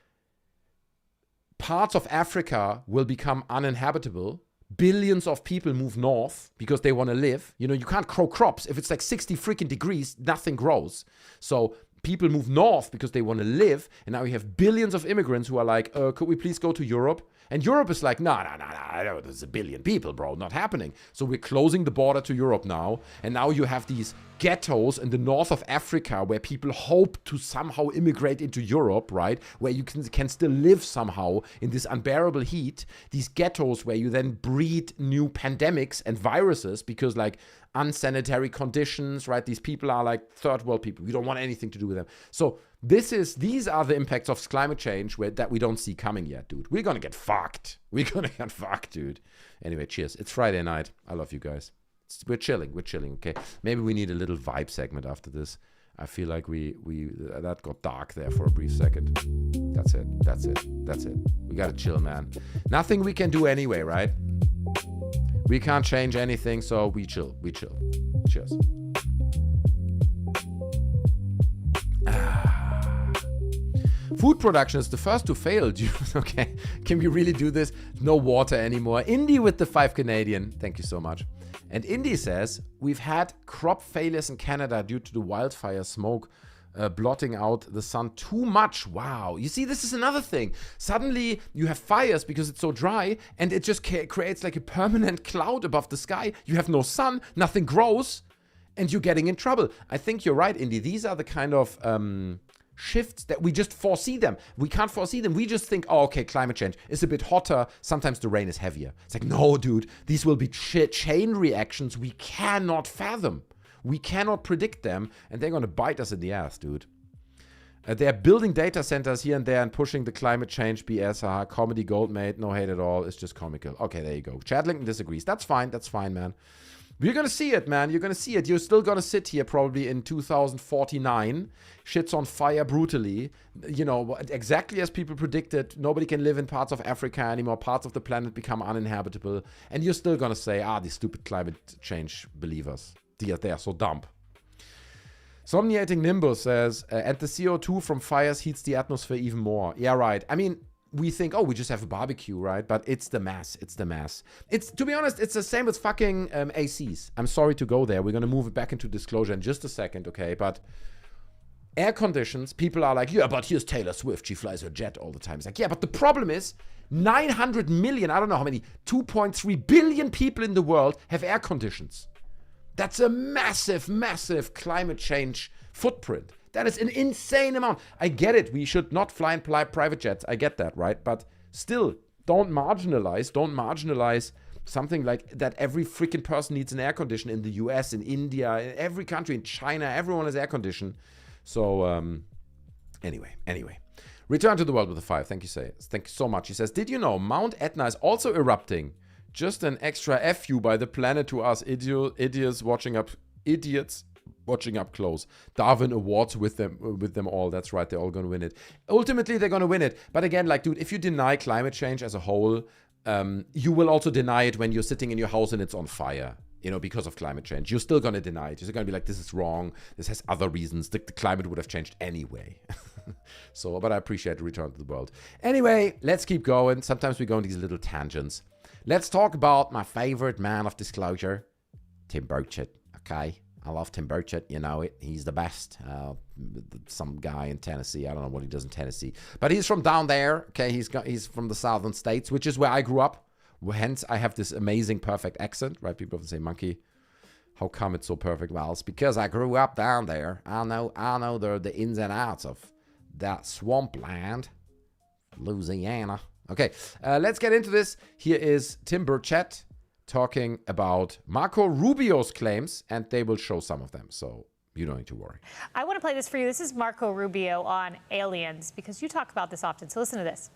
parts of Africa will become uninhabitable. Billions of people move north because they want to live. You can't grow crops. If it's like 60 freaking degrees, nothing grows. So people move north because they want to live. And now we have billions of immigrants who are like, could we please go to Europe? And Europe is like, no, there's a billion people, bro, not happening. So we're closing the border to Europe now. And now you have these ghettos in the north of Africa where people hope to somehow immigrate into Europe, right? Where you can still live somehow in this unbearable heat. These ghettos where you then breed new pandemics and viruses because like unsanitary conditions, right? These people are like third world people. We don't want anything to do with them. So these are the impacts of climate change that we don't see coming yet, dude. We're gonna get fucked. We're gonna get fucked, dude. Anyway, cheers. It's Friday night. I love you guys. We're chilling, okay? Maybe we need a little vibe segment after this. I feel like that got dark there for a brief second. That's it. We gotta chill, man. Nothing we can do anyway, right? We can't change anything, so we chill. Cheers. Food production is the first to fail. Okay, can we really do this? No water anymore. Indy with the 5 Canadian. Thank you so much. And Indy says, we've had crop failures in Canada due to the wildfire smoke blotting out the sun too much. Wow. You see, this is another thing. Suddenly you have fires because it's so dry and it just creates like a permanent cloud above the sky. You have no sun, nothing grows, and you're getting in trouble. I think you're right, Indy. These are the kind of shifts that we just foresee them. We can't foresee them. We just think, oh, okay, climate change is a bit hotter. Sometimes the rain is heavier. It's like, no, dude, these will be chain reactions we cannot fathom. We cannot predict them, and they're going to bite us in the ass, dude. They're building data centers here and there and pushing the climate change BS. Comedy gold, mate. No hate at all. It's just comical. Okay, there you go. Chad Lincoln disagrees. That's fine, man. We're gonna see it, man. You're gonna see it. You're still gonna sit here probably in 2049. Shit's on fire brutally. You know, exactly as people predicted, nobody can live in parts of Africa anymore. Parts of the planet become uninhabitable. And you're still gonna say, these stupid climate change believers. They are so dumb. Somniating Nimbus says, and the CO2 from fires heats the atmosphere even more. Yeah, right. I mean, we think, we just have a barbecue, right? But it's the mass. It's the mass. To be honest, it's the same with fucking ACs. I'm sorry to go there. We're going to move it back into disclosure in just a second, okay? But air conditions, people are like, yeah, but here's Taylor Swift. She flies her jet all the time. It's like, yeah, but the problem is 900 million, I don't know how many, 2.3 billion people in the world have air conditions. That's a massive, massive climate change footprint. That is an insane amount. I get it. We should not fly in private jets. I get that, right? But still, don't marginalize something like that. Every freaking person needs an air conditioner in the US, in India, in every country, in China. Everyone has air condition. So, anyway. Return to the world with a 5. Thank you so much. He says, did you know Mount Etna is also erupting? Just an extra FU by the planet to us idiots watching up close. Darwin Awards with them all. That's right. They're all going to win it. Ultimately, they're going to win it. But again, like, dude, if you deny climate change as a whole, you will also deny it when you're sitting in your house and it's on fire, because of climate change. You're still going to deny it. You're still going to be like, this is wrong. This has other reasons. The climate would have changed anyway. But I appreciate the return to the world. Anyway, let's keep going. Sometimes we go on these little tangents. Let's talk about my favorite man of disclosure, Tim Burchett. Okay. I love Tim Burchett, you know it. He's the best. Some guy in Tennessee. I don't know what he does in Tennessee. But he's from down there. Okay, he's from the southern states, which is where I grew up. Hence, I have this amazing, perfect accent, right? People often say, Monkey, how come it's so perfect? Well, it's because I grew up down there. I know the ins and outs of that swampland, Louisiana. Okay, let's get into this. Here is Tim Burchett talking about Marco Rubio's claims, and they will show some of them, so you don't need to worry. I want to play this for you. This is Marco Rubio on aliens, because you talk about this often, so listen to this.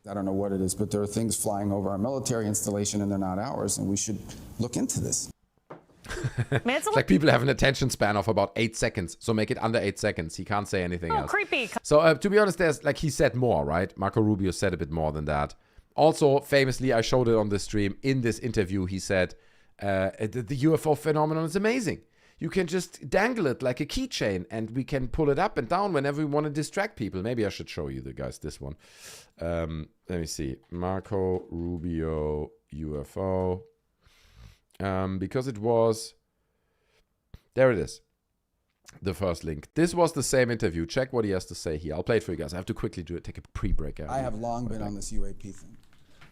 I don't know what it is, but there are things flying over our military installation, and they're not ours, and we should look into this. Man, it's like people have an attention span of about 8 seconds, so make it under 8 seconds. He can't say anything else. Creepy. So to be honest, there's he said more, right? Marco Rubio said a bit more than that. Also, famously, I showed it on the stream. In this interview, he said, the UFO phenomenon is amazing. You can just dangle it like a keychain, and we can pull it up and down whenever we want to distract people. Maybe I should show you this one. Let me see. Marco Rubio UFO. Because it was... There it is. The first link. This was the same interview. Check what he has to say here. I'll play it for you guys. I have to quickly take a pre-break out. I have long been on this UAP thing.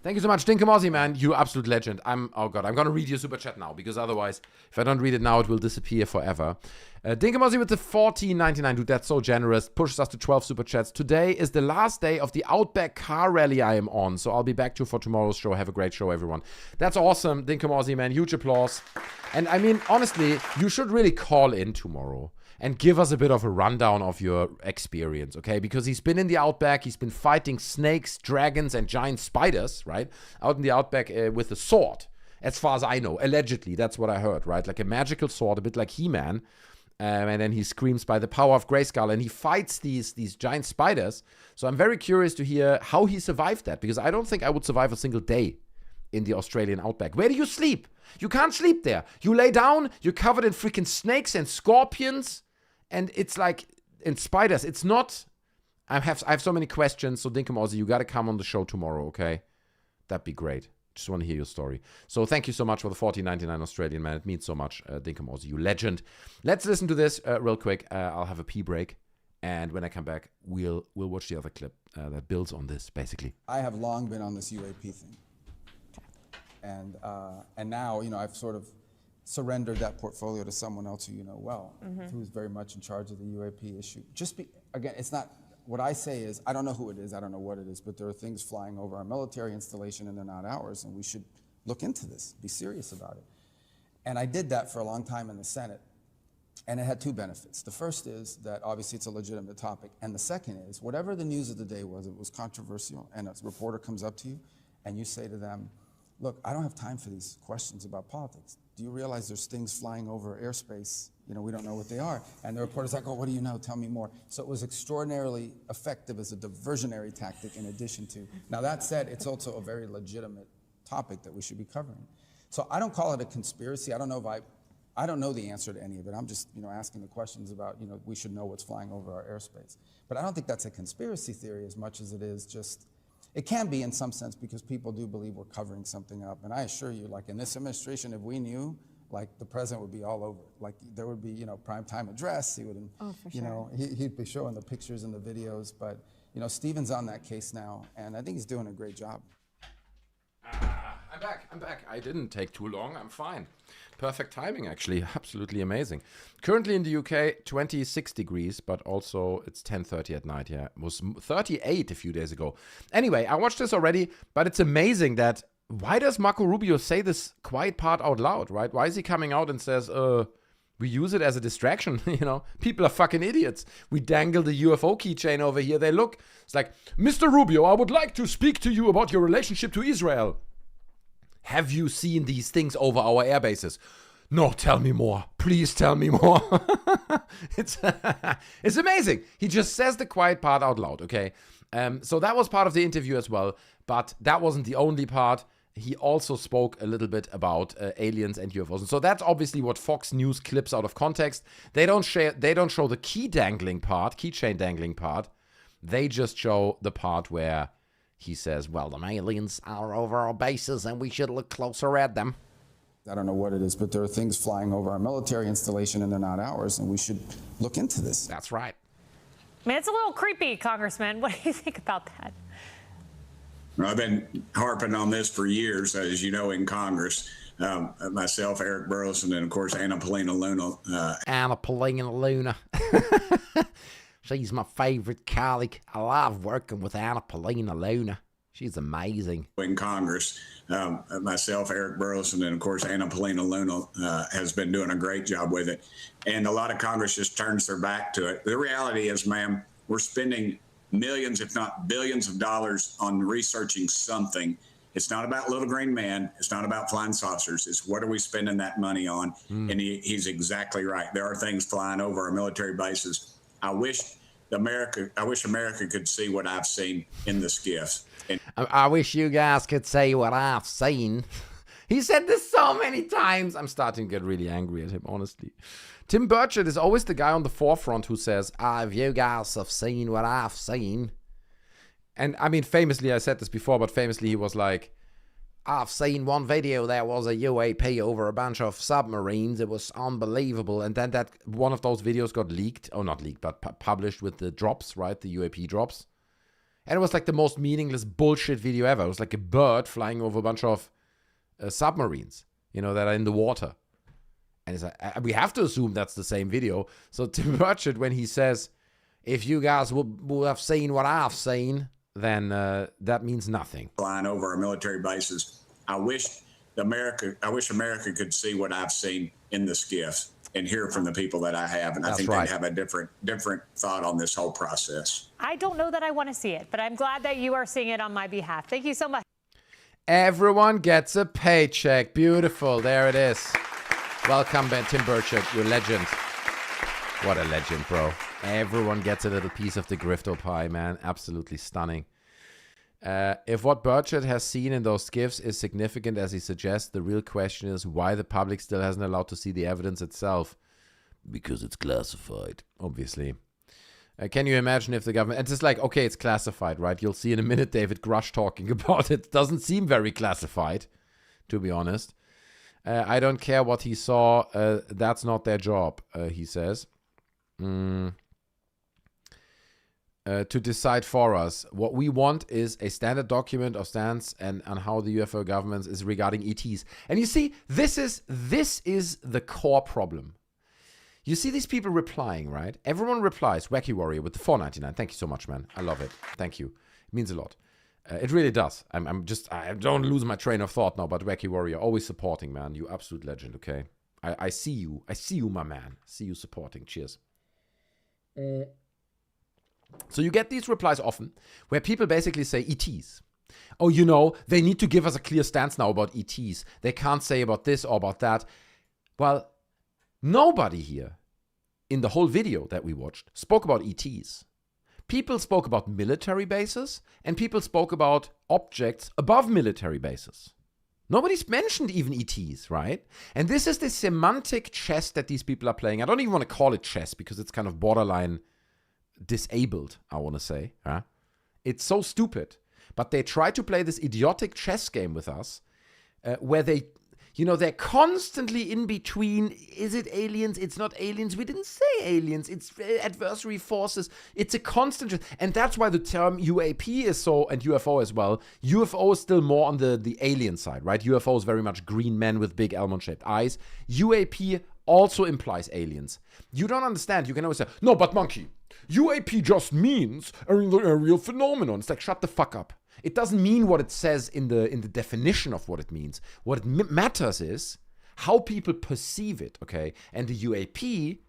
Thank you so much, Dinkamozzi, man. You absolute legend. I'm gonna read your super chat now, because otherwise, if I don't read it now, it will disappear forever. Dinkamozzi with the $14.99, dude, that's so generous. Pushes us to 12 super chats. Today is the last day of the Outback car rally I am on, so I'll be back to you for tomorrow's show. Have a great show, everyone. That's awesome, Dinkamozzi, man. Huge applause. And I mean, honestly, you should really call in tomorrow and give us a bit of a rundown of your experience, okay? Because he's been in the Outback, he's been fighting snakes, dragons, and giant spiders, right? Out in the Outback with a sword, as far as I know. Allegedly, that's what I heard, right? Like a magical sword, a bit like He-Man. And then he screams by the power of Grayskull, and he fights these giant spiders. So I'm very curious to hear how he survived that, because I don't think I would survive a single day in the Australian Outback. Where do you sleep? You can't sleep there. You lay down, you're covered in freaking snakes and scorpions. And it's like, in spiders, it's not... I have so many questions, so Dinkamozzi, you got to come on the show tomorrow, okay? That'd be great. Just want to hear your story. So thank you so much for the $14.99 Australian, man. It means so much, Dinkamozzi, you legend. Let's listen to this real quick. I'll have a pee break. And when I come back, we'll watch the other clip that builds on this, basically. I have long been on this UAP thing. And now, I've sort of surrendered that portfolio to someone else who you know well, who's very much in charge of the UAP issue. Again, it's not, what I say is, I don't know who it is, I don't know what it is, but there are things flying over our military installation and they're not ours, and we should look into this, be serious about it. And I did that for a long time in the Senate, and it had two benefits. The first is that obviously it's a legitimate topic, and the second is, whatever the news of the day was, it was controversial, and a reporter comes up to you, and you say to them, look, I don't have time for these questions about politics. do you realize there's things flying over airspace? You know, we don't know what they are. And the reporter's like, oh, what do you know? Tell me more. So it was extraordinarily effective as a diversionary tactic in addition to. Now that said, it's also a very legitimate topic that we should be covering. So I don't call it a conspiracy. I don't know the answer to any of it. I'm just, asking the questions about, we should know what's flying over our airspace. But I don't think that's a conspiracy theory as much as it is just, it can be in some sense because people do believe we're covering something up. And I assure you, like in this administration, if we knew, like the president would be all over. Like there would be, prime time address. He would, he'd be showing the pictures and the videos. But, Stephen's on that case now, and I think he's doing a great job. I'm back. I didn't take too long. I'm fine. Perfect timing, actually. Absolutely amazing. Currently in the UK, 26 degrees, but also it's 10:30 at night. Yeah, it was 38 a few days ago. Anyway, I watched this already, but it's amazing that why does Marco Rubio say this quiet part out loud, right? Why is he coming out and says, we use it as a distraction, People are fucking idiots. We dangle the UFO keychain over here. They look. It's like, Mr. Rubio, I would like to speak to you about your relationship to Israel. Have you seen these things over our air bases? No, tell me more. Please tell me more. It's amazing. He just says the quiet part out loud, okay? So that was part of the interview as well, but that wasn't the only part. He also spoke a little bit about aliens and UFOs. And so that's obviously what Fox News clips out of context. They don't show the keychain dangling part. They just show the part where he says, well, the aliens are over our bases and we should look closer at them. I don't know what it is, but there are things flying over our military installation and they're not ours, and we should look into this. That's right. I mean, it's a little creepy, Congressman. What do you think about that? I've been harping on this for years, as you know, in Congress. Myself, Eric Burleson, and of course, Anna Paulina Luna. Anna Paulina Luna. She's my favorite colleague. I love working with Anna Paulina Luna. She's amazing. In Congress, myself, Eric Burleson, and of course, Anna Paulina Luna has been doing a great job with it. And a lot of Congress just turns their back to it. The reality is, ma'am, we're spending millions, if not billions of dollars on researching something. It's not about little green men. It's not about flying saucers. It's what are we spending that money on? And he's exactly right. There are things flying over our military bases. I wish America could see what I've seen in the skiffs. And I wish you guys could say what I've seen. He said this so many times. I'm starting to get really angry at him, honestly. Tim Burchett is always the guy on the forefront who says, if you guys have seen what I've seen. And I mean, famously, I said this before, but famously he was like, I've seen one video, there was a UAP over a bunch of submarines. It was unbelievable. And then that one of those videos got leaked. Oh, not leaked, but published with the drops, right? The UAP drops. And it was like the most meaningless bullshit video ever. It was like a bird flying over a bunch of submarines, that are in the water. And it's like, we have to assume that's the same video. So Tim Burchett, when he says, if you guys will have seen what I've seen, then that means nothing. Flying over our military bases. I wish America could see what I've seen in the skiffs and hear from the people that I have. And I think they have a different thought on this whole process. I don't know that I want to see it, but I'm glad that you are seeing it on my behalf. Thank you so much. Everyone gets a paycheck. Beautiful. There it is. Welcome, Tim Burchett, your legend. What a legend, bro. Everyone gets a little piece of the grifto pie, man. Absolutely stunning. If what Burchett has seen in those skiffs is significant as he suggests, the real question is why the public still hasn't allowed to see the evidence itself. Because it's classified, obviously. Can you imagine if the government... It's just like, okay, it's classified, right? You'll see in a minute David Grusch talking about it. Doesn't seem very classified, to be honest. I don't care what he saw. That's not their job, he says. To decide for us. What we want is a standard document of stance and on how the UFO government is regarding ETs. And you see, this is the core problem. You see these people replying, right? Everyone replies. Wacky Warrior with the $4.99. Thank you so much, man. I love it. Thank you. It means a lot. It really does. I don't lose my train of thought now, but Wacky Warrior, always supporting, man. You absolute legend, okay? I see you. I see you, my man. See you supporting. Cheers. So you get these replies often where people basically say ETs. Oh, they need to give us a clear stance now about ETs. They can't say about this or about that. Well, nobody here in the whole video that we watched spoke about ETs. People spoke about military bases, and people spoke about objects above military bases. Nobody's mentioned even ETs, right? And this is the semantic chess that these people are playing. I don't even want to call it chess because it's kind of borderline disabled, I want to say. Huh? It's so stupid. But they try to play this idiotic chess game with us where they, they're constantly in between. Is it aliens? It's not aliens. We didn't say aliens. It's adversary forces. It's a constant. And that's why the term UAP is so, and UFO as well. UFO is still more on the alien side, right? UFO is very much green men with big almond-shaped eyes. UAP also implies aliens. You don't understand. You can always say, no, but monkey, UAP just means aerial phenomenon. It's like, shut the fuck up. It doesn't mean what it says in the definition of what it means. What matters is how people perceive it, okay? And the UAP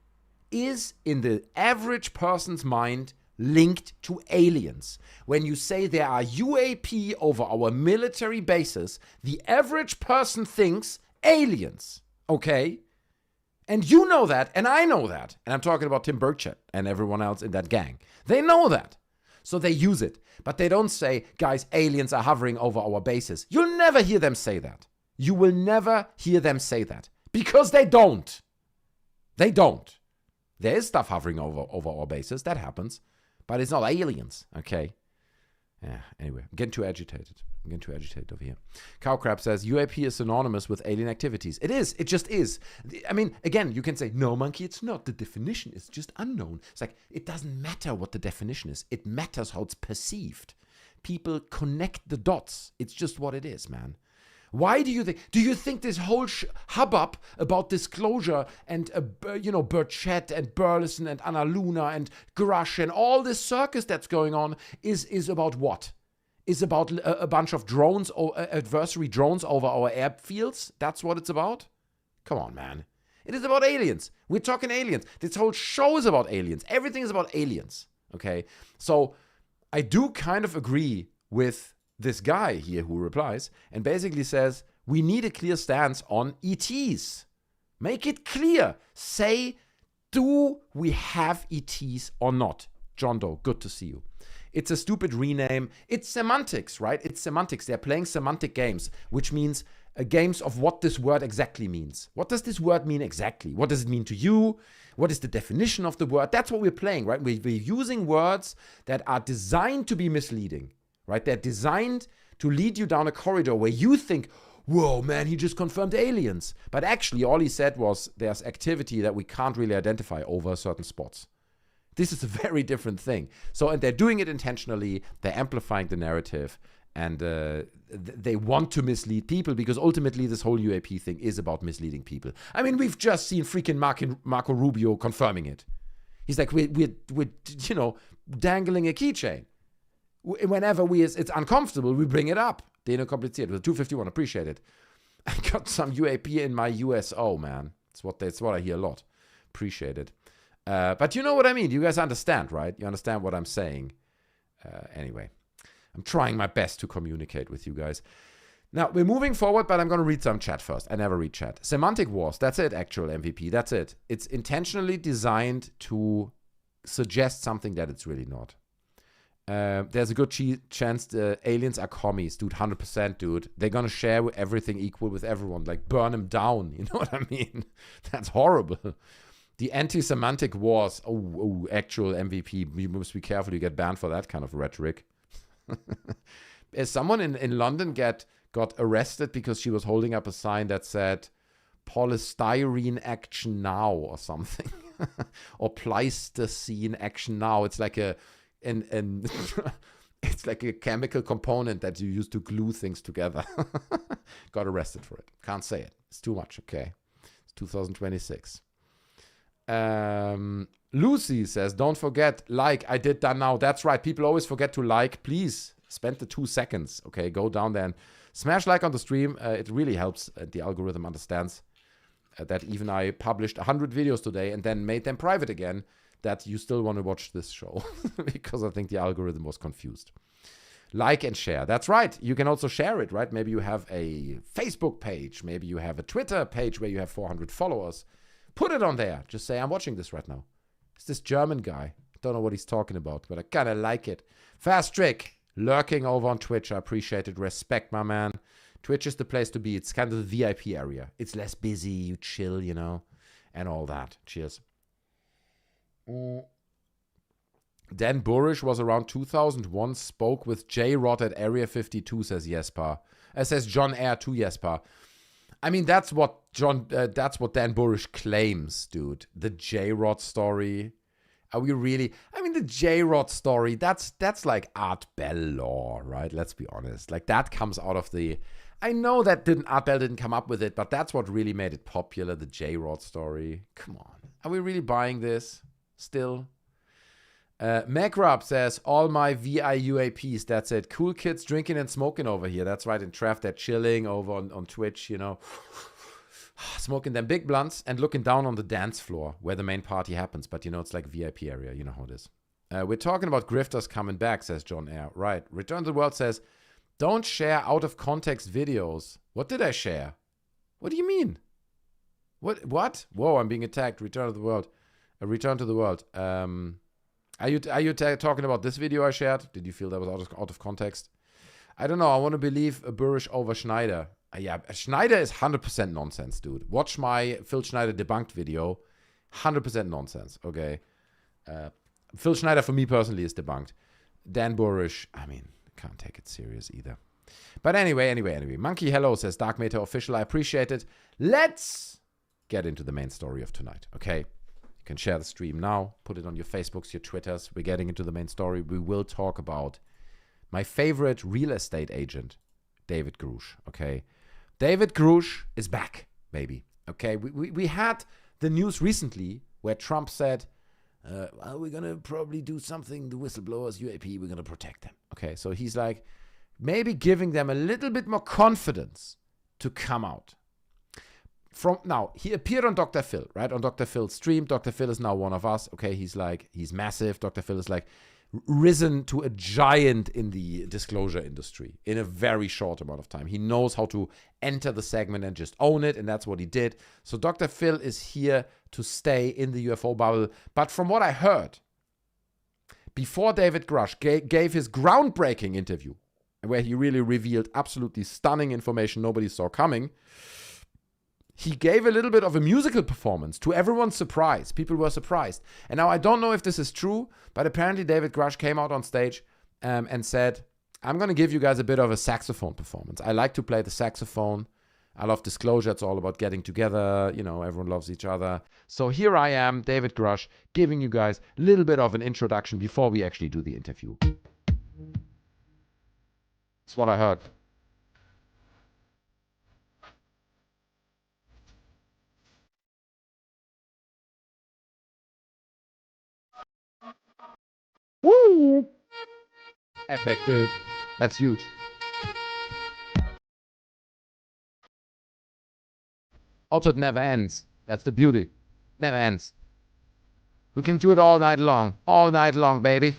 is, in the average person's mind, linked to aliens. When you say there are UAP over our military bases, the average person thinks aliens, okay? And you know that, and I know that. And I'm talking about Tim Burchett and everyone else in that gang. They know that. So they use it. But they don't say, guys, aliens are hovering over our bases. You'll never hear them say that. You will never hear them say that. Because they don't. They don't. There is stuff hovering over our bases. That happens. But it's not aliens, okay? Yeah, anyway, I'm getting too agitated. Over here. Cowcrab says, UAP is synonymous with alien activities. It is. It just is. I mean, again, you can say, no, monkey, it's not. The definition is just unknown. It's like, it doesn't matter what the definition is. It matters how it's perceived. People connect the dots. It's just what it is, man. Why do you think this whole hubbub about disclosure and, Burchett and Burleson and Anna Luna and Grusch and all this circus that's going on is about what? Is about a bunch of drones or adversary drones over our airfields? That's what it's about? Come on, man. It is about aliens. We're talking aliens. This whole show is about aliens. Everything is about aliens. Okay? So I do kind of agree with this guy here who replies and basically says, we need a clear stance on ETs. Make it clear. Say, do we have ETs or not? John Doe, good to see you. It's a stupid rename. It's semantics, right? It's semantics. They're playing semantic games, which means games of what this word exactly means. What does this word mean exactly? What does it mean to you? What is the definition of the word? That's what we're playing, right? We're using words that are designed to be misleading, right? They're designed to lead you down a corridor where you think, whoa, man, he just confirmed aliens. But actually, all he said was there's activity that we can't really identify over certain spots. This is a very different thing. So, and they're doing it intentionally. They're amplifying the narrative, and they want to mislead people because ultimately this whole UAP thing is about misleading people. I mean, we've just seen freaking Marco Rubio confirming it. He's like, we're dangling a keychain. Whenever it's uncomfortable, we bring it up. Deno kompliziert. With 251, appreciate it. I got some UAP in my USO, man. That's what I hear a lot. Appreciate it. But you know what I mean. You guys understand, right? You understand what I'm saying. Anyway, I'm trying my best to communicate with you guys. Now, we're moving forward, but I'm going to read some chat first. I never read chat. Semantic wars. That's it, actual MVP. That's it. It's intentionally designed to suggest something that it's really not. There's a good chance the aliens are commies. Dude, 100%, dude. They're going to share everything equal with everyone. Like, burn them down. You know what I mean? That's horrible. The anti-semantic wars. Oh, actual MVP. You must be careful. You get banned for that kind of rhetoric. Someone in London got arrested because she was holding up a sign that said polystyrene action now or something. Or Pleistocene action now. It's like it's like a chemical component that you use to glue things together. Got arrested for it. Can't say it. It's too much, okay? It's 2026. Lucy says, don't forget, like, I did that now. That's right. People always forget to like. Please spend the 2 seconds. Okay, go down there and smash like on the stream. It really helps. The algorithm understands that even I published 100 videos today and then made them private again, that you still want to watch this show because I think the algorithm was confused. Like and share. That's right. You can also share it, right? Maybe you have a Facebook page. Maybe you have a Twitter page where you have 400 followers. Put it on there. Just say, I'm watching this right now. It's this German guy. Don't know what he's talking about, but I kind of like it. Fast Trick, lurking over on Twitch. I appreciate it. Respect, my man. Twitch is the place to be. It's kind of the VIP area. It's less busy. You chill, you know, and all that. Cheers. Dan Burish was around 2001, spoke with J-Rod at Area 52, says Jesper. Says John Air to Jesper. I mean, that's what Dan Burish claims, dude. The J-Rod story. Are we really? I mean, the J-Rod story, that's like Art Bell lore, right? Let's be honest. Like, that comes out of the... I know that Art Bell didn't come up with it, but that's what really made it popular, the J-Rod story. Come on. Are we really buying this still? Macrab says, all my VI UAPs, that's it. Cool kids drinking and smoking over here. That's right, in Treff, they're chilling over on Twitch, you know. Smoking them big blunts and looking down on the dance floor where the main party happens. But, you know, it's like VIP area. You know how it is. We're talking about grifters coming back, says John Air. Right. Return to the World says, don't share out-of-context videos. What did I share? What do you mean? What? Whoa, I'm being attacked. Return to the World. Return to the World. Are you talking about this video I shared? Did you feel that was out of context? I don't know. I want to believe a Burish over Schneider. Yeah, Schneider is 100% nonsense, dude. Watch my Phil Schneider debunked video. 100% nonsense, okay? Phil Schneider, for me personally, is debunked. Dan Burish, I mean, can't take it serious either. But anyway. Monkey Hello says, Dark Matter Official, I appreciate it. Let's get into the main story of tonight, okay? You can share the stream now. Put it on your Facebooks, your Twitters. We're getting into the main story. We will talk about my favorite real estate agent, David Grusch, okay? David Grusch is back, baby. Okay, we had the news recently where Trump said, well, we're going to probably do something, the whistleblowers, UAP, we're going to protect them. Okay, so he's like maybe giving them a little bit more confidence to come out. Now, he appeared on Dr. Phil, right? On Dr. Phil's stream. Dr. Phil is now one of us. Okay, he's massive. Dr. Phil is like risen to a giant in the disclosure industry in a very short amount of time. He knows how to enter the segment and just own it, and that's what he did. So Dr. Phil is here to stay in the UFO bubble. But from what I heard, before David Grusch gave his groundbreaking interview, where he really revealed absolutely stunning information nobody saw coming, he gave a little bit of a musical performance to everyone's surprise. People were surprised. And now I don't know if this is true, but apparently David Grusch came out on stage and said, I'm going to give you guys a bit of a saxophone performance. I like to play the saxophone. I love disclosure. It's all about getting together. You know, everyone loves each other. So here I am, David Grusch, giving you guys a little bit of an introduction before we actually do the interview. That's what I heard. Woo! Epic, dude. That's huge. Also, it never ends. That's the beauty. Never ends. We can do it all night long. All night long, baby.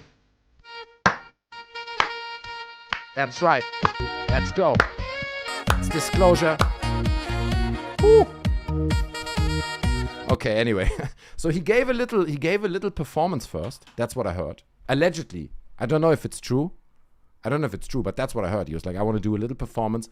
That's right. Let's go. It's disclosure. Woo! Okay, anyway. So he gave a little performance first. That's what I heard. Allegedly. I don't know if it's true. But that's what I heard. He was like, I want to do a little performance.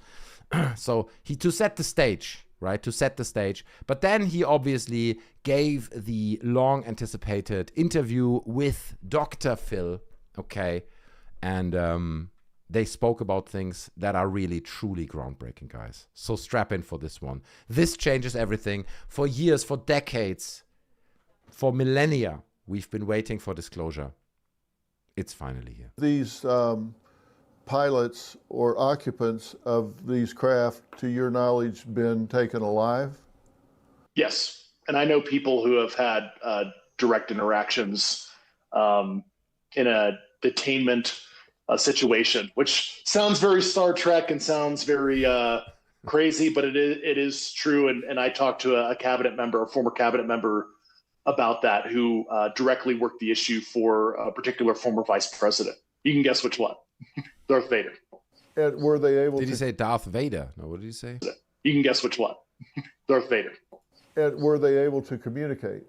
So to set the stage, right? To set the stage. But then he obviously gave the long anticipated interview with Dr. Phil. Okay. And they spoke about things that are really, truly groundbreaking, guys. So strap in for this one. This changes everything. For years, for decades, for millennia, we've been waiting for disclosure. It's finally here. These pilots or occupants of these craft, to your knowledge, been taken alive? Yes. And I know people who have had direct interactions in a detainment situation, which sounds very Star Trek and sounds very crazy, but it is true. And I talked to a former cabinet member about that, who directly worked the issue for a particular former vice president. You can guess which one. Darth Vader. And were they able Did to? he say Darth Vader? No, what did he say? You can guess which one. Darth Vader. And were they able to communicate?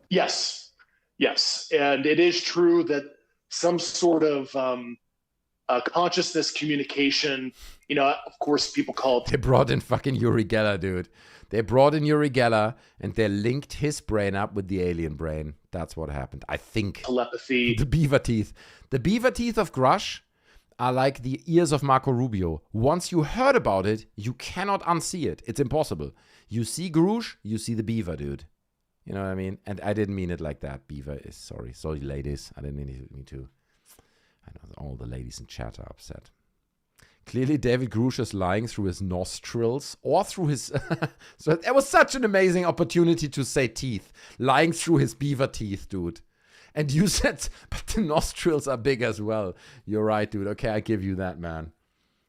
Yes. Yes. And it is true that some sort of consciousness communication, of course, people call it. They brought in fucking Uri Geller, dude. They brought in Uri Geller and they linked his brain up with the alien brain. That's what happened. I think. Telepathy. The beaver teeth. The beaver teeth of Grusch are like the ears of Marco Rubio. Once you heard about it, you cannot unsee it. It's impossible. You see Grusch, you see the beaver, dude. You know what I mean? And I didn't mean it like that. Beaver is, sorry, ladies. I didn't mean to. I know all the ladies in chat are upset. Clearly, David Grusch is lying through his nostrils or through his... So it was such an amazing opportunity to say teeth. Lying through his beaver teeth, dude. And you said, but the nostrils are big as well. You're right, dude. Okay, I give you that, man.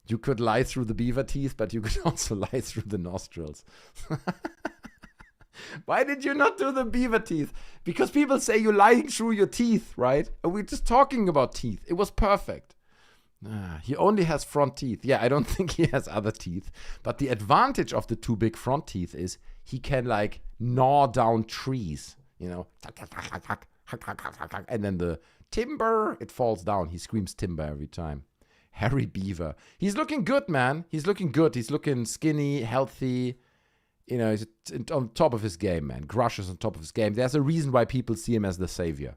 You could lie through the beaver teeth, but you could also lie through the nostrils. Why did you not do the beaver teeth? Because people say you're lying through your teeth, right? And we're just talking about teeth. It was perfect. He only has front teeth. Yeah, I don't think he has other teeth. But the advantage of the two big front teeth is he can like gnaw down trees, you know. And then the timber, it falls down. He screams timber every time. Harry Beaver. He's looking good, man. He's looking good. He's looking skinny, healthy. You know, he's on top of his game, man. Grusch is on top of his game. There's a reason why people see him as the savior.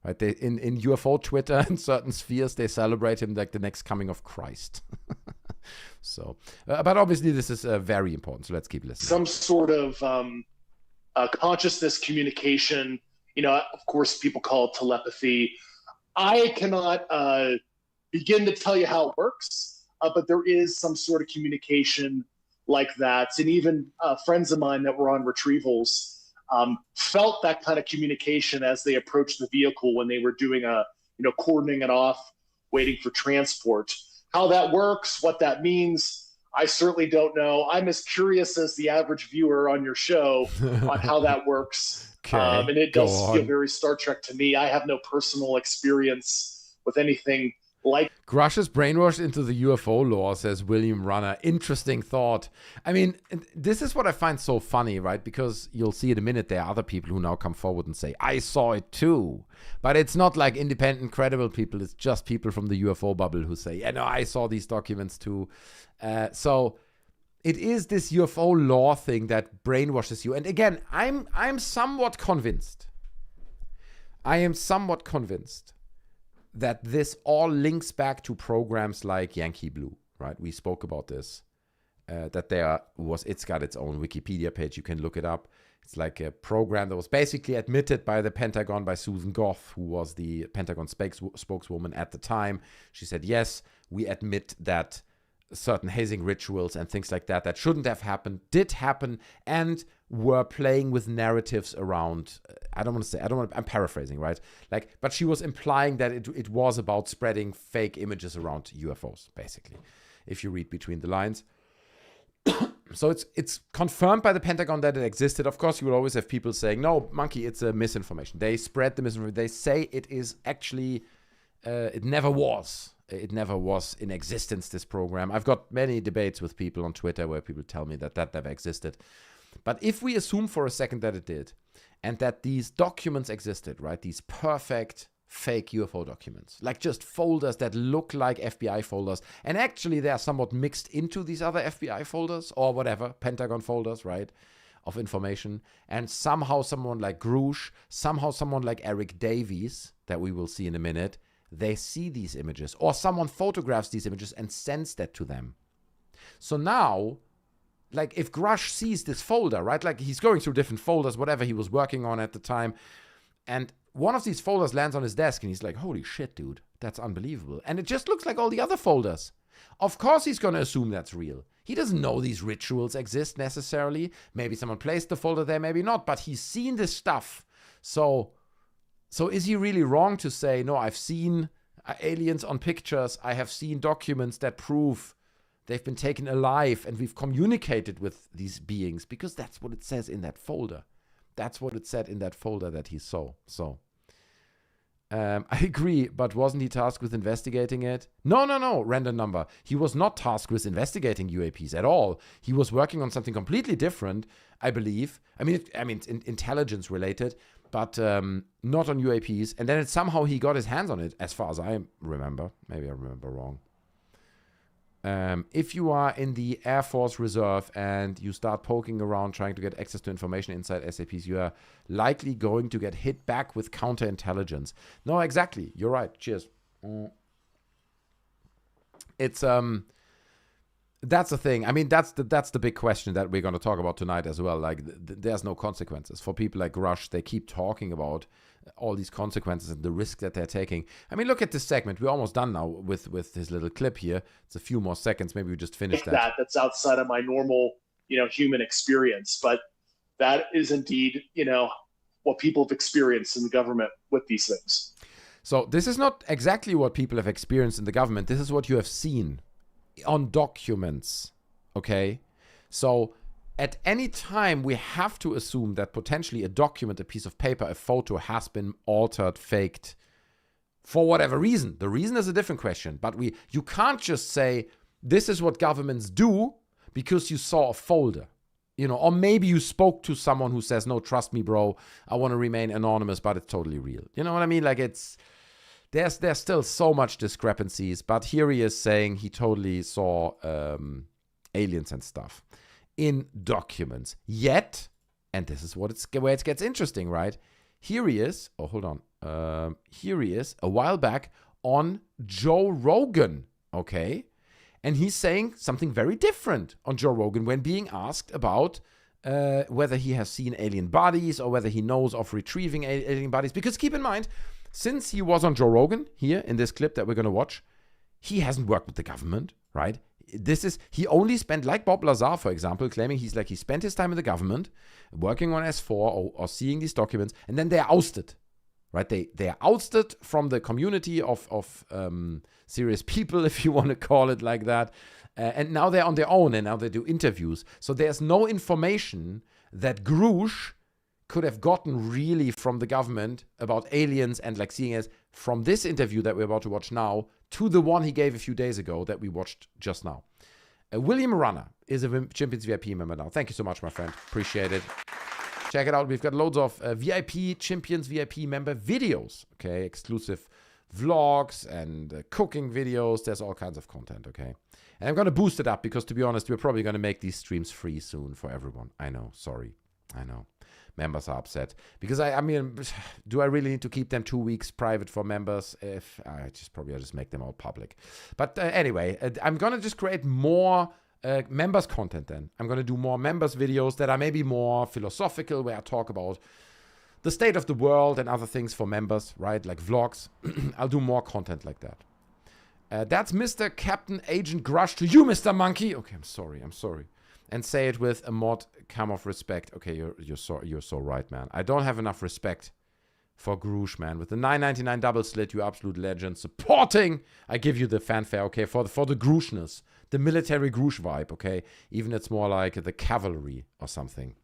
Right? They, in UFO Twitter and certain spheres, they celebrate him like the next coming of Christ. So, but obviously this is very important. So let's keep listening. Some sort of consciousness communication. Of course, people call it telepathy. I cannot begin to tell you how it works, but there is some sort of communication like that. And even friends of mine that were on retrievals felt that kind of communication as they approached the vehicle when they were doing cordoning it off, waiting for transport. How that works, what that means, I certainly don't know. I'm as curious as the average viewer on your show on how that works. Okay, and it does go feel on. very Star Trek to me. I have no personal experience with anything like. Grusch is brainwashed into the UFO lore, says William Runner. Interesting thought. I mean, this is what I find so funny, right? Because you'll see in a minute there are other people who now come forward and say, I saw it too. But it's not like independent, credible people. It's just people from the UFO bubble who say, yeah, no, I saw these documents too. So it is this UFO lore thing that brainwashes you. And again, I'm somewhat convinced. I am somewhat convinced that this all links back to programs like Yankee Blue, right? We spoke about this, that it's got its own Wikipedia page. You can look it up. It's like a program that was basically admitted by the Pentagon, by Susan Goff, who was the Pentagon spokeswoman at the time. She said, yes, we admit that certain hazing rituals and things like that shouldn't have happened, did happen, and were playing with narratives around, I'm paraphrasing, right? But she was implying that it was about spreading fake images around UFOs, basically, if you read between the lines. So it's confirmed by the Pentagon that it existed. Of course, you will always have people saying, no, monkey, it's a misinformation. They spread the misinformation. They say it is actually, it never was. It never was in existence, this program. I've got many debates with people on Twitter where people tell me that never existed. But if we assume for a second that it did, and that these documents existed, right, these perfect fake UFO documents, like just folders that look like FBI folders, and actually they are somewhat mixed into these other FBI folders, or whatever, Pentagon folders, right, of information, and somehow someone like Grusch, somehow someone like Eric Davies, that we will see in a minute, they see these images, or someone photographs these images and sends that to them. So now, like if Grusch sees this folder, right, like he's going through different folders, whatever he was working on at the time, and one of these folders lands on his desk and he's like, holy shit, dude, that's unbelievable. And it just looks like all the other folders. Of course he's going to assume that's real. He doesn't know these rituals exist necessarily. Maybe someone placed the folder there, maybe not, but he's seen this stuff. So is he really wrong to say, no, I've seen aliens on pictures, I have seen documents that prove they've been taken alive and we've communicated with these beings, because that's what it says in that folder. That's what it said in that folder that he saw. So I agree, but wasn't he tasked with investigating it? No, random number. He was not tasked with investigating UAPs at all. He was working on something completely different, I believe. I mean, it's intelligence related, but not on UAPs. And then somehow he got his hands on it, as far as I remember. Maybe I remember wrong. If you are in the Air Force Reserve and you start poking around trying to get access to information inside SAPs, you are likely going to get hit back with counterintelligence. No, exactly. You're right. Cheers. It's that's the thing. I mean, that's the big question that we're going to talk about tonight as well. Like, there's no consequences for people like Grusch. They keep talking about all these consequences and the risk that they're taking. I mean, look at this segment. We're almost done now with this little clip here. It's a few more seconds. Maybe we just finish that. That's outside of my normal, human experience. But that is indeed, what people have experienced in the government with these things. So this is not exactly what people have experienced in the government. This is what you have seen on documents, okay? So at any time, we have to assume that potentially a document, a piece of paper, a photo has been altered, faked, for whatever reason. The reason is a different question, but you can't just say, this is what governments do because you saw a folder, or maybe you spoke to someone who says, no, trust me, bro, I want to remain anonymous, but it's totally real. You know what I mean? Like, there's still so much discrepancies, but here he is saying he totally saw aliens and stuff in documents. Yet, and this is where it gets interesting, right? Here he is. Oh, hold on. Here he is a while back on Joe Rogan, okay? And he's saying something very different on Joe Rogan when being asked about whether he has seen alien bodies or whether he knows of retrieving alien bodies. Because keep in mind, since he was on Joe Rogan here in this clip that we're going to watch, he hasn't worked with the government, right? He only spent, like Bob Lazar, for example, claiming he spent his time in the government working on S4 or seeing these documents, and then they're ousted, right? They are ousted from the community of serious people, if you want to call it like that. And now they're on their own, and now they do interviews. So there's no information that Grusch could have gotten really from the government about aliens and seeing as from this interview that we're about to watch now to the one he gave a few days ago that we watched just now. William Runner is a Champions VIP member now. Thank you so much, my friend. Appreciate it. Check it out. We've got loads of Champions VIP member videos, okay? Exclusive vlogs and cooking videos. There's all kinds of content, okay? And I'm going to boost it up because, to be honest, we're probably going to make these streams free soon for everyone. I know. Sorry. I know. Members are upset because I mean, do I really need to keep them 2 weeks private for members? If I'll just make them all public. But anyway, I'm gonna just create more members content. Then I'm gonna do more members videos that are maybe more philosophical, where I talk about the state of the world and other things for members, right? Like vlogs. I'll do more content like that. That's Mr. Captain Agent Grusch to you, Mr. Monkey. Okay, I'm sorry. And say it with a modicum of respect. Okay, you're so right, man. I don't have enough respect for Grusch, man. With the 9.99 double slit, you absolute legend. Supporting, I give you the fanfare, okay, for the Gruschness, the military Grusch vibe, okay. Even it's more like the cavalry or something.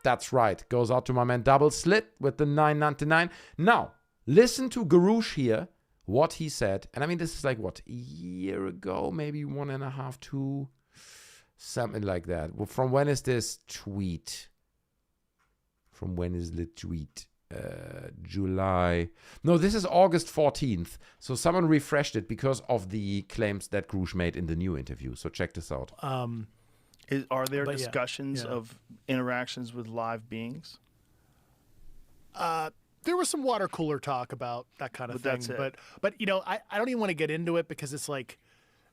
That's right. Goes out to my man double slit with the 9.99. Now, listen to Grusch here. What he said, and I mean, this is like, what, a year ago, maybe 1.5, 2, something like that. Well, from when is this tweet? From when is the tweet? July. No, this is August 14th. So someone refreshed it because of the claims that Grusch made in the new interview. So check this out. Are there discussions of interactions with live beings? There was some water cooler talk about that kind of thing, but I don't even want to get into it because it's like,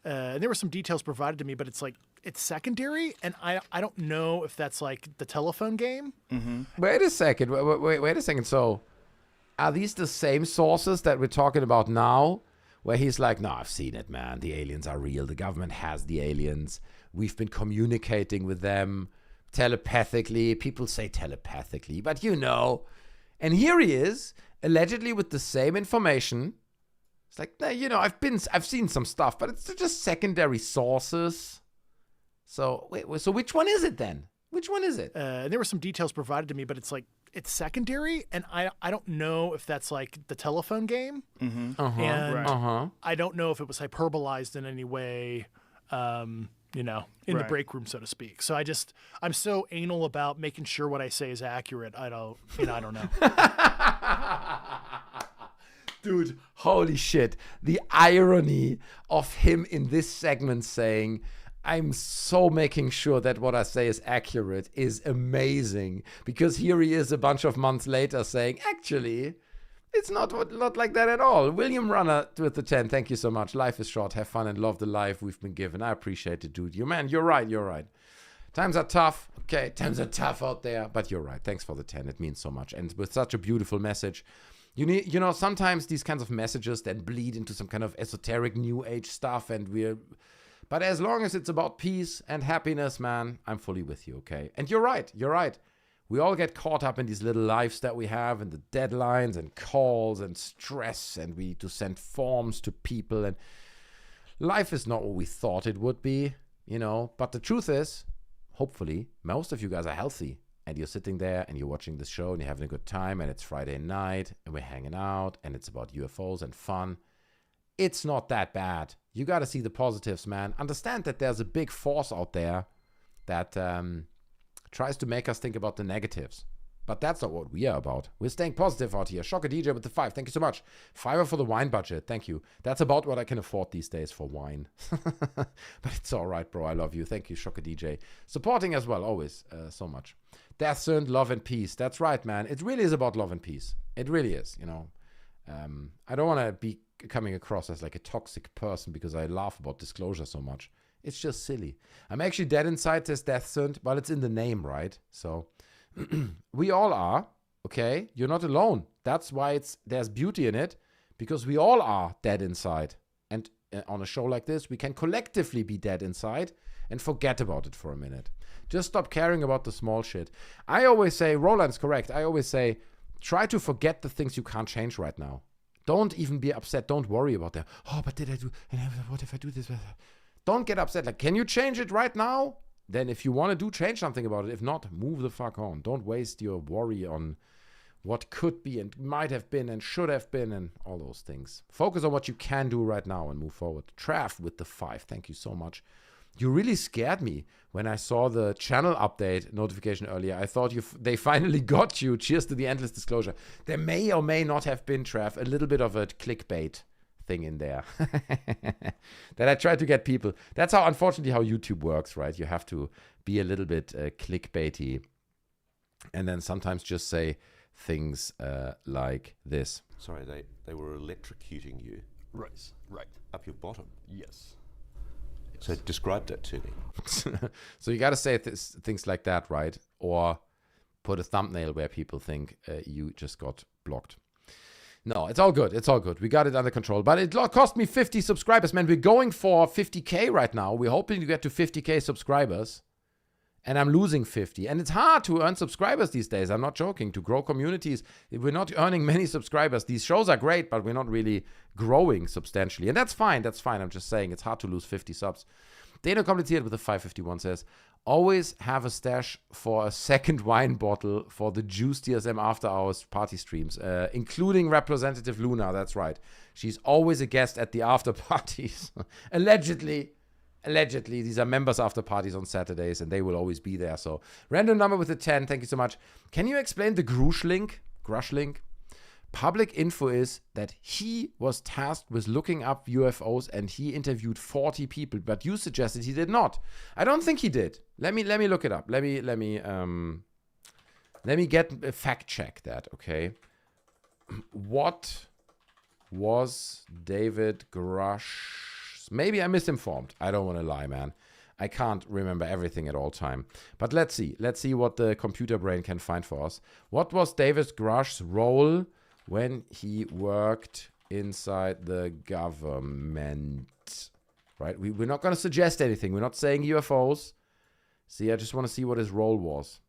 and there were some details provided to me, but it's like, it's secondary, and I don't know if that's like the telephone game. Mm-hmm. Wait a second. Wait a second. So, are these the same sources that we're talking about now, where he's like, no, I've seen it, man. The aliens are real. The government has the aliens. We've been communicating with them telepathically. People say telepathically, but And here he is, allegedly with the same information. It's like, I've seen some stuff, but it's just secondary sources. So wait, so which one is it then? Which one is it? And there were some details provided to me, but it's like, it's secondary, and I don't know if that's like the telephone game, and I don't know if it was hyperbolized in any way, in the break room, so to speak. So I'm so anal about making sure what I say is accurate. I don't know. Dude, holy shit. The irony of him in this segment saying, I'm so making sure that what I say is accurate is amazing. Because here he is a bunch of months later saying, actually, it's not like that at all. William Runner with the 10, thank you so much. Life is short, have fun and love the life we've been given. I appreciate it, dude. You're right. Times are tough. Okay, times are tough out there. But you're right. Thanks for the 10. It means so much. And with such a beautiful message. Sometimes these kinds of messages then bleed into some kind of esoteric new age stuff, but as long as it's about peace and happiness, man, I'm fully with you, okay? And you're right. We all get caught up in these little lives that we have and the deadlines and calls and stress, and we need to send forms to people, and life is not what we thought it would be, but the truth is, hopefully, most of you guys are healthy. And you're sitting there and you're watching the show and you're having a good time and it's Friday night and we're hanging out and it's about UFOs and fun. It's not that bad. You got to see the positives, man. Understand that there's a big force out there that tries to make us think about the negatives. But that's not what we are about. We're staying positive out here. Shocker DJ with the 5. Thank you so much. $5 for the wine budget. Thank you. That's about what I can afford these days for wine. But it's all right, bro. I love you. Thank you, Shocker DJ. Supporting as well, always so much. Death, sin, love, and peace. That's right, man. It really is about love and peace. It really is, I don't want to be coming across as like a toxic person because I laugh about disclosure so much. It's just silly. I'm actually dead inside, says Death, sin. Well, it's in the name, right? So... we all are, okay? You're not alone. That's why there's beauty in it, because we all are dead inside. And on a show like this, we can collectively be dead inside and forget about it for a minute. Just stop caring about the small shit. I always say, Roland's correct, I always say, try to forget the things you can't change right now. Don't even be upset. Don't worry about that. Oh, but did I do, what if I do this? Don't get upset. Like, can you change it right now? Then if you want to change something about it. If not, move the fuck on. Don't waste your worry on what could be and might have been and should have been and all those things. Focus on what you can do right now and move forward. Trav with the 5. Thank you so much. You really scared me when I saw the channel update notification earlier. I thought they finally got you. Cheers to the endless disclosure. There may or may not have been, Trav, a little bit of a clickbait thing in there that I try to get people. That's unfortunately how YouTube works, right? You have to be a little bit clickbaity and then sometimes just say things like this. Sorry, they were electrocuting you. Right. Up your bottom. Yes. So describe that to me. So you got to say things like that, right? Or put a thumbnail where people think you just got blocked. No, it's all good. It's all good. We got it under control. But it cost me 50 subscribers, man. We're going for 50K right now. We're hoping to get to 50K subscribers. And I'm losing 50. And it's hard to earn subscribers these days. I'm not joking. To grow communities, we're not earning many subscribers. These shows are great, but we're not really growing substantially. And that's fine. That's fine. I'm just saying it's hard to lose 50 subs. Dana Complicated with the 551 says, always have a stash for a second wine bottle for the Juice DSM After Hours party streams, including Representative Luna. That's right. She's always a guest at the after parties. Allegedly, these are members after parties on Saturdays, and they will always be there. So, random number with a 10. Thank you so much. Can you explain the Grusch link? Public info is that he was tasked with looking up UFOs and he interviewed 40 people, but you suggested he did not. I don't think he did. Let me look it up. Let me get a fact check that, okay? What was David Grusch? Maybe I'm misinformed. I don't want to lie, man. I can't remember everything at all time. But let's see. Let's see what the computer brain can find for us. What was David Grusch's role when he worked inside the government? Right? We're not going to suggest anything. We're not saying UFOs. See, I just want to see what his role was.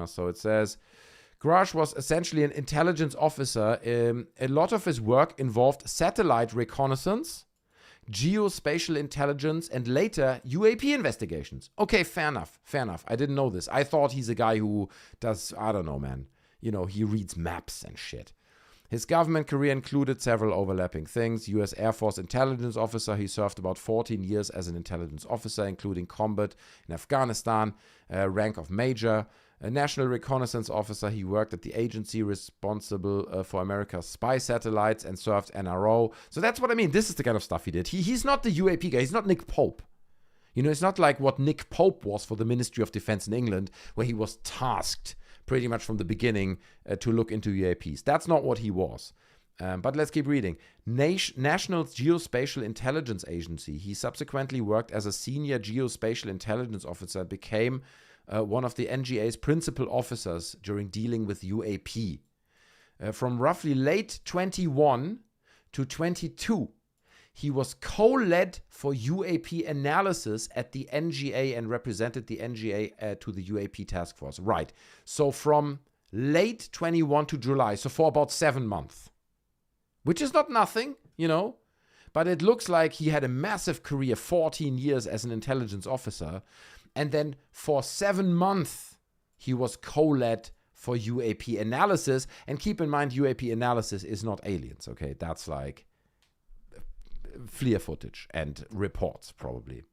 So it says, Grusch was essentially an intelligence officer. A lot of his work involved satellite reconnaissance, geospatial intelligence, and later UAP investigations. Okay, fair enough. I didn't know this. I thought he's a guy who does, I don't know, man. he reads maps and shit. His government career included several overlapping things. U.S. Air Force intelligence officer. He served about 14 years as an intelligence officer, including combat in Afghanistan, rank of major. A national reconnaissance officer. He worked at the agency responsible for America's spy satellites and served NRO. So that's what I mean. This is the kind of stuff he did. He's not the UAP guy. He's not Nick Pope. It's not like what Nick Pope was for the Ministry of Defense in England, where he was tasked pretty much from the beginning to look into UAPs. That's not what he was. But let's keep reading. National Geospatial Intelligence Agency. He subsequently worked as a senior geospatial intelligence officer and became one of the NGA's principal officers during dealing with UAP. From roughly late 21 to 22, he was co-led for UAP analysis at the NGA and represented the NGA to the UAP task force. Right. So from late 21 to July, so for about 7 months, which is not nothing, but it looks like he had a massive career, 14 years as an intelligence officer. And then for 7 months, he was co-led for UAP analysis. And keep in mind, UAP analysis is not aliens, okay? That's like FLIR footage and reports, probably.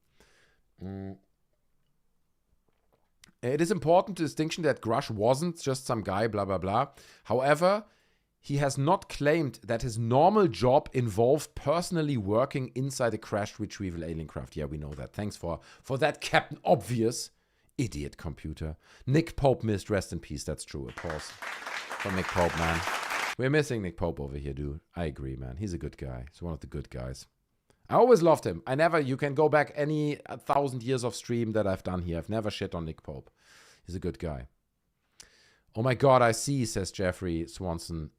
It is important to distinction that Grusch wasn't just some guy, blah, blah, blah. However, he has not claimed that his normal job involved personally working inside a crashed retrieval alien craft. Yeah, we know that. Thanks for that, Captain Obvious. Idiot computer. Nick Pope missed. Rest in peace. That's true. Applause for Nick Pope, man. We're missing Nick Pope over here, dude. I agree, man. He's a good guy. He's one of the good guys. I always loved him. You can go back 1,000 years of stream that I've done here. I've never shit on Nick Pope. He's a good guy. Oh my God, I see, says Jeffrey Swanson.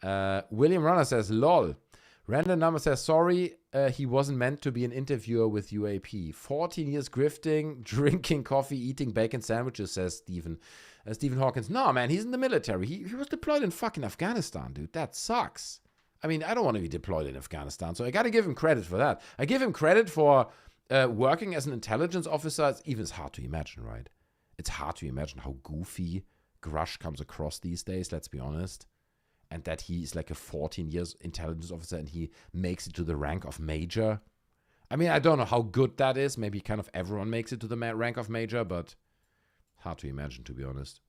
William Runner says, lol. Random Number says, sorry, he wasn't meant to be an interviewer with UAP. 14 years grifting, drinking coffee, eating bacon sandwiches, says Stephen. Stephen Hawkins, no, man, he's in the military. He was deployed in fucking Afghanistan, dude. That sucks. I mean, I don't want to be deployed in Afghanistan, so I got to give him credit for that. I give him credit for working as an intelligence officer. It's hard to imagine, right? It's hard to imagine how goofy Grusch comes across these days, let's be honest. And that he is like a 14 years intelligence officer and he makes it to the rank of major. I mean, I don't know how good that is. Maybe kind of everyone makes it to the rank of major, but hard to imagine, to be honest.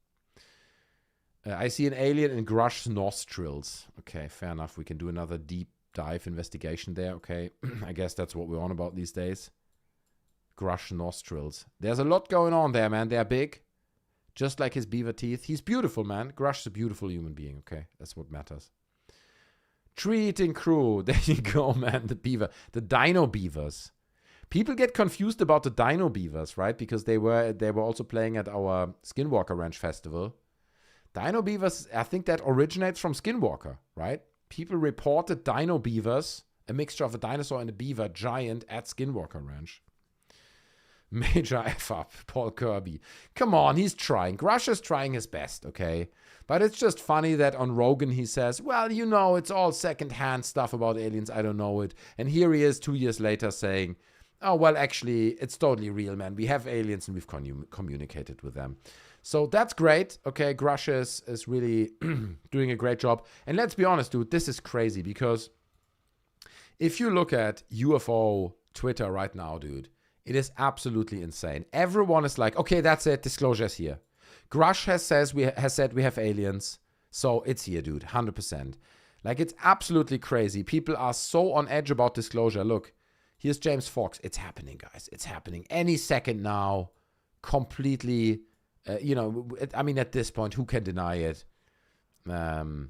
I see an alien in Grusch's nostrils. Okay, fair enough. We can do another deep dive investigation there. Okay, I guess that's what we're on about these days. Grusch nostrils. There's a lot going on there, man. They're big. Just like his beaver teeth. He's beautiful, man. Grusch's a beautiful human being, okay? That's what matters. Tree-eating crew. There you go, man. The beaver. The dino beavers. People get confused about the dino beavers, right? Because they were also playing at our Skinwalker Ranch Festival. Dino beavers, I think that originates from Skinwalker, right? People reported dino beavers, a mixture of a dinosaur and a beaver giant at Skinwalker Ranch. Major F up, Paul Kirby. Come on, he's trying. Grusch is trying his best, okay? But it's just funny that on Rogan he says, well, it's all secondhand stuff about aliens. I don't know it. And here he is 2 years later saying, oh, well, actually, it's totally real, man. We have aliens and we've communicated with them. So that's great. Okay, Grusch is really doing a great job. And let's be honest, dude, this is crazy because if you look at UFO Twitter right now, dude, it is absolutely insane. Everyone is like, okay, that's it. Disclosure's here. Grusch has said we have aliens. So it's here, dude. 100%. Like, it's absolutely crazy. People are so on edge about disclosure. Look, here's James Fox. It's happening, guys. It's happening. Any second now. Completely, I mean, at this point, who can deny it? The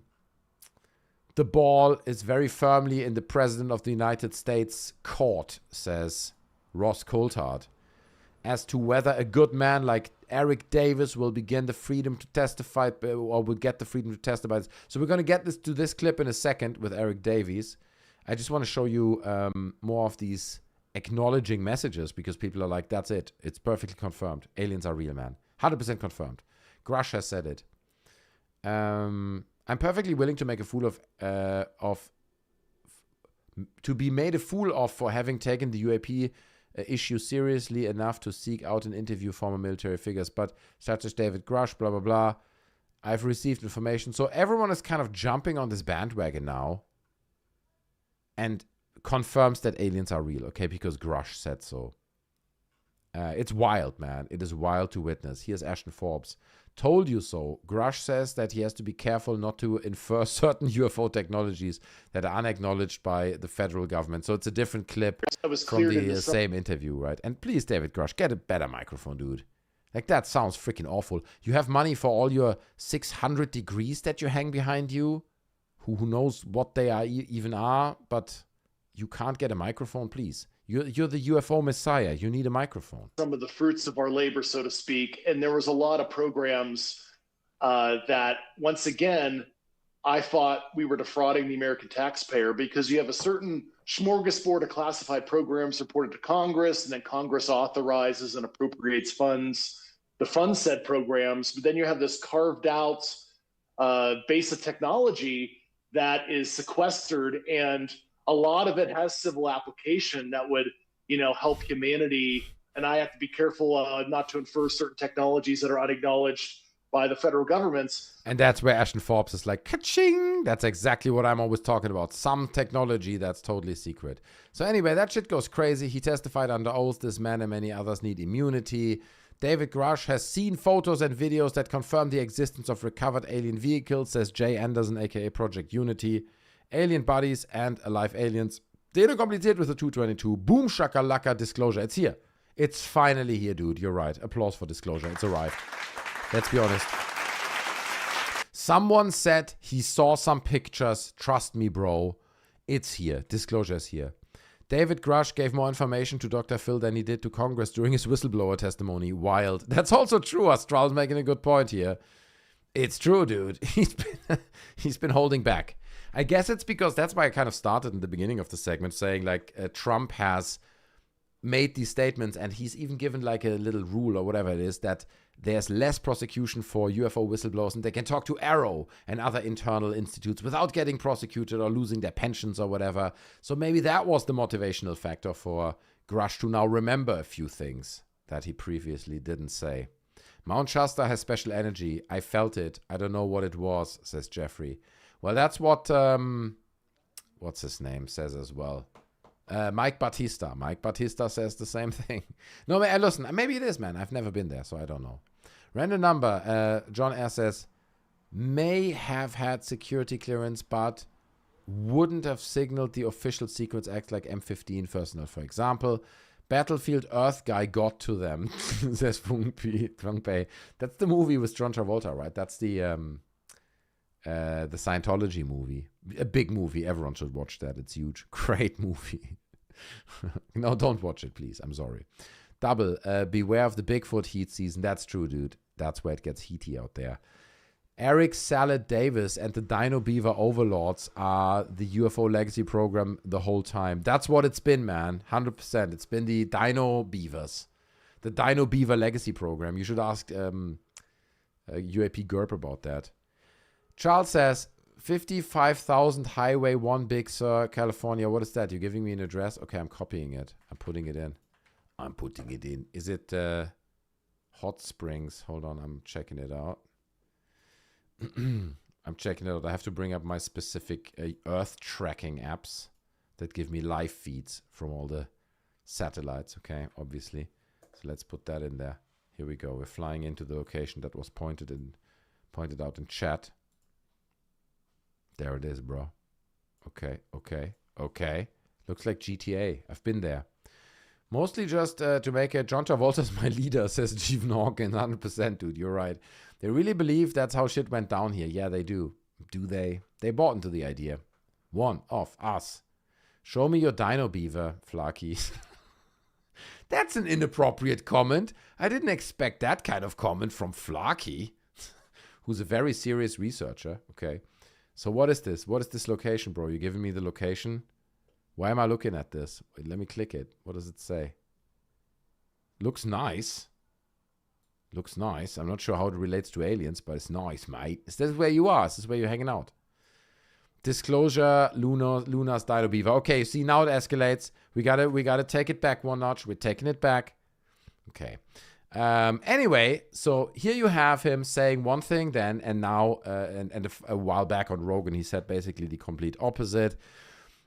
ball is very firmly in the President of the United States court, says Ross Coulthard, as to whether a good man like Eric Davis will begin the freedom to testify or will get the freedom to testify. So we're going to get to this clip in a second with Eric Davies. I just want to show you more of these acknowledging messages because people are like, that's it. It's perfectly confirmed. Aliens are real, man. 100% confirmed. Grusch has said it. I'm perfectly willing to make a fool to be made a fool of for having taken the UAP issue seriously enough to seek out an interview former military figures, but such as David Grusch, blah, blah, blah. I've received information. So everyone is kind of jumping on this bandwagon now and confirms that aliens are real, okay? Because Grusch said so. It's wild, man. It is wild to witness. Here's Ashton Forbes. Told you so. Grusch says that he has to be careful not to infer certain UFO technologies that are unacknowledged by the federal government. So it's a different clip from the same interview, right? And please, David Grusch, get a better microphone, dude. Like, that sounds freaking awful. You have money for all your 600 degrees that you hang behind you. Who knows what they are even are, but you can't get a microphone, please. You're the UFO messiah. You need a microphone. Some of the fruits of our labor, so to speak. And there was a lot of programs that, once again, I thought we were defrauding the American taxpayer, because you have a certain smorgasbord of classified programs reported to Congress, and then Congress authorizes and appropriates funds to fund said programs. But then you have this carved out base of technology that is sequestered, and a lot of it has civil application that would, help humanity. And I have to be careful not to infer certain technologies that are unacknowledged by the federal governments. And that's where Ashton Forbes is like, ka-ching! That's exactly what I'm always talking about. Some technology that's totally secret. So anyway, that shit goes crazy. He testified under oath. This man and many others need immunity. David Grusch has seen photos and videos that confirm the existence of recovered alien vehicles, says Jay Anderson, aka Project Unity. Alien bodies and alive aliens. Dekompliziert with the 222. Boom shakalaka disclosure. It's here. It's finally here, dude. You're right. Applause for disclosure. It's arrived. Let's be honest. Someone said he saw some pictures. Trust me, bro. It's here. Disclosure is here. David Grusch gave more information to Dr. Phil than he did to Congress during his whistleblower testimony. Wild. That's also true. Astral's making a good point here. It's true, dude. He's been holding back. I guess it's because that's why I kind of started in the beginning of the segment saying, like, Trump has made these statements, and he's even given like a little rule or whatever it is, that there's less prosecution for UFO whistleblowers, and they can talk to Arrow and other internal institutes without getting prosecuted or losing their pensions or whatever. So maybe that was the motivational factor for Grusch to now remember a few things that he previously didn't say. Mount Shasta has special energy. I felt it. I don't know what it was, says Jeffrey. Well, that's what, what's his name, says as well. Mike Batista. Mike Batista says the same thing. No, listen, maybe it is, man. I've never been there, so I don't know. Random number. John R. says, may have had security clearance, but wouldn't have signaled the official Sequence Act like M15 personnel, for example. Battlefield Earth guy got to them, says Fung Pei. That's the movie with John Travolta, right? That's the Scientology movie. A big movie. Everyone should watch that. It's huge. Great movie. No, don't watch it, please. I'm sorry. Double. Beware of the Bigfoot heat season. That's true, dude. That's where it gets heaty out there. Eric Salad Davis and the Dino Beaver Overlords are the UFO legacy program the whole time. That's what it's been, man. 100%. It's been the Dino Beavers. The Dino Beaver legacy program. You should ask UAP Gerp about that. Charles says, 55,000 Highway 1 Big Sur, California. What is that? You're giving me an address? Okay, I'm copying it. I'm putting it in. Is it Hot Springs? Hold on, I'm checking it out. I have to bring up my specific Earth tracking apps that give me live feeds from all the satellites, okay, obviously. So let's put that in there. Here we go. We're flying into the location that was pointed out in chat. There it is, bro. Okay. Looks like GTA. I've been there. Mostly just to make it. John Travolta's my leader, says Jeevan Hawkins. 100%, dude. You're right. They really believe that's how shit went down here. Yeah, they do. Do they? They bought into the idea. One of us. Show me your Dino Beaver, Flaky. That's an inappropriate comment. I didn't expect that kind of comment from Flaky, who's a very serious researcher. Okay. So what is this? What is this location, bro? You're giving me the location? Why am I looking at this? Wait, let me click it. What does it say? Looks nice. Looks nice. I'm not sure how it relates to aliens, but it's nice, mate. Is this where you are? Is this where you're hanging out? Disclosure, Luna's Dino Beaver. Okay, see, now it escalates. We gotta take it back one notch. We're taking it back. Okay. Anyway, so here you have him saying one thing then, and now, and a while back on Rogan, he said basically the complete opposite.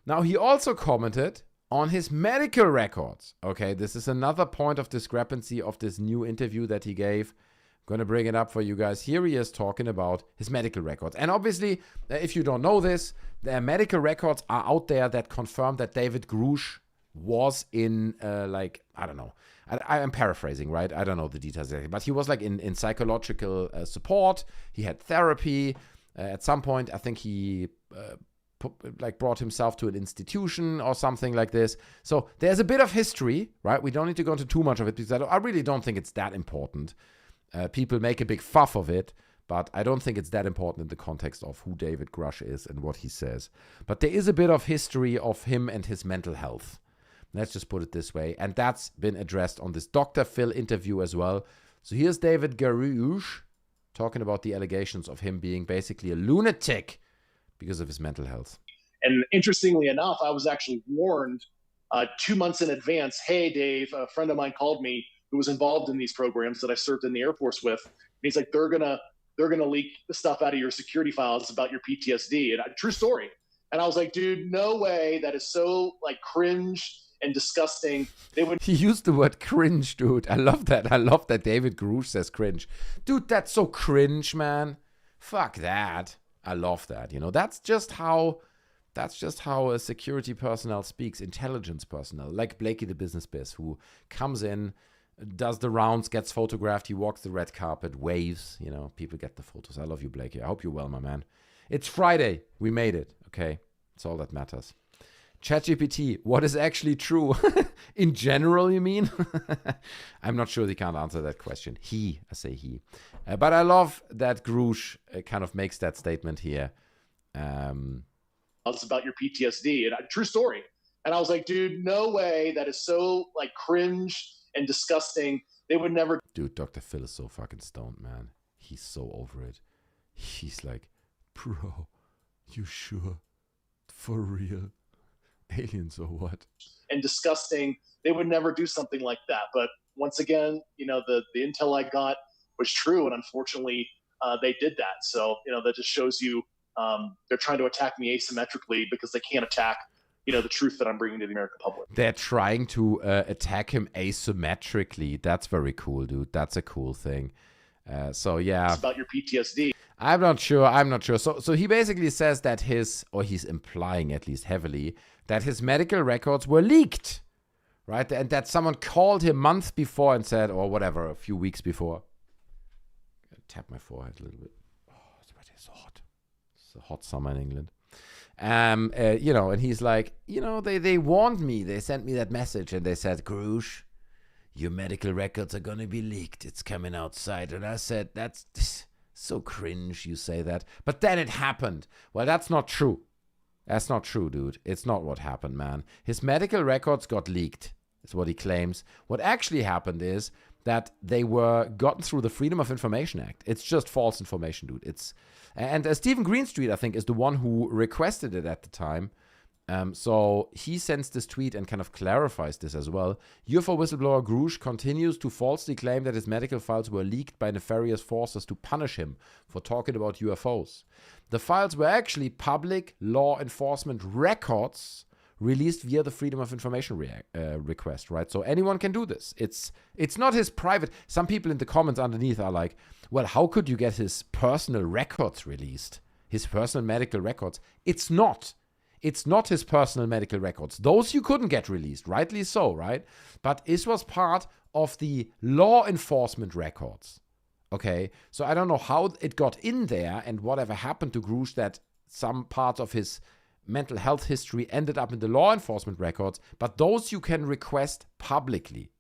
Now, he also commented on his medical records. Okay, this is another point of discrepancy of this new interview that he gave. I'm going to bring it up for you guys. Here he is talking about his medical records. And obviously, if you don't know this, the medical records are out there that confirm that David Grusch was in, I don't know. I am paraphrasing, right? I don't know the details exactly. But he was like in psychological support. He had therapy. At some point, I think he brought himself to an institution or something like this. So there's a bit of history, right? We don't need to go into too much of it because I really don't think it's that important. People make a big fuss of it, but I don't think it's that important in the context of who David Grusch is and what he says. But there is a bit of history of him and his mental health. Let's just put it this way. And that's been addressed on this Dr. Phil interview as well. So here's David Grusch talking about the allegations of him being basically a lunatic because of his mental health. And interestingly enough, I was actually warned 2 months in advance, hey, Dave, a friend of mine called me who was involved in these programs that I served in the Air Force with. And he's like, they're gonna leak the stuff out of your security files about your PTSD. And true story. And I was like, dude, no way. That is so cringe and disgusting. He used the word cringe, dude. I love that. I love that David Grusch says cringe. Dude, that's so cringe, man. Fuck that. I love that. That's just how a security personnel speaks, intelligence personnel, like Blakey the Business Biz, who comes in, does the rounds, gets photographed, he walks the red carpet, waves, people get the photos. I love you, Blakey. I hope you're well, my man. It's Friday. We made it. Okay. That's all that matters. ChatGPT, what is actually true? In general, you mean? I'm not sure they can't answer that question. I say he. But I love that Grusch kind of makes that statement here. It's about your PTSD. And true story. And I was like, dude, no way. That is so cringe and disgusting. They would never. Dude, Dr. Phil is so fucking stoned, man. He's so over it. He's like, bro, you sure? For real? Aliens or what? And disgusting. They would never do something like that. But once again, the intel I got was true. And unfortunately, they did that. So, that just shows you they're trying to attack me asymmetrically because they can't attack, the truth that I'm bringing to the American public. They're trying to attack him asymmetrically. That's very cool, dude. That's a cool thing. So, yeah. It's about your PTSD. I'm not sure. So he basically says that he's implying at least heavily that his medical records were leaked, right? And that someone called him months before and said, or whatever, a few weeks before. Tap my forehead a little bit. Oh, it's hot. It's a hot summer in England. And he's like, they warned me. They sent me that message and they said, Grusch, your medical records are going to be leaked. It's coming outside. And I said, that's so cringe you say that. But then it happened. Well, that's not true. That's not true, dude. It's not what happened, man. His medical records got leaked, is what he claims. What actually happened is that they were gotten through the Freedom of Information Act. It's just false information, dude. And Stephen Greenstreet, I think, is the one who requested it at the time. So he sends this tweet and kind of clarifies this as well. UFO whistleblower Grusch continues to falsely claim that his medical files were leaked by nefarious forces to punish him for talking about UFOs. The files were actually public law enforcement records released via the Freedom of Information request, right? So anyone can do this. It's not his private. Some people in the comments underneath are like, well, how could you get his personal records released? His personal medical records? It's not. It's not his personal medical records. Those you couldn't get released, rightly so, right? But this was part of the law enforcement records. Okay, so I don't know how it got in there and whatever happened to Grusch that some parts of his mental health history ended up in the law enforcement records, but those you can request publicly.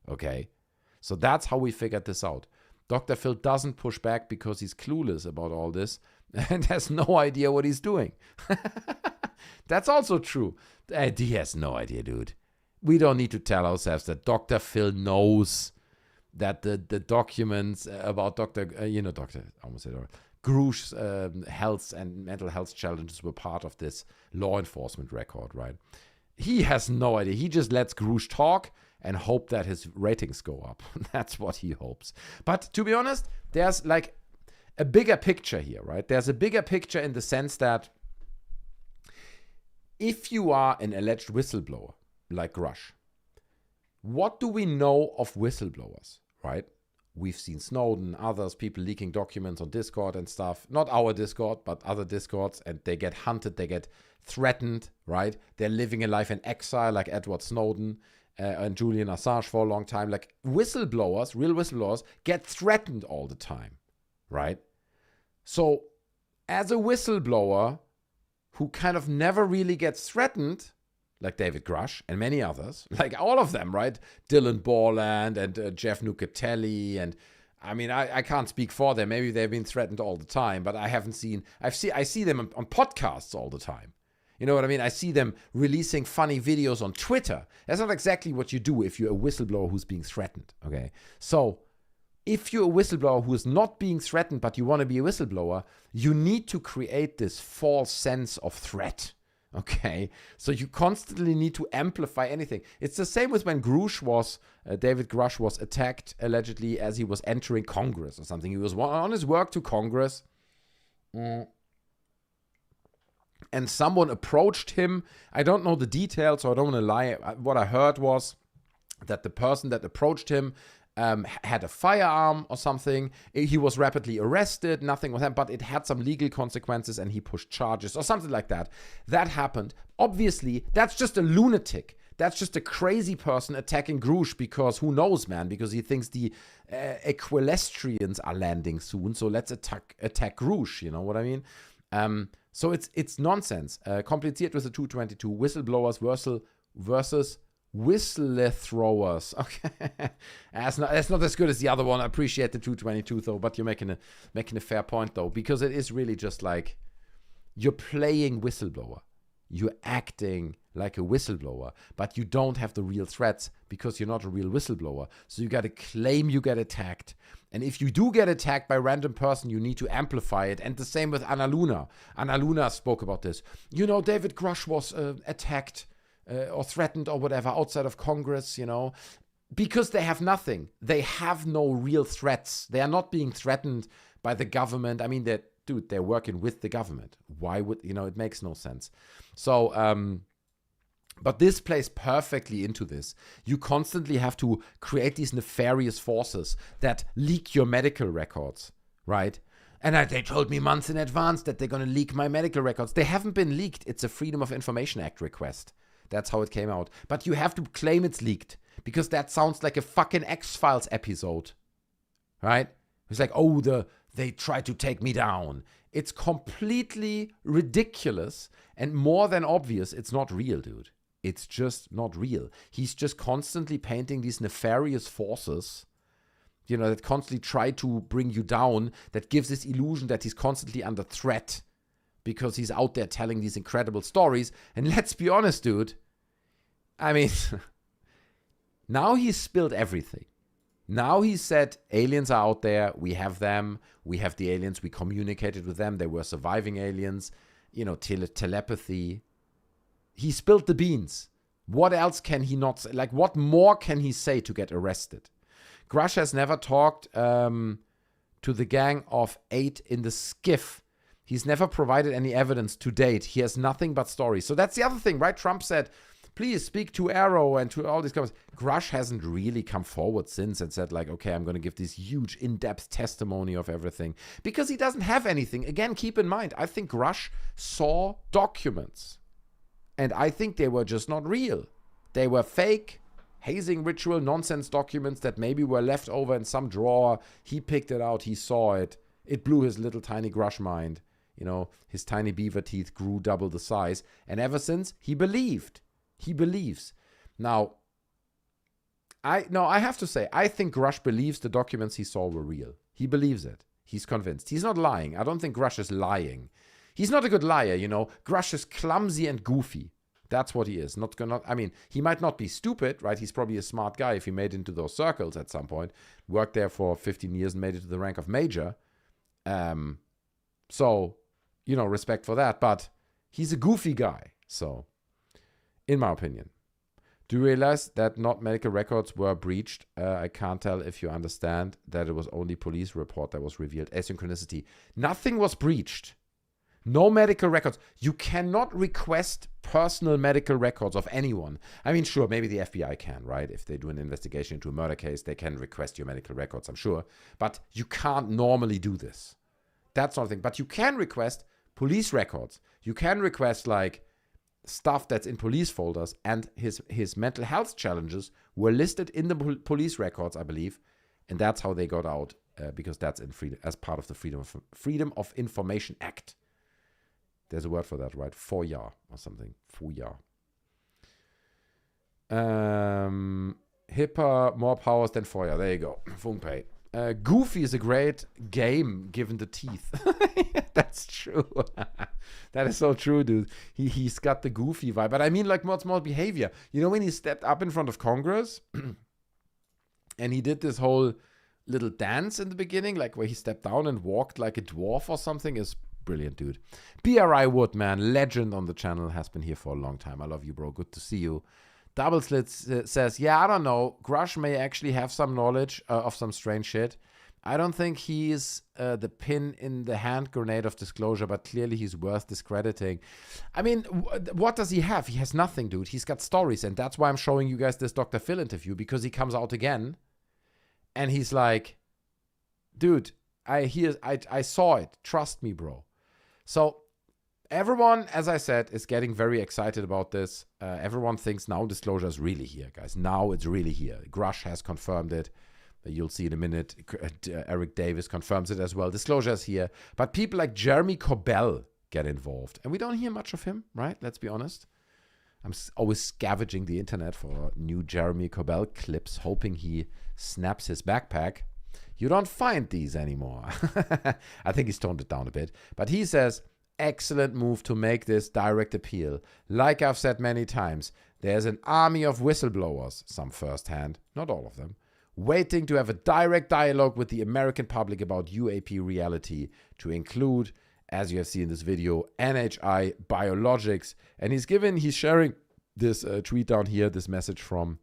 Okay, so that's how we figured this out. Dr. Phil doesn't push back because he's clueless about all this and has no idea what he's doing. That's also true. He has no idea, dude. We don't need to tell ourselves that Dr. Phil knows that the documents about Grusch's health and mental health challenges were part of this law enforcement record, right? He has no idea. He just lets Grusch talk, and hope that his ratings go up. That's what he hopes. But to be honest, there's like a bigger picture here, right? There's a bigger picture in the sense that if you are an alleged whistleblower like Grusch, what do we know of whistleblowers, right? We've seen Snowden, others, people leaking documents on Discord and stuff. Not our Discord, but other Discords. And they get hunted, they get threatened, right? They're living a life in exile like Edward Snowden and Julian Assange for a long time. Like whistleblowers, real whistleblowers, get threatened all the time, right? So as a whistleblower who kind of never really gets threatened, like David Grusch and many others, like all of them, right? Dylan Borland and Jeff Nucatelli, and I mean, I can't speak for them. Maybe they've been threatened all the time, but I see them on podcasts all the time. You know what I mean? I see them releasing funny videos on Twitter. That's not exactly what you do if you're a whistleblower who's being threatened, okay? So if you're a whistleblower who is not being threatened, but you want to be a whistleblower, you need to create this false sense of threat. Okay, so you constantly need to amplify anything. It's the same with when David Grusch was attacked allegedly as he was entering Congress or something. He was on his work to Congress, and someone approached him. I don't know the details, so I don't want to lie. What I heard was that the person that approached him had a firearm or something. He was rapidly arrested, nothing was happened, but it had some legal consequences and he pushed charges or something like that. That happened. Obviously, that's just a lunatic. That's just a crazy person attacking Grusch because who knows, man, because he thinks the equestrians are landing soon, so let's attack Grusch, you know what I mean? So it's nonsense. Kompliziert with the 222, whistleblowers versus whistle throwers. Okay, that's not as good as the other one. I appreciate the 222 though, but you're making a fair point though, because it is really just like you're playing whistleblower, you're acting like a whistleblower, but you don't have the real threats because you're not a real whistleblower. So you got to claim you get attacked, and if you do get attacked by a random person, you need to amplify it. And the same with Anna Luna. Anna Luna spoke about this. You know, David Grusch was attacked or threatened or whatever outside of Congress, you know, because they have nothing. They have no real threats. They are not being threatened by the government. I mean, they're working with the government. Why would, it makes no sense. So, but this plays perfectly into this. You constantly have to create these nefarious forces that leak your medical records, right? And they told me months in advance that they're going to leak my medical records. They haven't been leaked. It's a Freedom of Information Act request. That's how it came out. But you have to claim it's leaked because that sounds like a fucking X-Files episode, right? It's like, they tried to take me down. It's completely ridiculous and more than obvious it's not real, dude. It's just not real. He's just constantly painting these nefarious forces, that constantly try to bring you down, that gives this illusion that he's constantly under threat because he's out there telling these incredible stories. And let's be honest, dude. I mean, now he's spilled everything. Now he said, aliens are out there. We have them. We have the aliens. We communicated with them. They were surviving aliens. Telepathy. He spilled the beans. What else can he not say? Like, what more can he say to get arrested? Grusch has never talked to the gang of 8 in the skiff. He's never provided any evidence to date. He has nothing but stories. So that's the other thing, right? Trump said, please speak to Arrow and to all these comments. Grusch hasn't really come forward since and said like, okay, I'm going to give this huge in-depth testimony of everything because he doesn't have anything. Again, keep in mind, I think Grusch saw documents and I think they were just not real. They were fake, hazing ritual, nonsense documents that maybe were left over in some drawer. He picked it out. He saw it. It blew his little tiny Grusch mind. His tiny beaver teeth grew double the size. And ever since, he believed. He believes. Now, I have to say, I think Grusch believes the documents he saw were real. He believes it. He's convinced. He's not lying. I don't think Grusch is lying. He's not a good liar, Grusch is clumsy and goofy. That's what he is. He might not be stupid, right? He's probably a smart guy if he made it into those circles at some point. Worked there for 15 years and made it to the rank of major. So, respect for that. But he's a goofy guy. So, in my opinion. Do you realize that not medical records were breached? I can't tell if you understand that it was only police report that was revealed. Asynchronicity. Nothing was breached. No medical records. You cannot request personal medical records of anyone. I mean, sure, maybe the FBI can, right? If they do an investigation into a murder case, they can request your medical records, I'm sure. But you can't normally do this. That's not a thing. But you can request police records. You can request, like, stuff that's in police folders, and his mental health challenges were listed in the police records, I believe, and that's how they got out, because that's in freedom, as part of the Freedom of Information Act. There's a word for that, right? FOIA or something. FOIA. HIPAA, more powers than FOIA. There you go. FungPay. Goofy is a great game given the teeth. That's true. That is so true, dude. He's got the Goofy vibe. But I mean, like, more behavior. You know, when he stepped up in front of Congress and he did this whole little dance in the beginning, like where he stepped down and walked like a dwarf or something, is brilliant, dude. BRI Wood, man, legend on the channel, has been here for a long time. I love you, bro. Good to see you. Double Slits says, yeah, I don't know. Grusch may actually have some knowledge of some strange shit. I don't think he's the pin in the hand grenade of disclosure, but clearly he's worth discrediting. I mean, what does he have? He has nothing, dude. He's got stories, and that's why I'm showing you guys this Dr. Phil interview, because he comes out again, and he's like, dude, I saw it. Trust me, bro. So everyone, as I said, is getting very excited about this. Everyone thinks now disclosure is really here, guys. Now it's really here. Grusch has confirmed it. You'll see in a minute. Eric Davis confirms it as well. Disclosure is here. But people like Jeremy Corbell get involved. And we don't hear much of him, right? Let's be honest. I'm always scavenging the internet for new Jeremy Corbell clips, hoping he snaps his backpack. You don't find these anymore. I think he's toned it down a bit. But he says, excellent move to make this direct appeal. Like I've said many times, there's an army of whistleblowers, some firsthand, not all of them, waiting to have a direct dialogue with the American public about UAP reality, to include, as you have seen in this video, NHI biologics. And he's sharing this tweet down here, this message from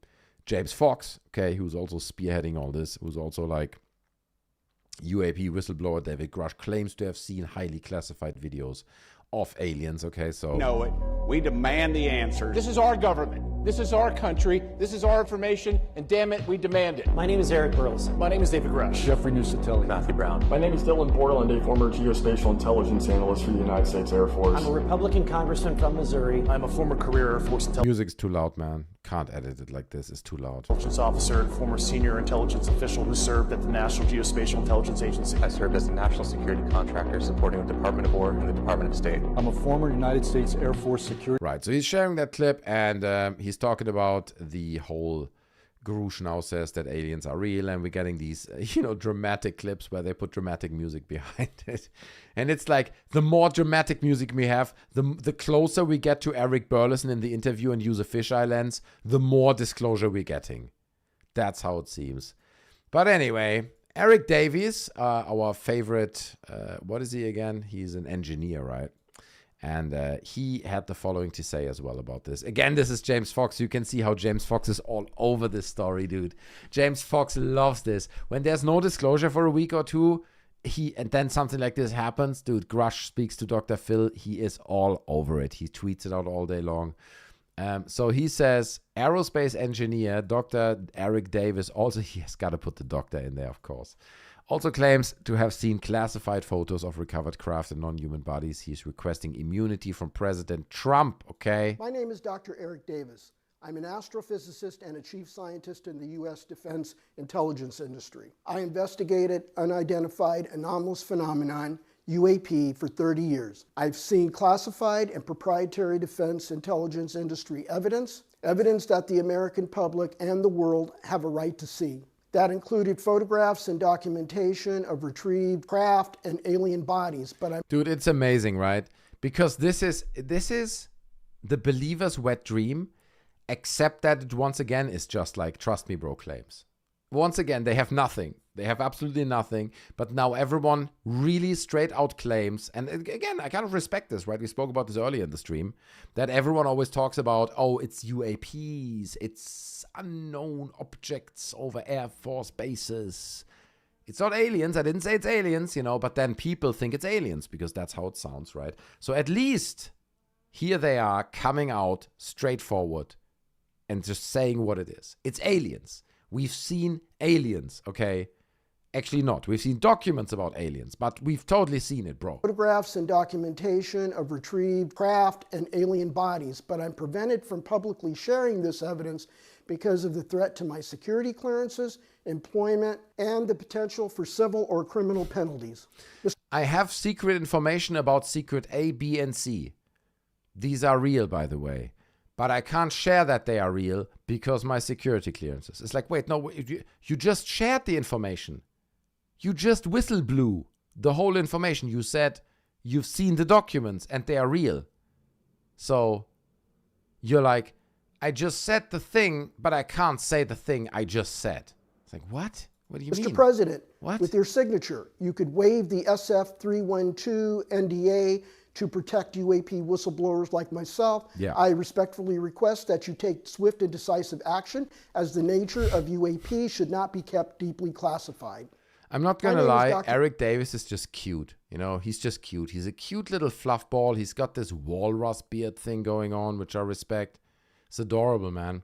James Fox, okay, who's also spearheading all this, who's also like UAP whistleblower David Grusch claims to have seen highly classified videos of aliens, okay, so... Know it. We demand the answers. This is our government. This is our country. This is our information, and damn it, we demand it. My name is Eric Burleson. My name is David Grusch. Jeffrey Nusatelli. Matthew Brown. My name is Dylan Borland, a former geospatial intelligence analyst for the United States Air Force. I'm a Republican congressman from Missouri. I'm a former career Air Force intelligence... Music's too loud, man. Can't edit it like this. It's too loud. ...intelligence officer and former senior intelligence official who served at the National Geospatial Intelligence Agency. I served as a national security contractor supporting the Department of War and the Department of State. I'm a former United States Air Force security... Right, so he's sharing that clip, and he's talking about the whole... Grusch now says that aliens are real, and we're getting these, dramatic clips where they put dramatic music behind it. And it's like, the more dramatic music we have, the closer we get to Eric Burleson in the interview and use a fisheye lens, the more disclosure we're getting. That's how it seems. But anyway, Eric Davies, our favorite, what is he again? He's an engineer, right? And he had the following to say as well about this. Again, this is James Fox. You can see how James Fox is all over this story, dude. James Fox loves this. When there's no disclosure for a week or two, and then something like this happens, dude, Grusch speaks to Dr. Phil. He is all over it. He tweets it out all day long. So he says, aerospace engineer, Dr. Eric Davis, also, he has got to put the doctor in there, of course. Also claims to have seen classified photos of recovered craft and non-human bodies. He's requesting immunity from President Trump, okay? My name is Dr. Eric Davis. I'm an astrophysicist and a chief scientist in the U.S. defense intelligence industry. I investigated unidentified anomalous phenomenon, UAP, for 30 years. I've seen classified and proprietary defense intelligence industry evidence that the American public and the world have a right to see. That included photographs and documentation of retrieved craft and alien bodies. Dude, it's amazing, right? Because this is the believer's wet dream, except that it once again is just like trust me bro claims. once again, they have nothing. They have absolutely nothing. But now everyone really straight out claims, and again, I kind of respect this, right? We spoke about this earlier in the stream, that everyone always talks about, oh, it's UAPs, it's unknown objects over Air Force bases. It's not aliens. I didn't say it's aliens, but then people think it's aliens because that's how it sounds, right? So at least here they are coming out straightforward and just saying what it is. It's aliens. We've seen aliens, okay? Actually not. We've seen documents about aliens, but we've totally seen it, bro. Photographs and documentation of retrieved craft and alien bodies, but I'm prevented from publicly sharing this evidence because of the threat to my security clearances, employment, and the potential for civil or criminal penalties. I have secret information about secret A, B, and C. These are real, by the way. But I can't share that they are real because my security clearances. It's like, wait, no, you just shared the information. You just whistle blew the whole information. You said you've seen the documents and they are real. So you're like, I just said the thing, but I can't say the thing I just said. It's like, what? What do you mean? Mr. President, what? With your signature, you could waive the SF-312 NDA to protect UAP whistleblowers like myself. Yeah. I respectfully request that you take swift and decisive action, as the nature of UAP should not be kept deeply classified. I'm not going to lie, Eric Davis is just cute. He's just cute. He's a cute little fluff ball. He's got this walrus beard thing going on, which I respect. It's adorable, man.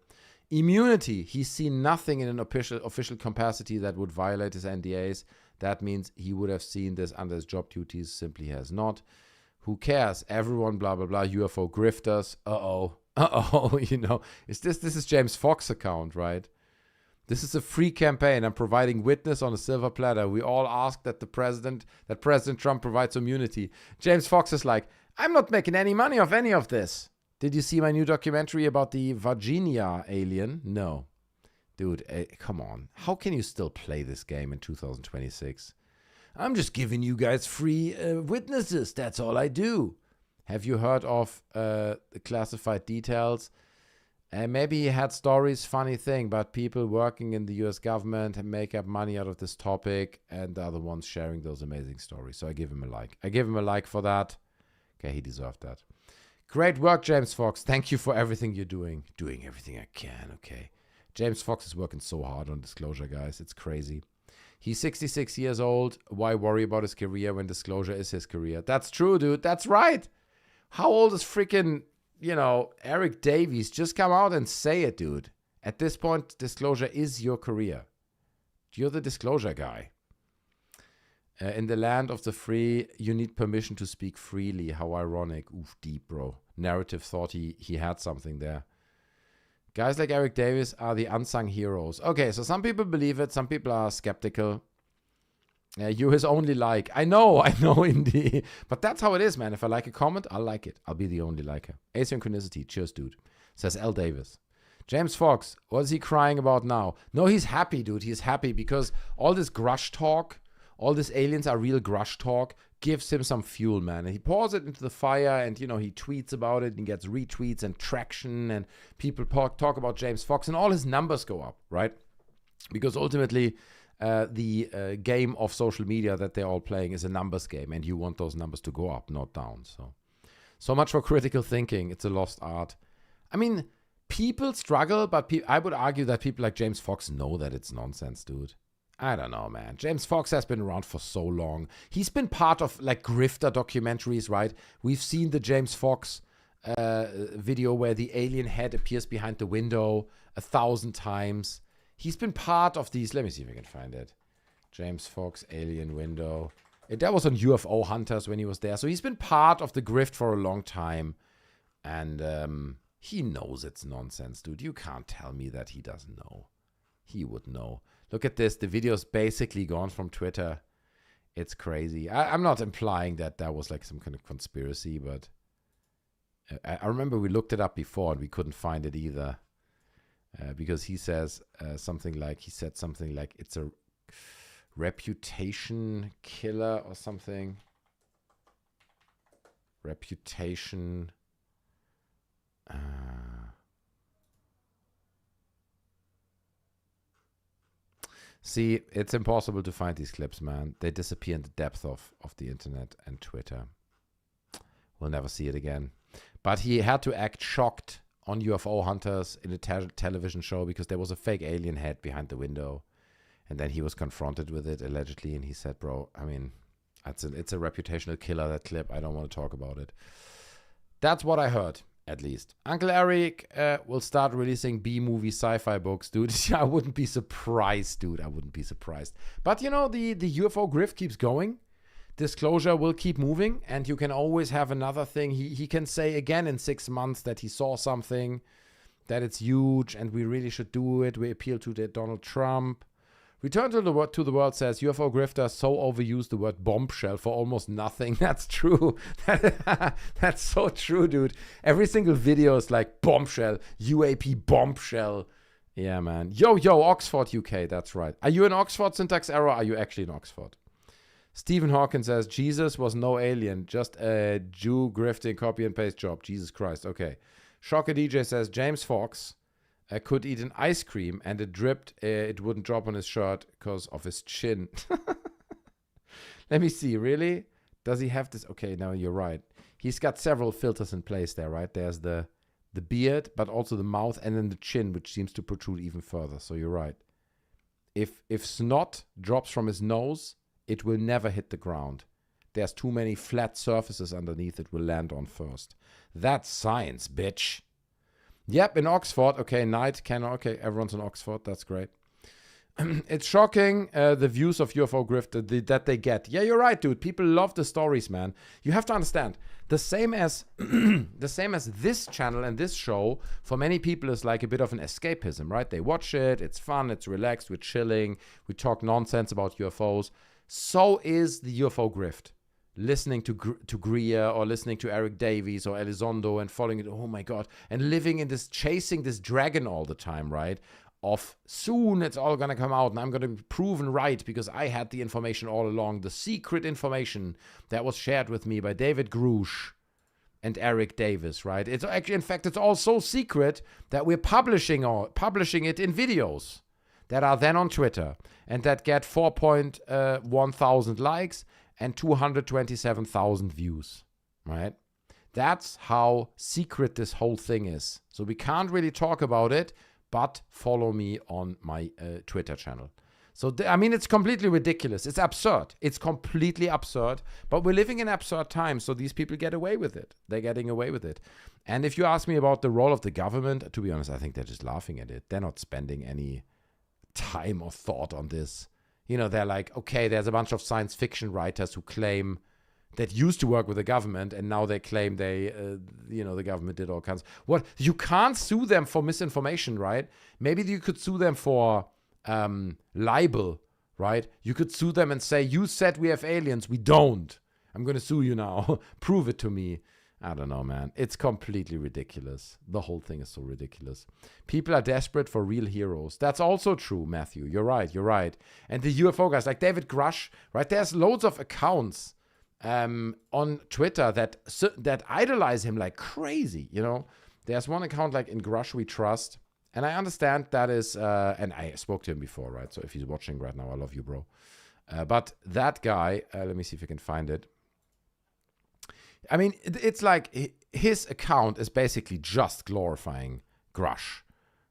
Immunity. He's seen nothing in an official capacity that would violate his NDAs. That means he would have seen this under his job duties. Simply has not. Who cares? Everyone, blah, blah, blah. UFO grifters. This is James Fox's account, right? This is a free campaign. I'm providing witness on a silver platter. We all ask that President Trump provides immunity. James Fox is like, I'm not making any money off any of this. Did you see my new documentary about the Virginia alien? No. Dude, come on. How can you still play this game in 2026? I'm just giving you guys free witnesses. That's all I do. Have you heard of the classified details? Maybe he had stories, funny thing, but people working in the US government make up money out of this topic and are the ones sharing those amazing stories. So I give him a like. I give him a like for that. Okay, he deserved that. Great work, James Fox. Thank you for everything you're doing. Doing everything I can, okay. James Fox is working so hard on disclosure, guys. It's crazy. He's 66 years old. Why worry about his career when disclosure is his career? That's true, dude. That's right. How old is freaking, Eric Davies? Just come out and say it, dude. At this point, disclosure is your career. You're the disclosure guy. In the land of the free, you need permission to speak freely. How ironic. Oof, deep, bro. Narrative thought he had something there. Guys like Eric Davis are the unsung heroes. Okay, so some people believe it. Some people are skeptical. You're his only like. I know, Indy. But that's how it is, man. If I like a comment, I'll like it. I'll be the only liker. Asynchronicity. Cheers, dude. Says L. Davis. James Fox, what is he crying about now? No, he's happy, dude. He's happy because all this Grusch talk, all this aliens are real Grusch talk, gives him some fuel, man. And he pours it into the fire and, he tweets about it and gets retweets and traction and people talk about James Fox and all his numbers go up, right? Because ultimately, the game of social media that they're all playing is a numbers game and you want those numbers to go up, not down. So much for critical thinking. It's a lost art. I mean, people struggle, but I would argue that people like James Fox know that it's nonsense, dude. I don't know, man. James Fox has been around for so long. He's been part of grifter documentaries, right? We've seen the James Fox video where the alien head appears behind the window 1,000 times. He's been part of these. Let me see if I can find it. James Fox alien window. That was on UFO Hunters when he was there. So he's been part of the grift for a long time. And he knows it's nonsense, dude. You can't tell me that he doesn't know. He would know. Look at this. The video's basically gone from Twitter. It's crazy. I'm not implying that was some kind of conspiracy, but I remember we looked it up before and we couldn't find it either. Because he says something like it's a reputation killer or something. Reputation. See, it's impossible to find these clips, man. They disappear in the depth of the internet and Twitter. We'll never see it again. But he had to act shocked on UFO hunters in a television show because there was a fake alien head behind the window. And then he was confronted with it, allegedly, and he said, bro, I mean, it's a reputational killer, that clip. I don't want to talk about it. That's what I heard, at least. Uncle Eric will start releasing B-movie sci-fi books, dude. I wouldn't be surprised, dude. I wouldn't be surprised. But, you know, the UFO grift keeps going. Disclosure will keep moving, and you can always have another thing. He can say again in 6 months that he saw something, that it's huge, and we really should do it. We appeal to Donald Trump. Return to the World says, UFO grifters so overuse the word bombshell for almost nothing. That's true. That's so true, dude. Every single video is like bombshell, UAP bombshell. Yeah, man. Yo, Oxford, UK. That's right. Are you in Oxford, syntax error? Are you actually in Oxford? Stephen Hawkins says, Jesus was no alien, just a Jew grifting copy and paste job. Jesus Christ. Okay. Shocker DJ says, James Fox could eat an ice cream and it dripped, it wouldn't drop on his shirt because of his chin. Let me see, really? Does he have this? Okay, now you're right. He's got several filters in place there, right? There's the beard, but also the mouth and then the chin, which seems to protrude even further. So you're right. If snot drops from his nose, it will never hit the ground. There's too many flat surfaces underneath it will land on first. That's science, bitch. Yep, in Oxford. Okay, okay, everyone's in Oxford. That's great. It's shocking the views of UFO grift that they get. Yeah, you're right, dude. People love the stories, man. You have to understand, the same as this channel and this show, for many people is like a bit of an escapism, right? They watch it, it's fun, it's relaxed, we're chilling, we talk nonsense about UFOs. So is the UFO grift. Listening to Greer or listening to Eric Davies or Elizondo and following it, oh my God, and living in this, chasing this dragon all the time, right? Of soon it's all gonna come out and I'm gonna be proven right because I had the information all along, the secret information that was shared with me by David Grusch and Eric Davis, right? It's actually, in fact, it's all so secret that we're publishing it in videos that are then on Twitter and that get 4.1 thousand likes and 227,000 views, right? That's how secret this whole thing is. So we can't really talk about it, but follow me on my Twitter channel. So, I mean, it's completely ridiculous. It's absurd. It's completely absurd, but we're living in absurd times, so these people get away with it. They're getting away with it. And if you ask me about the role of the government, to be honest, I think they're just laughing at it. They're not spending any time or thought on this. You know, they're like, okay, there's a bunch of science fiction writers who claim that used to work with the government and now they claim the government did all kinds. What? You can't sue them for misinformation, right? Maybe you could sue them for libel, right? You could sue them and say, you said we have aliens. We don't. I'm going to sue you now. Prove it to me. I don't know, man. It's completely ridiculous. The whole thing is so ridiculous. People are desperate for real heroes. That's also true, Matthew. You're right. And the UFO guys, like David Grusch, right? There's loads of accounts on Twitter that idolize him like crazy, you know? There's one account like in Grusch We Trust. And I understand that is, and I spoke to him before, right? So if he's watching right now, I love you, bro. But that guy, let me see if I can find it. I mean, it's like his account is basically just glorifying Grusch,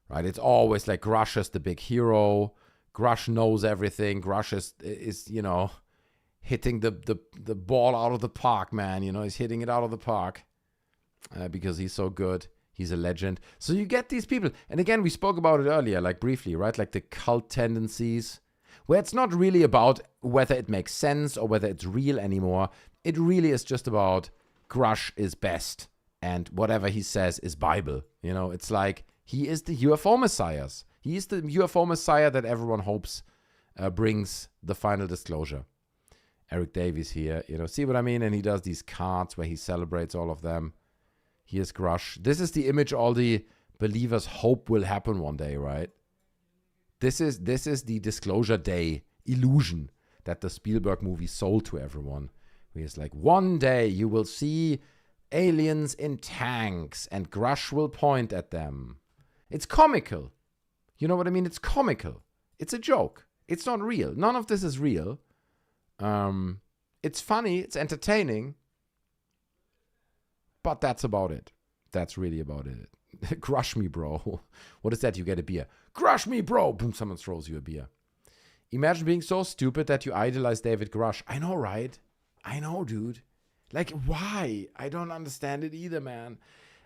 right? It's always like Grusch is the big hero. Grusch knows everything. Grusch is you know, hitting the ball out of the park, man. You know, he's hitting it out of the park because he's so good. He's a legend. So you get these people. And again, we spoke about it earlier, like briefly, right? Like the cult tendencies, where it's not really about whether it makes sense or whether it's real anymore. It really is just about Grusch is best and whatever he says is Bible. You know, it's like he is the UFO messiah. He is the UFO messiah that everyone hopes brings the final disclosure. Eric Davies here, you know, see what I mean? And he does these cards where he celebrates all of them. Here's Grusch. This is the image all the believers hope will happen one day, right? This is the Disclosure Day illusion that the Spielberg movie sold to everyone. It's like, one day you will see aliens in tanks and Grusch will point at them. It's comical. You know what I mean? It's comical. It's a joke. It's not real. None of this is real. It's funny. It's entertaining. But that's about it. That's really about it. Grusch me, bro. What is that? You get a beer. Grusch me, bro. Boom, someone throws you a beer. Imagine being so stupid that you idolize David Grusch. I know, right? I know, dude. Like, why? I don't understand it either, man.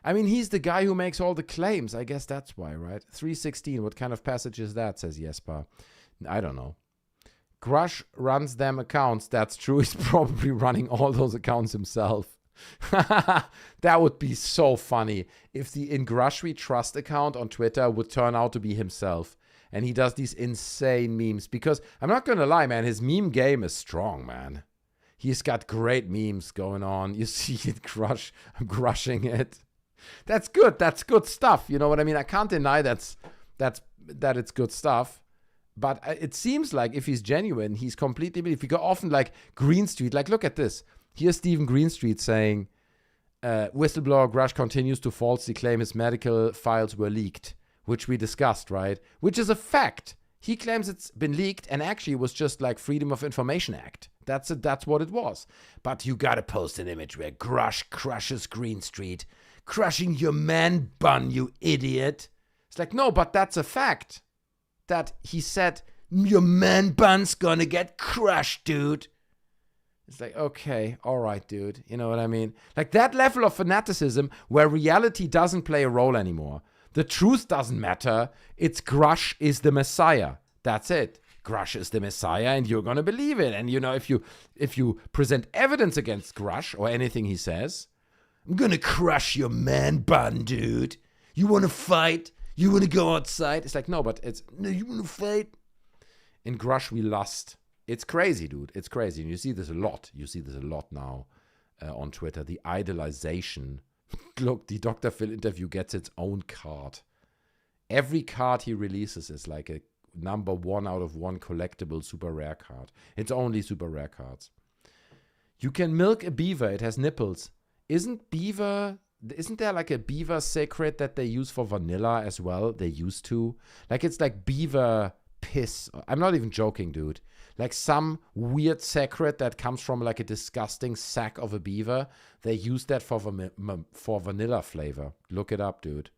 I mean, he's the guy who makes all the claims. I guess that's why, right? 316, what kind of passage is that, says Jesper. I don't know. Grusch runs them accounts. That's true. He's probably running all those accounts himself. That would be so funny if the In Grusch We Trust account on Twitter would turn out to be himself. And he does these insane memes. Because I'm not going to lie, man, his meme game is strong, man. He's got great memes going on. You see it, Grusch. I'm crushing it. That's good. That's good stuff. You know what I mean? I can't deny that it's good stuff. But it seems like if he's genuine, he's completely... If you go often like Greenstreet, like look at this. Here's Stephen Greenstreet saying, whistleblower Grusch continues to falsely claim his medical files were leaked, which we discussed, right? Which is a fact. He claims it's been leaked and actually it was just like Freedom of Information Act. That's what it was. But you gotta post an image where Grusch crushes Greenstreet, crushing your man bun, you idiot. It's like, no, but that's a fact. That he said, your man bun's gonna get crushed, dude. It's like, okay, all right, dude. You know what I mean? Like that level of fanaticism where reality doesn't play a role anymore. The truth doesn't matter. It's Grusch is the Messiah. That's it. Grusch is the Messiah and you're going to believe it. And, you know, if you present evidence against Grusch or anything he says, I'm going to crush your man bun, dude. You want to fight? You want to go outside? It's like, no, you want to fight? In Grusch we lust. It's crazy, dude. It's crazy. And you see this a lot. You see this a lot now on Twitter. The idolization. Look, the Dr. Phil interview gets its own card. Every card he releases is like a number 1 out of 1 collectible super rare card. It's only super rare cards. You can milk a beaver. It has nipples. Isn't there like a beaver secret that they use for vanilla as well? They used to. Like it's like beaver piss. I'm not even joking, dude. Like some weird secret that comes from like a disgusting sack of a beaver. They use that for vanilla flavor. Look it up, dude.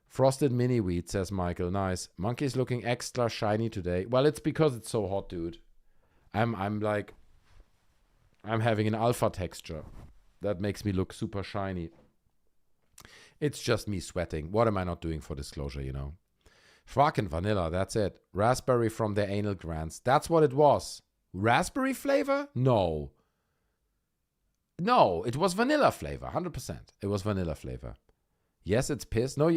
Frosted mini wheat, says Michael. Nice. Monkey's looking extra shiny today. Well, it's because it's so hot, dude. I'm having an alpha texture. That makes me look super shiny. It's just me sweating. What am I not doing for disclosure, you know? Fucking vanilla, that's it. Raspberry from their anal glands. That's what it was. Raspberry flavor? No. No, it was vanilla flavor, 100%. It was vanilla flavor. Yes, it's piss. No,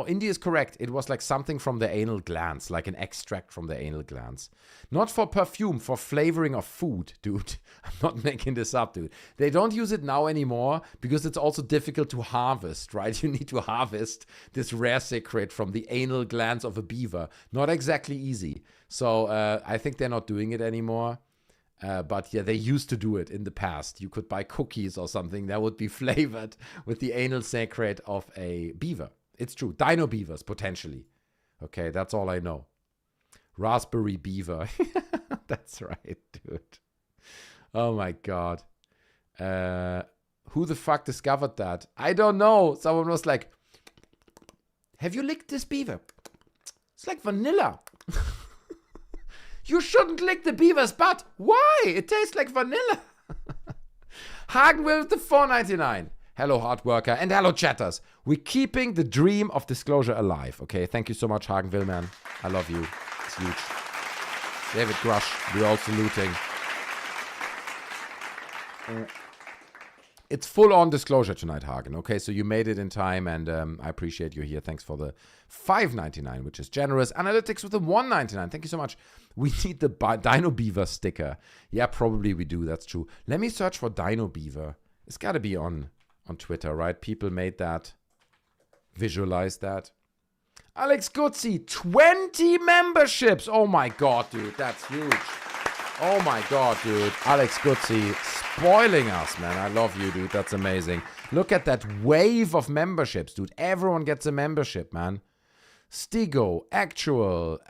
Indy is correct. It was like something from the anal glands, like an extract from the anal glands. Not for perfume, for flavoring of food, dude. I'm not making this up, dude. They don't use it now anymore because it's also difficult to harvest, right? You need to harvest this rare secret from the anal glands of a beaver. Not exactly easy. So I think they're not doing it anymore. But yeah, they used to do it in the past. You could buy cookies or something that would be flavored with the anal secret of a beaver. It's true. Dino beavers, potentially. Okay, that's all I know. Raspberry beaver. That's right, dude. Oh my God. Who the fuck discovered that? I don't know. Someone was like, have you licked this beaver? It's like vanilla. You shouldn't lick the beaver's butt. Why? It tastes like vanilla. Hagen with the $4.99. Hello, hard worker. And hello, chatters. We're keeping the dream of disclosure alive. Okay, thank you so much, Hagen Willman. I love you. It's huge. David Grusch, we're all saluting. It's full-on disclosure tonight, Hagen. Okay, so you made it in time, and I appreciate you here. Thanks for the $5.99, which is generous. Analytics with the $1.99. Thank you so much. We need the Dino Beaver sticker. Yeah, probably we do. That's true. Let me search for Dino Beaver. It's got to be on Twitter, right? People made that. Visualize that. Alex Gutzi, 20 memberships. Oh, my God, dude. That's huge. Oh, my God, dude. Alex Gutzi spoiling us, man. I love you, dude. That's amazing. Look at that wave of memberships, dude. Everyone gets a membership, man. Stigo, Actual,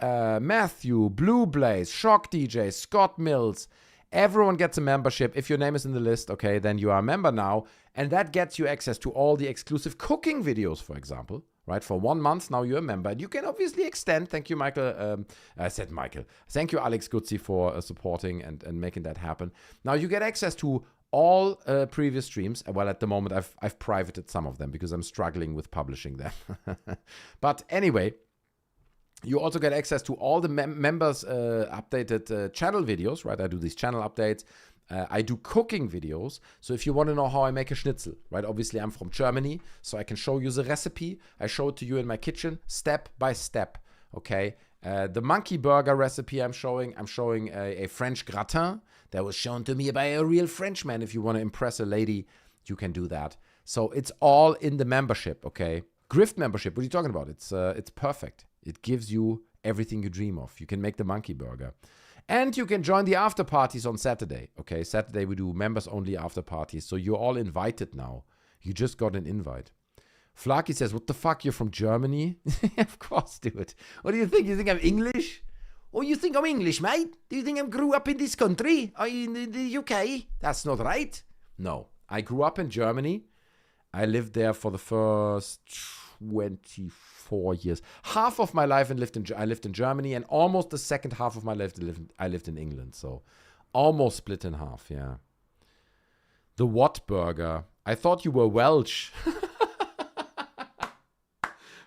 Matthew, Blue Blaze, Shock DJ, Scott Mills. Everyone gets a membership. If your name is in the list, okay, then you are a member now. And that gets you access to all the exclusive cooking videos, for example. Right, for 1 month, now you're a member. And you can obviously extend. Thank you, Michael. I said Michael. Thank you, Alex Guzzi, for supporting and making that happen. Now you get access to all previous streams. Well, at the moment, I've privated some of them because I'm struggling with publishing them. But anyway, you also get access to all the members' updated channel videos, right? I do these channel updates. I do cooking videos. So if you want to know how I make a schnitzel, right? Obviously, I'm from Germany, so I can show you the recipe. I show it to you in my kitchen, step by step, okay? The monkey burger recipe I'm showing a French gratin that was shown to me by a real Frenchman. If you want to impress a lady, you can do that. So it's all in the membership, okay? Grift membership, what are you talking about? It's perfect. It gives you everything you dream of. You can make the monkey burger. And you can join the after parties on Saturday. Okay, Saturday we do members only after parties. So you're all invited now. You just got an invite. Flaki says, what the fuck, you're from Germany? Of course, dude. What do you think? You think I'm English? Oh, you think I'm English, mate? Do you think I grew up in this country? Are you in the UK? That's not right. No, I grew up in Germany. I lived there for the first 24 years. Half of my life I lived in Germany, and almost the second half of my life I lived in England. So almost split in half, yeah. The what burger? I thought you were Welsh.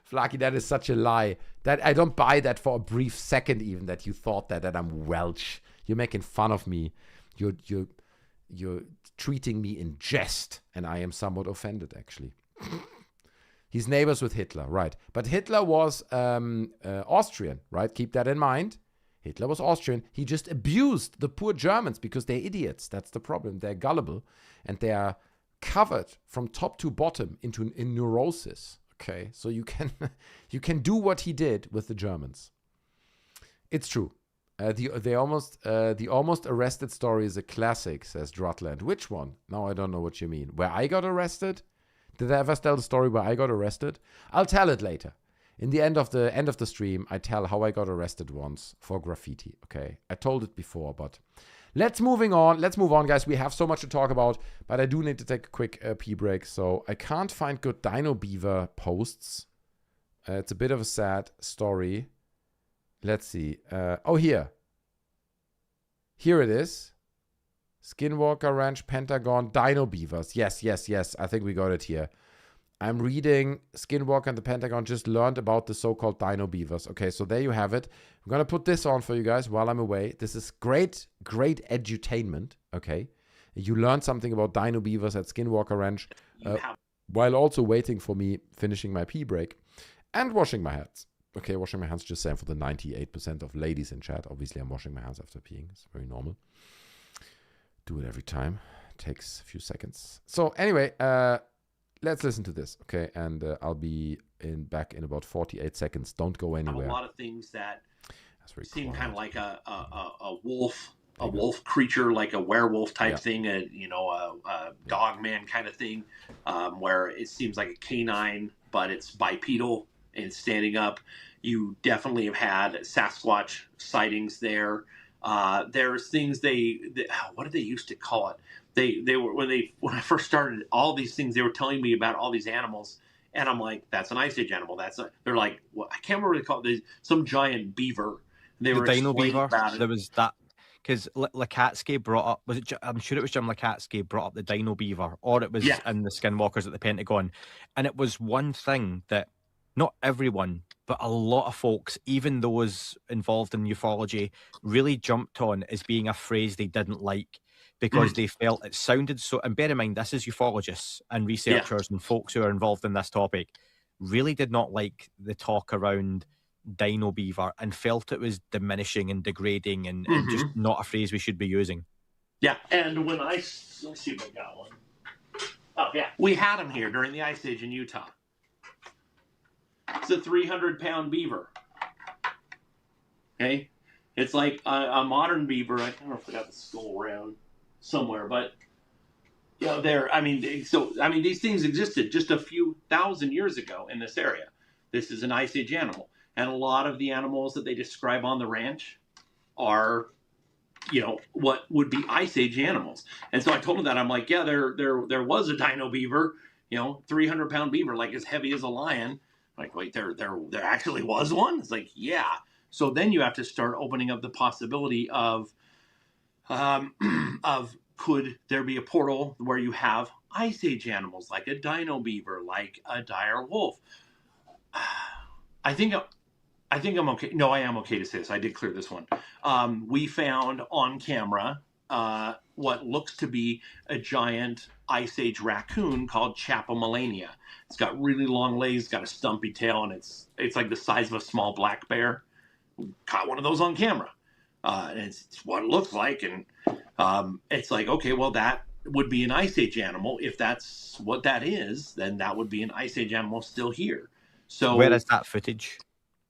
Flaki, that is such a lie. That I don't buy that for a brief second even, that you thought that I'm Welsh. You're making fun of me. You're treating me in jest, and I am somewhat offended, actually. He's neighbors with Hitler, right. But Hitler was Austrian, right? Keep that in mind. Hitler was Austrian. He just abused the poor Germans because they're idiots. That's the problem. They're gullible, and they are covered from top to bottom in neurosis. Okay, so you can do what he did with the Germans. It's true. The almost arrested story is a classic, says Drutland. Which one? No, I don't know what you mean. Where I got arrested? Did I ever tell the story where I got arrested? I'll tell it later. In the end of the stream, I tell how I got arrested once for graffiti. Okay, I told it before, but let's move on, guys. We have so much to talk about, but I do need to take a quick pee break. So I can't find good Dino Beaver posts. It's a bit of a sad story. Let's see. Here it is. Skinwalker Ranch, Pentagon, Dino Beavers. Yes. I think we got it here. I'm reading Skinwalker and the Pentagon just learned about the so-called Dino Beavers. Okay, so there you have it. I'm going to put this on for you guys while I'm away. This is great edutainment. Okay. You learned something about Dino Beavers at Skinwalker Ranch while also waiting for me finishing my pee break and washing my hands. Okay, washing my hands, just saying for the 98% of ladies in chat. Obviously, I'm washing my hands after peeing. It's very normal. Do it every time. Takes a few seconds. So anyway, let's listen to this, okay? And I'll be back in about 48 seconds. Don't go anywhere. A lot of things that seem kind of like a wolf creature, like a werewolf type thing, a dog man kind of thing, where it seems like a canine, but it's bipedal and standing up. You definitely have had Sasquatch sightings there. There's things what did they used to call it? They were when I first started all these things, they were telling me about all these animals, and I'm like, that's an Ice Age animal. They're like, well, I can't remember what they call it. Some giant beaver. They were Dino Beaver. About it. There was that because Lakatsky brought up. I'm sure it was Jim Lakatsky brought up the Dino Beaver, or it was in the Skinwalkers at the Pentagon, and it was one thing that not everyone, but a lot of folks, even those involved in ufology, really jumped on as being a phrase they didn't like because they felt it sounded so. And bear in mind, this is ufologists and researchers and folks who are involved in this topic really did not like the talk around Dino Beaver and felt it was diminishing and degrading and just not a phrase we should be using. Yeah, and when let's see if I got one. Oh yeah, we had them here during the Ice Age in Utah. It's a 300-pound beaver. Okay, it's like a modern beaver. I don't know if I got the skull around somewhere, but these things existed just a few thousand years ago in this area. This is an Ice Age animal, And a lot of the animals that they describe on the ranch are, what would be Ice Age animals. And so I told him that. I'm like, yeah, there was a dino beaver, 300-pound beaver, like as heavy as a lion. Like, wait, there actually was one? It's like, yeah. So then you have to start opening up the possibility of could there be a portal where you have Ice Age animals, like a dino beaver, like a dire wolf? I think I'm okay. No, I am okay to say this. I did clear this one. We found on camera what looks to be a giant Ice Age raccoon called Chapomelania. It's got really long legs, got a stumpy tail, and it's like the size of a small black bear. Caught one of those on camera. And it's what it looks like. And it's like, okay, well, that would be an Ice Age animal. If that's what that is, then that would be an Ice Age animal still here. So where is that footage?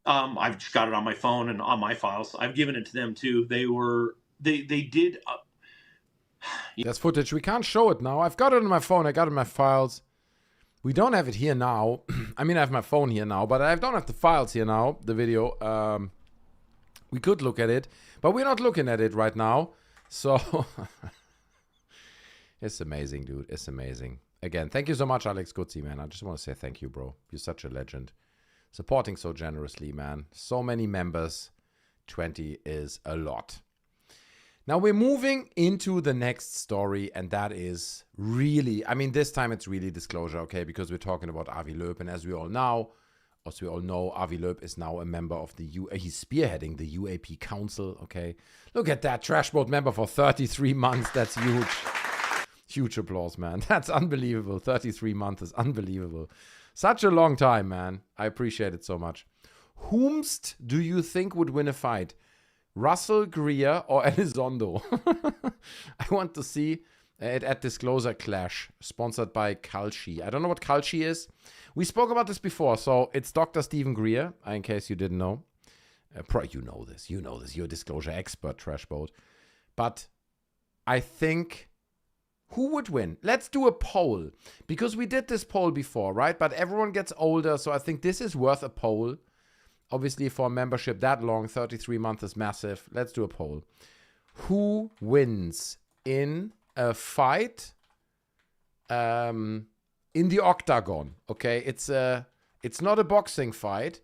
I've just got it on my phone and on my files. I've given it to them too. They did. That's footage. We can't show it now. I've got it on my phone. I got it in my files. We don't have it here now. I mean, I have my phone here now, but I don't have the files here now, the video. We could look at it, but we're not looking at it right now. So it's amazing, dude. It's amazing. Again, thank you so much, Alex Gutzi, man. I just want to say thank you, bro. You're such a legend. Supporting so generously, man. So many members. 20 is a lot. Now we're moving into the next story, and that is really, I mean, this time it's really disclosure, okay? Because we're talking about Avi Loeb, and as we all know, Avi Loeb is now a member of he's spearheading the UAP Council, okay? Look at that, Trash Boat member for 33 months. That's huge. Huge applause, man. That's unbelievable. 33 months is unbelievable. Such a long time, man. I appreciate it so much. Whomst do you think would win a fight? Russell, Greer, or Elizondo? I want to see it at Disclosure Clash, sponsored by Kalshi. I don't know what Kalshi is. We spoke about this before, so it's Dr. Stephen Greer, in case you didn't know. You know this. You're a Disclosure expert, Trashboat. But I think... who would win? Let's do a poll. Because we did this poll before, right? But everyone gets older, so I think this is worth a poll. Obviously, for a membership that long, 33 months is massive. Let's do a poll. Who wins in a fight in the octagon? Okay, it's not a boxing fight.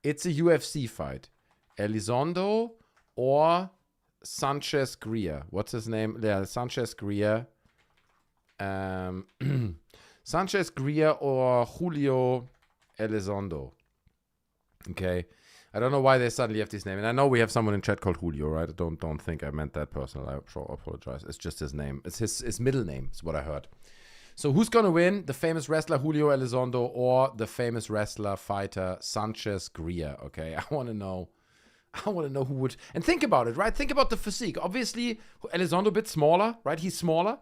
It's a UFC fight. Elizondo or Sanchez Greer. What's his name? Yeah, Sanchez Greer. Sanchez Greer or Julio Elizondo. Okay. I don't know why they suddenly have this name. And I know we have someone in chat called Julio, right? Don't think I meant that person. I apologize. It's just his name. It's his middle name, is what I heard. So who's going to win? The famous wrestler Julio Elizondo or the famous wrestler fighter Sanchez Greer? Okay. I want to know who would. And think about it, right? Think about the physique. Obviously, Elizondo a bit smaller, right? He's smaller.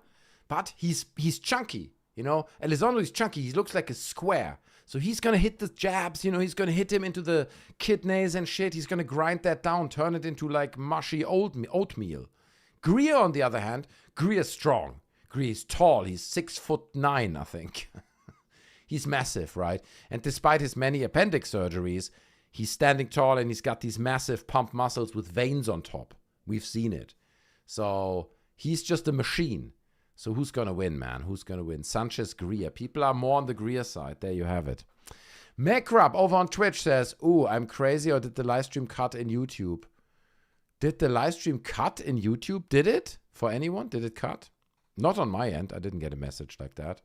But he's chunky, Elizondo is chunky. He looks like a square. So he's going to hit the jabs, he's going to hit him into the kidneys and shit. He's going to grind that down, turn it into like mushy oatmeal. Greer, on the other hand, Greer's strong. Greer's tall. He's 6'9", I think. He's massive, right? And despite his many appendix surgeries, he's standing tall and he's got these massive pump muscles with veins on top. We've seen it. So he's just a machine. So who's going to win, man? Who's going to win? Sanchez Greer. People are more on the Greer side. There you have it. Macrab over on Twitch says, ooh, I'm crazy, or did the live stream cut in YouTube? Did the live stream cut in YouTube? Did it? For anyone? Did it cut? Not on my end. I didn't get a message like that.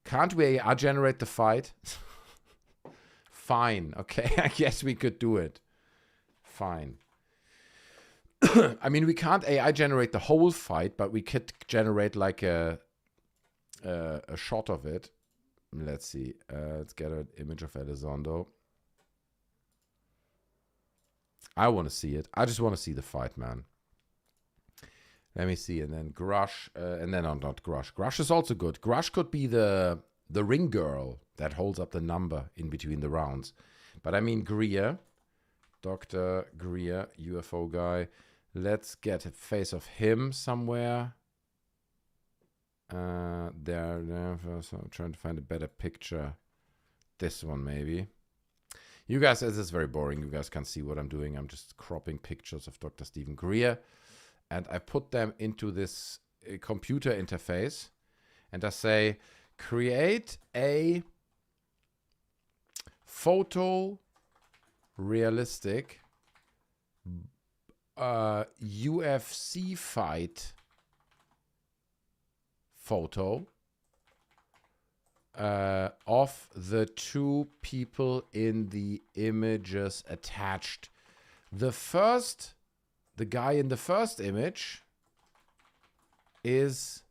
Can't we AI generate the fight? Fine. Okay, I guess we could do it. Fine. I mean, we can't AI generate the whole fight, but we could generate like a shot of it. Let's see. Let's get an image of Elizondo. I want to see it. I just want to see the fight, man. Let me see. And then Grusch. And then not Grusch. Grusch is also good. Grusch could be the ring girl that holds up the number in between the rounds. But I mean, Greer. Dr. Greer, UFO guy. Let's get a face of him somewhere. There. So I'm trying to find a better picture. This one, maybe. You guys, this is very boring. You guys can't see what I'm doing. I'm just cropping pictures of Dr. Stephen Greer. And I put them into this computer interface. And I say, create a photorealistic UFC fight photo of the two people in the images attached. The guy in the first image is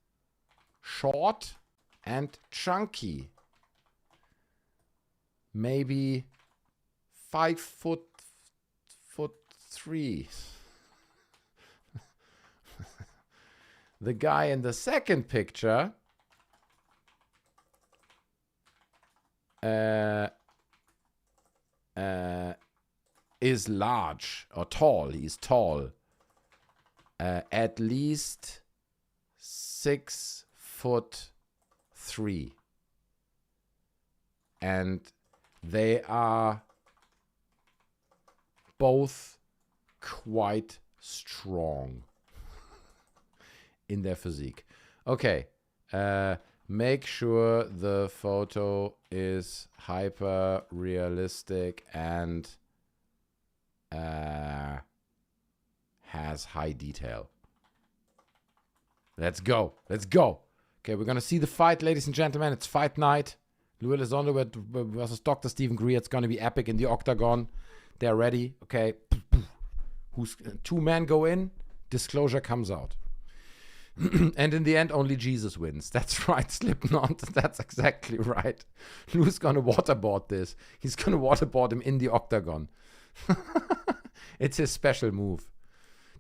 short and chunky. Maybe 5'3". The guy in the second picture is large or tall. He's tall. At least 6'3". And they are both quite strong in their physique. Okay. Make sure the photo is hyper realistic and has high detail. Let's go. Let's go. Okay, we're going to see the fight, ladies and gentlemen. It's fight night. Lou Elizondo versus Dr. Stephen Greer. It's going to be epic in the octagon. They're ready. Okay. Two men go in. Disclosure comes out. And in the end, only Jesus wins. That's right, Slipknot. That's exactly right. Lou's going to waterboard this. He's going to waterboard him in the octagon. It's his special move.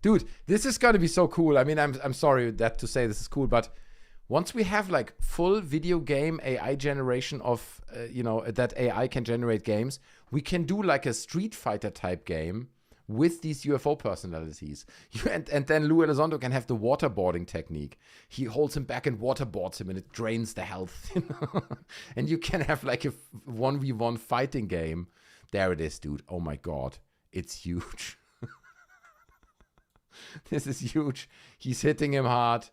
Dude, this is going to be so cool. I mean, I'm sorry that to say this is cool, but once we have like full video game AI generation of, that AI can generate games, we can do like a Street Fighter type game with these UFO personalities. And then Lou Elizondo can have the waterboarding technique. He holds him back and waterboards him and it drains the health. And you can have like a 1v1 fighting game. There it is, dude. Oh my God. It's huge. This is huge. He's hitting him hard.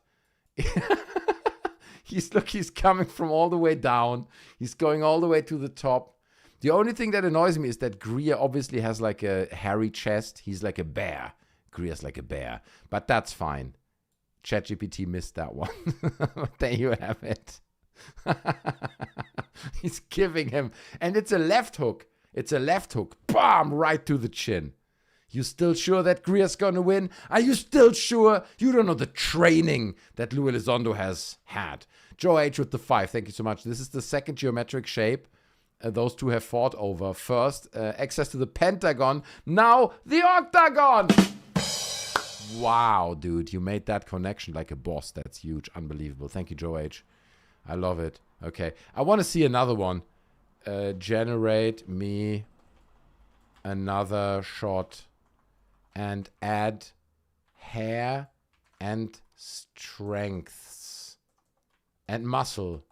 He's coming from all the way down. He's going all the way to the top. The only thing that annoys me is that Greer obviously has like a hairy chest. He's like a bear. Greer's like a bear. But that's fine. ChatGPT missed that one. There you have it. He's giving him. And it's a left hook. It's a left hook. Bam! Right to the chin. You still sure that Greer's gonna win? Are you still sure? You don't know the training that Lou Elizondo has had. Joe H with the 5. Thank you so much. This is the second geometric shape those two have fought over. First, access to the Pentagon. Now, the Octagon! Wow, dude. You made that connection like a boss. That's huge. Unbelievable. Thank you, Joe H. I love it. Okay. I want to see another one. Generate me another shot and add hair and strengths and muscle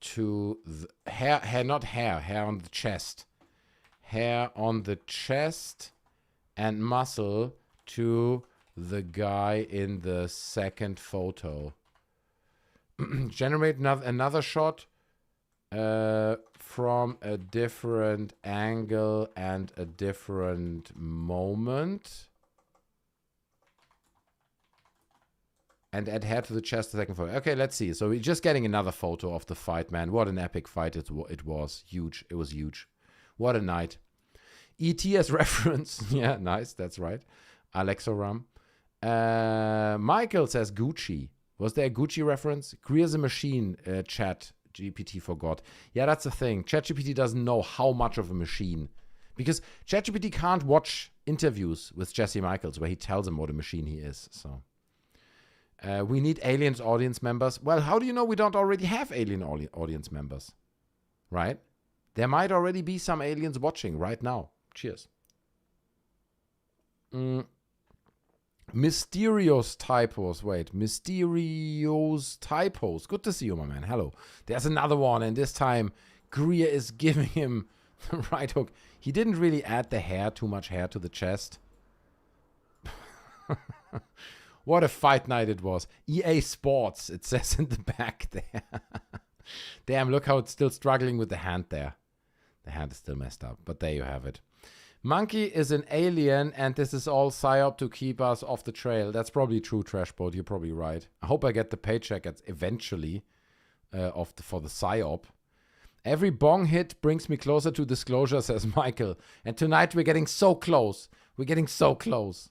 to the hair on the chest. Hair on the chest and muscle to the guy in the second photo. Generate another shot from a different angle and a different moment. And add hair to the chest, the second photo. Okay, let's see. So we're just getting another photo of the fight, man. What an epic fight it was. Huge. It was huge. What a night. E.T. as reference. Yeah, nice. That's right. Alexoram. Michael says Gucci. Was there a Gucci reference? Greer's a machine, chat. GPT forgot. Yeah, that's the thing. ChatGPT doesn't know how much of a machine. Because ChatGPT can't watch interviews with Jesse Michaels where he tells him what a machine he is. So... we need aliens audience members. Well, how do you know we don't already have alien audience members? Right? There might already be some aliens watching right now. Cheers. Mysterious typos. Wait. Mysterious typos. Good to see you, my man. Hello. There's another one. And this time, Greer is giving him Right hook. He didn't really add the hair, too much hair to the chest. What a fight night it was. EA Sports, it says in the back there. Damn, look how it's still struggling with the hand there. The hand is still messed up, but there you have it. Monkey is an alien, and this is all psyop to keep us off the trail. That's probably true, Trashboat. You're probably right. I hope I get the paycheck eventually for the psyop. Every bong hit brings me closer to disclosure, says Michael. And tonight we're getting so close. We're getting so close.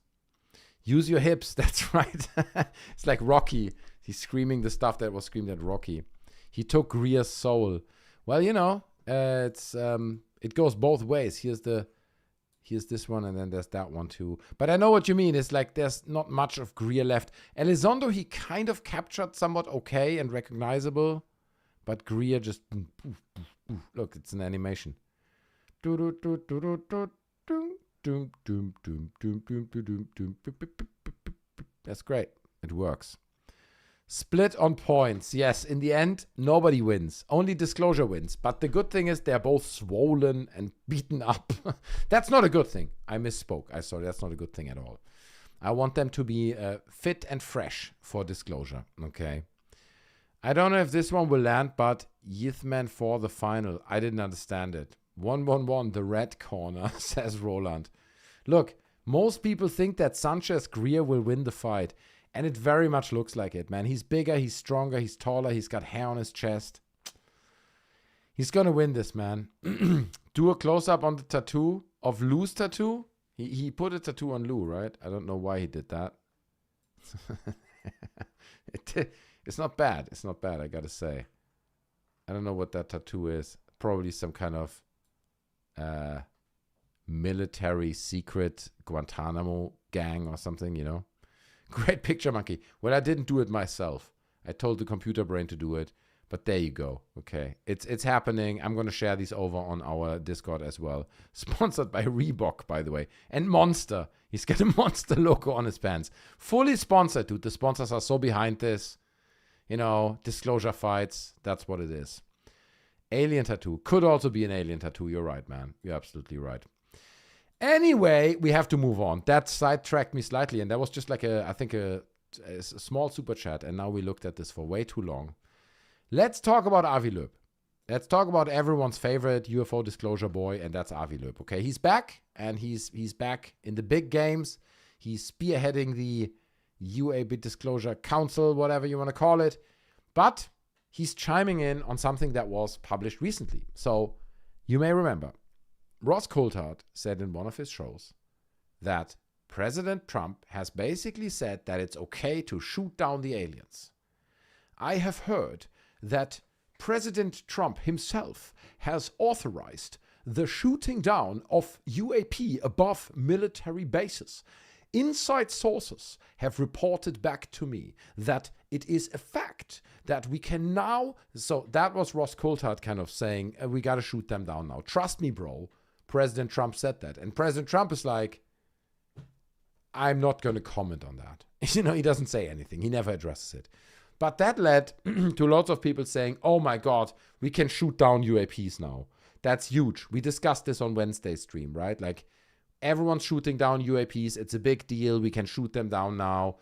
Use your hips. That's right. It's like Rocky. He's screaming the stuff that was screamed at Rocky. He took Greer's soul. Well, you know, it goes both ways. Here's this one, and then there's that one too. But I know what you mean. It's like there's not much of Greer left. Elizondo, he kind of captured somewhat okay and recognizable. But Greer just... Look, it's an animation. That's great. It works. Split on points. Yes, in the end, nobody wins. Only disclosure wins. But the good thing is they're both swollen and beaten up. That's not a good thing. I misspoke. Sorry, that's not a good thing at all. I want them to be fit and fresh for disclosure. Okay. I don't know if this one will land, but Yithman for the final. I didn't understand it. 1-1-1, the red corner, says Roland. Look, most people think that Sanchez Greer will win the fight. And it very much looks like it, man. He's bigger, he's stronger, he's taller, he's got hair on his chest. He's gonna win this, man. Do a close-up on the tattoo of Lou's tattoo. He put a tattoo on Lou, right? I don't know why he did that. It's not bad. It's not bad, I gotta say. I don't know what that tattoo is. Probably some kind of military secret Guantanamo gang or something, you know? Great picture, Monkey. Well, I didn't do it myself. I told the computer brain to do it. But there you go. Okay. It's happening. I'm going to share these over on our Discord as well. Sponsored by Reebok, by the way. And Monster. He's got a Monster logo on his pants. Fully sponsored, dude. The sponsors are so behind this. You know, disclosure fights. That's what it is. Alien tattoo. Could also be an alien tattoo. You're right, man. You're absolutely right. Anyway, we have to move on. That sidetracked me slightly, and that was just like I think a small super chat, and now we looked at this for way too long. Let's talk about Avi Loeb. Let's talk about everyone's favorite UFO disclosure boy, and that's Avi Loeb. Okay, he's back, and he's back in the big games. He's spearheading the UAP Disclosure Council, whatever you want to call it, but he's chiming in on something that was published recently. So you may remember. Ross Coulthard said in one of his shows that President Trump has basically said that it's okay to shoot down the aliens. I have heard that President Trump himself has authorized the shooting down of UAP above military bases. Inside sources have reported back to me that it is a fact that we can now... So that was Ross Coulthard kind of saying, we got to shoot them down now. Trust me, bro. President Trump said that. And President Trump is like, I'm not going to comment on that. You know, he doesn't say anything. He never addresses it. But that led to lots of people saying, oh my God, we can shoot down UAPs now. That's huge. We discussed this on Wednesday's stream, right? Like, everyone's shooting down UAPs. It's a big deal. We can shoot them down now.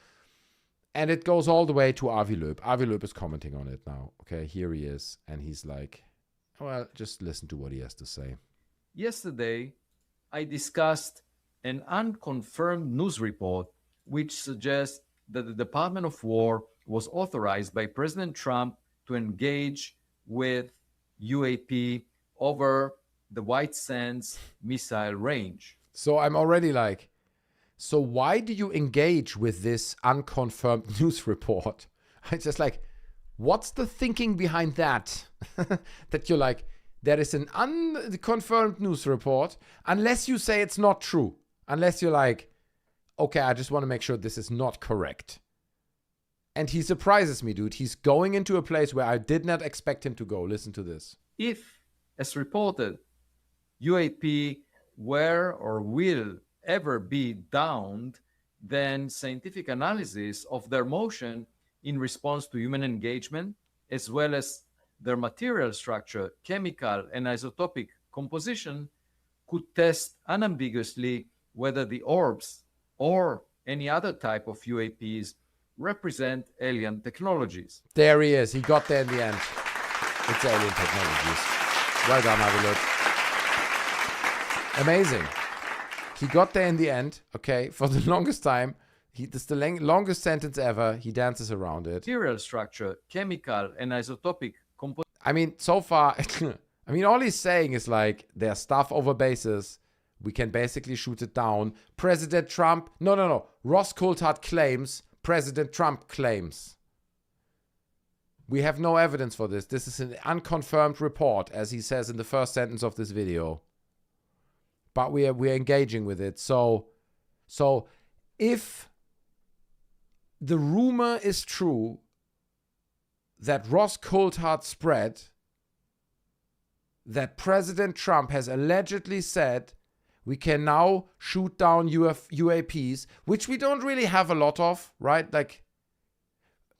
And it goes all the way to Avi Loeb. Avi Loeb is commenting on it now. Okay, here he is. And he's like, well, just listen to what he has to say. Yesterday, I discussed an unconfirmed news report which suggests that the Department of War was authorized by President Trump to engage with UAP over the White Sands missile range. So I'm already like, so why do you engage with this unconfirmed news report? It's just like, what's the thinking behind that? That you're like, there is an unconfirmed news report, unless you say it's not true. Unless you're like, okay, I just want to make sure this is not correct. And he surprises me, dude. He's going into a place where I did not expect him to go. Listen to this. If, as reported, UAP were or will ever be downed, then scientific analysis of their motion in response to human engagement, as well as their material structure, chemical and isotopic composition could test unambiguously whether the orbs or any other type of UAPs represent alien technologies. There he is. He got there in the end. It's alien technologies. Well done, Avi Loeb. Amazing. He got there in the end, okay? For the longest time. This is the longest sentence ever. He dances around it. Material structure, chemical, and isotopic composition. I mean, so far, I mean, all he's saying is like, there's stuff over bases. We can basically shoot it down. President Trump, no. Ross Coulthard claims, President Trump claims. We have no evidence for this. This is an unconfirmed report, as he says in the first sentence of this video. But we're engaging with it. So if the rumor is true that Ross Coulthard spread that President Trump has allegedly said we can now shoot down UAPs, which we don't really have a lot of, right? Like,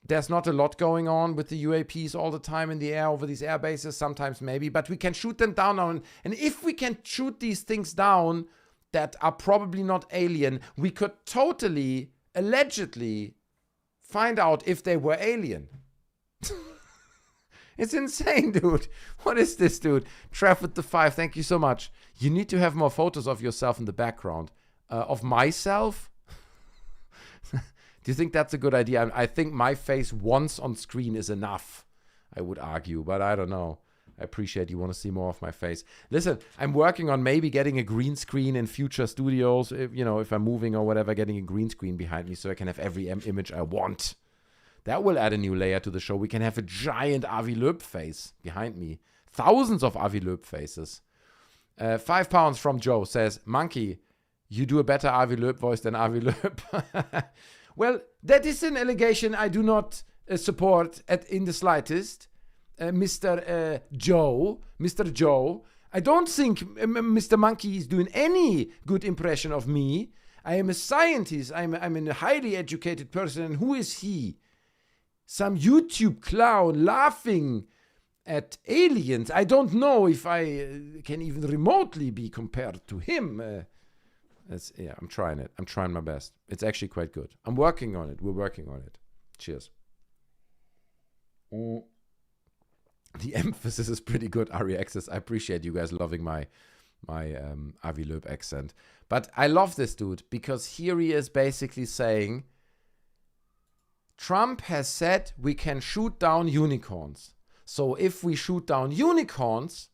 there's not a lot going on with the UAPs all the time in the air over these air bases, sometimes maybe, but we can shoot them down now. And if we can shoot these things down that are probably not alien, we could totally, allegedly, find out if they were alien. It's insane, dude. What is this, dude? Trev with the 5, thank you so much. You need to have more photos of yourself in the background. Of myself? Do you think that's a good idea? I think my face once on screen is enough, I would argue, but I don't know. I appreciate you want to see more of my face. Listen, I'm working on maybe getting a green screen in future studios, if I'm moving or whatever, getting a green screen behind me so I can have every image I want. That will add a new layer to the show. We can have a giant Avi Loeb face behind me. Thousands of Avi Loeb faces. 5 pounds from Joe says, Monkey, you do a better Avi Loeb voice than Avi Loeb. Well, that is an allegation I do not support in the slightest. Mr. Joe. I don't think Mr. Monkey is doing any good impression of me. I am a scientist. I'm a highly educated person. And who is he? Some YouTube clown laughing at aliens. I don't know if I can even remotely be compared to him. I'm trying it. I'm trying my best. It's actually quite good. I'm working on it. We're working on it. Cheers. The emphasis is pretty good, Ari Access. I appreciate you guys loving my Avi Loeb accent. But I love this dude because here he is basically saying Trump has said we can shoot down unicorns. So if we shoot down unicorns,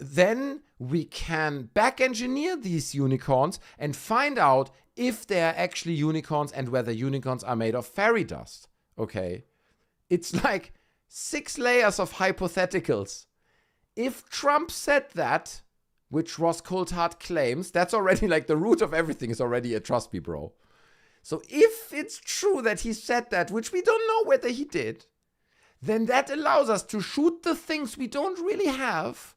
then we can back engineer these unicorns and find out if they are actually unicorns and whether unicorns are made of fairy dust. Okay? It's like 6 layers of hypotheticals. If Trump said that, which Ross Coulthard claims, that's already like the root of everything is already a trust me, bro. So if it's true that he said that, which we don't know whether he did, then that allows us to shoot the things we don't really have,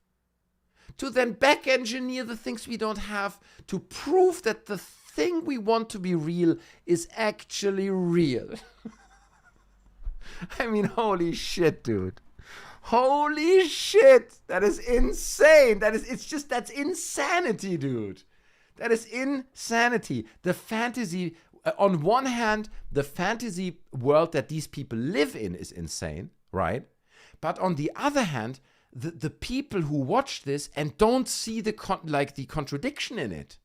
to then back engineer the things we don't have, to prove that the thing we want to be real is actually real. I mean, holy shit, dude. Holy shit. That is insane. That's insanity, dude. That is insanity. The fantasy, on one hand, the fantasy world that these people live in is insane, right? But on the other hand, the people who watch this and don't see the contradiction in it.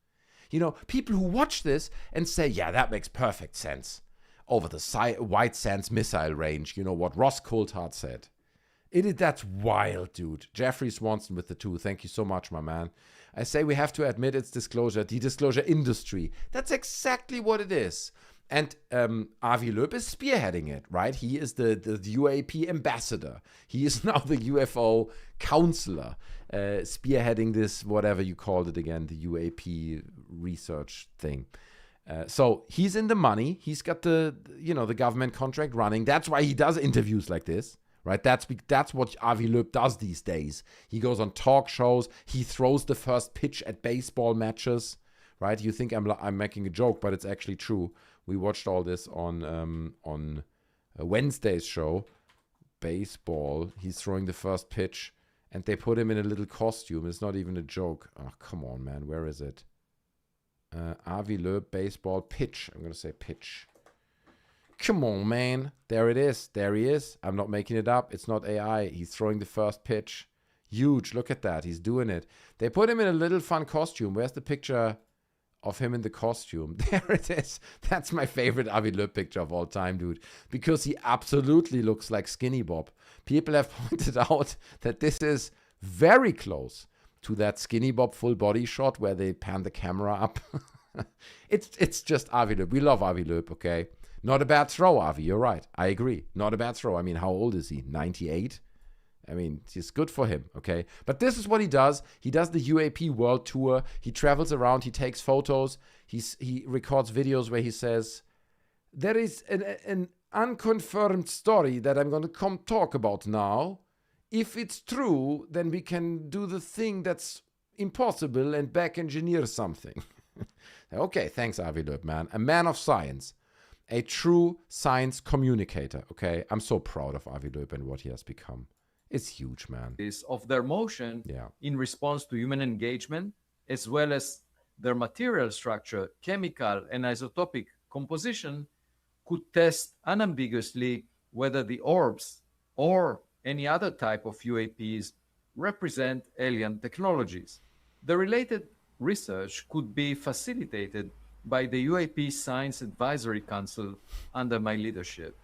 People who watch this and say, yeah, that makes perfect sense. Over the White Sands missile range, what Ross Coulthard said. That's wild, dude. Jeffrey Swanson with the 2. Thank you so much, my man. I say we have to admit it's disclosure, the disclosure industry. That's exactly what it is. And Avi Loeb is spearheading it, right? He is the UAP ambassador. He is now the UFO counselor, spearheading this, whatever you called it again, the UAP research thing. So he's in the money. He's got the government contract running. That's why he does interviews like this, right? That's what Avi Loeb does these days. He goes on talk shows. He throws the first pitch at baseball matches, right? You think I'm making a joke, but it's actually true. We watched all this on Wednesday's show, baseball. He's throwing the first pitch, And they put him in a little costume. It's not even a joke. Oh, come on, man. Where is it? Avi Loeb baseball pitch. I'm going to say pitch. Come on, man. There it is. There he is. I'm not making it up. It's not AI. He's throwing the first pitch. Huge. Look at that. He's doing it. They put him in a little fun costume. Where's the picture of him in the costume? There it is. That's my favorite Avi Loeb picture of all time, dude. Because he absolutely looks like Skinny Bob. People have pointed out that this is very close to that Skinny Bob full body shot where they pan the camera up. It's just Avi Loeb. We love Avi Loeb, okay? Not a bad throw, Avi. You're right. I agree. Not a bad throw. I mean, how old is he? 98? I mean, it's good for him, okay? But this is what he does. He does the UAP world tour. He travels around. He takes photos. He records videos where he says, there is an unconfirmed story that I'm going to come talk about now. If it's true, then we can do the thing that's impossible and back engineer something. Okay, thanks, Avi Loeb, man. A man of science. A true science communicator, okay? I'm so proud of Avi Loeb and what he has become. It's huge, man. Of their motion in response to human engagement, as well as their material structure, chemical and isotopic composition, could test unambiguously whether the orbs or any other type of UAPs represent alien technologies. The related research could be facilitated by the UAP Science Advisory Council under my leadership.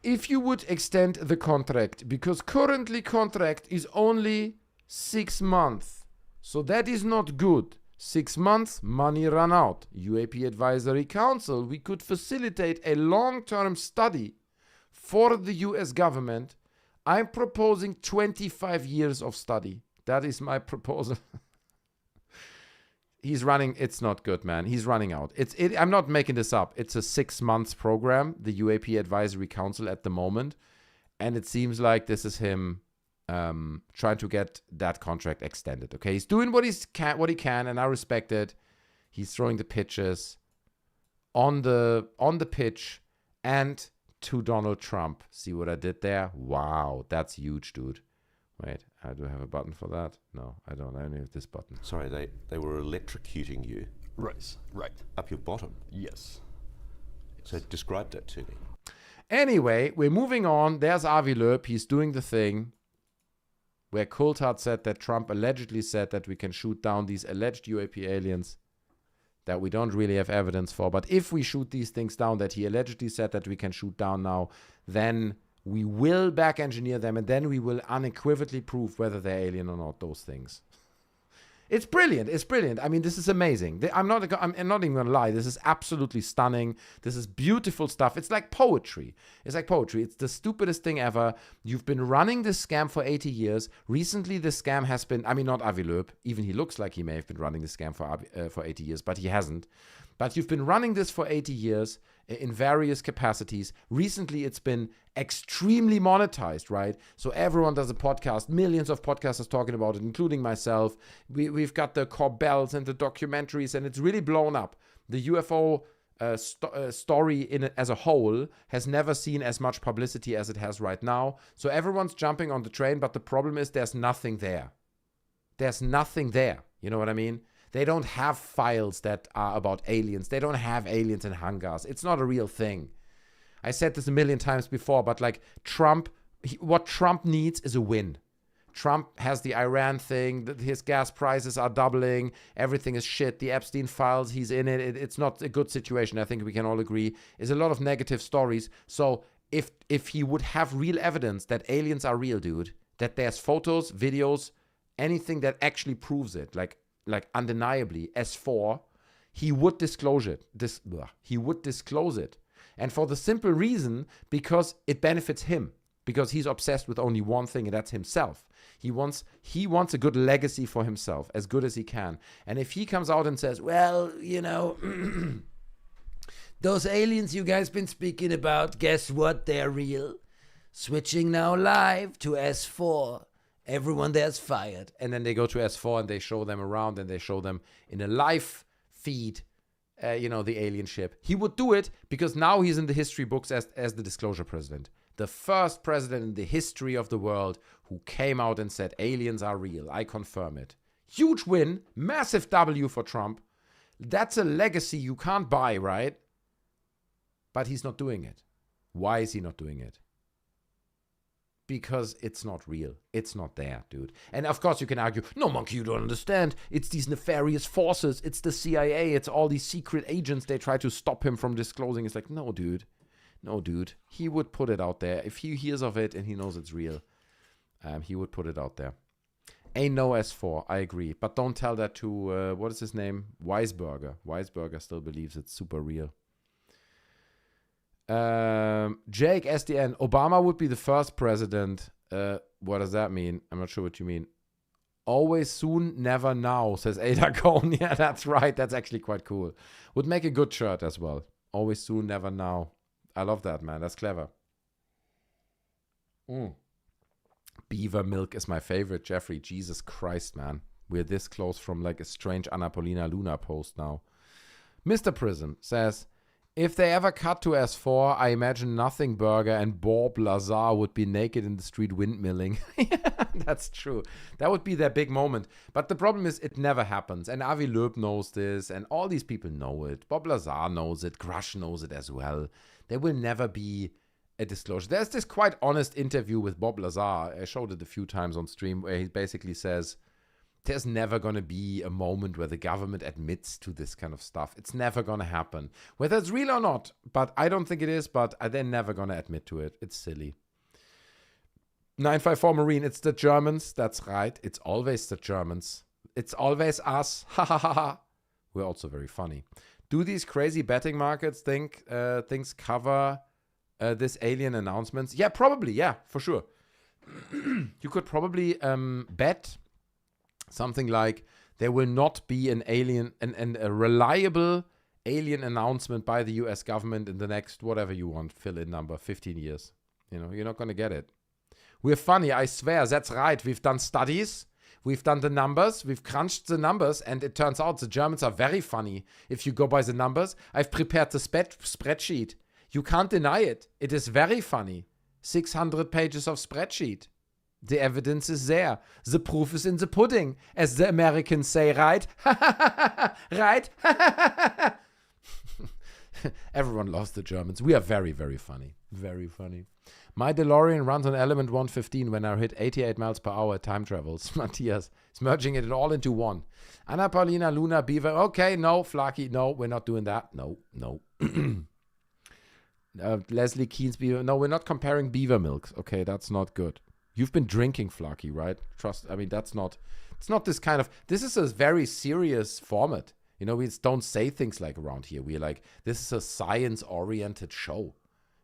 If you would extend the contract, because currently contract is only 6 months, so that is not good. 6 months, money run out. UAP Advisory Council, we could facilitate a long-term study for the US government. I'm proposing 25 years of study. That is my proposal. He's running, it's not good, man. He's running out. I'm not making this up. It's a 6 months program, the UAP Advisory Council at the moment. And it seems like this is him trying to get that contract extended. Okay, he's doing what he can, and I respect it. He's throwing the pitches on the pitch and to Donald Trump. See what I did there? Wow, that's huge, dude. Wait, I do have a button for that? No, I don't. I only have this button. Sorry, they were electrocuting you. Right. Up your bottom. Yes. So describe that to me. Anyway, we're moving on. There's Avi Loeb. He's doing the thing where Coulthard said that Trump allegedly said that we can shoot down these alleged UAP aliens that we don't really have evidence for. But if we shoot these things down that he allegedly said that we can shoot down now, then we will back engineer them, and then we will unequivocally prove whether they're alien or not, those things. It's brilliant. It's brilliant. I mean, this is amazing. I'm not even going to lie. This is absolutely stunning. This is beautiful stuff. It's like poetry. It's the stupidest thing ever. You've been running this scam for 80 years. Recently, this scam has been, I mean, not Avi Loeb. Even he looks like he may have been running this scam for 80 years, but he hasn't. But you've been running this for 80 years in various capacities. Recently, it's been extremely monetized, right? So everyone does a podcast. Millions of podcasters talking about it, including myself. We've got the Corbells and the documentaries, and it's really blown up. The UFO story as a whole has never seen as much publicity as it has right now. So everyone's jumping on the train, but the problem is there's nothing there. There's nothing there. You know what I mean? They don't have files that are about aliens. They don't have aliens in hangars. It's not a real thing. I said this a million times before, but like Trump, what Trump needs is a win. Trump has the Iran thing. His gas prices are doubling. Everything is shit. The Epstein files, he's in it. It's not a good situation. I think we can all agree. There's a lot of negative stories. So if he would have real evidence that aliens are real, dude, that there's photos, videos, anything that actually proves it, like undeniably, S4, he would disclose it. He would disclose it. And for the simple reason, because it benefits him. Because he's obsessed with only one thing, and that's himself. He wants a good legacy for himself, as good as he can. And if he comes out and says, well, you know, those aliens you guys been speaking about, guess what? They're real. Switching now live to S4. Everyone there's fired. And then they go to S4 and they show them around, and they show them in a live feed, the alien ship. He would do it because now he's in the history books as the disclosure president. The first president in the history of the world who came out and said aliens are real. I confirm it. Huge win, massive W for Trump. That's a legacy you can't buy, right? But he's not doing it. Why is he not doing it? Because it's not real. It's not there, dude. And of course you can argue, no, Monkey, you don't understand. It's these nefarious forces. It's the CIA. It's all these secret agents. They try to stop him from disclosing. It's like, no, dude. No, dude. He would put it out there. If he hears of it and he knows it's real, he would put it out there. Ain't no S4. I agree. But don't tell that to, what is his name? Weisberger. Weisberger still believes it's super real. Jake SDN, Obama would be the first president. What does that mean? I'm not sure what you mean. Always soon, never now, says Ada Cohn. Yeah, that's right. That's actually quite cool. Would make a good shirt as well. Always soon, never now. I love that, man. That's clever. Beaver milk is my favorite, Jeffrey. Jesus Christ, man. We're this close from like a strange Anna Paulina Luna post now. Mr. Prism says, if they ever cut to S4, I imagine Nothing Burger and Bob Lazar would be naked in the street windmilling. Yeah, that's true. That would be their big moment. But the problem is it never happens. And Avi Loeb knows this, and all these people know it. Bob Lazar knows it. Grusch knows it as well. There will never be a disclosure. There's this quite honest interview with Bob Lazar. I showed it a few times on stream where he basically says, there's never going to be a moment where the government admits to this kind of stuff. It's never going to happen. Whether it's real or not, but I don't think it is, but they're never going to admit to it. It's silly. 954 Marine, it's the Germans. That's right. It's always the Germans. It's always us. Ha ha ha ha. We're also very funny. Do these crazy betting markets think things cover this alien announcements? Yeah, probably. Yeah, for sure. You could probably bet something like there will not be an alien and a reliable alien announcement by the US government in the next, whatever you want, fill in number, 15 years. You know, you're not going to get it. We're funny, I swear. That's right. We've done studies. We've done the numbers. We've crunched the numbers. And it turns out the Germans are very funny. If you go by the numbers, I've prepared the spreadsheet. You can't deny it. It is very funny. 600 pages of spreadsheet. The evidence is there. The proof is in the pudding, as the Americans say, right? Right? Everyone loves the Germans. We are very, very funny. Very funny. My DeLorean runs on element 115 when I hit 88 miles per hour time travels. Matthias is merging it all into one. Anna Paulina Luna Beaver. Okay, no, Flaky. No, we're not doing that. No. Leslie Keen's Beaver. No, we're not comparing beaver milks. Okay, that's not good. You've been drinking, Flaky, right? Trust, I mean, it's not this kind of, this is a very serious format. You know, we don't say things like around here. We're like, this is a science-oriented show.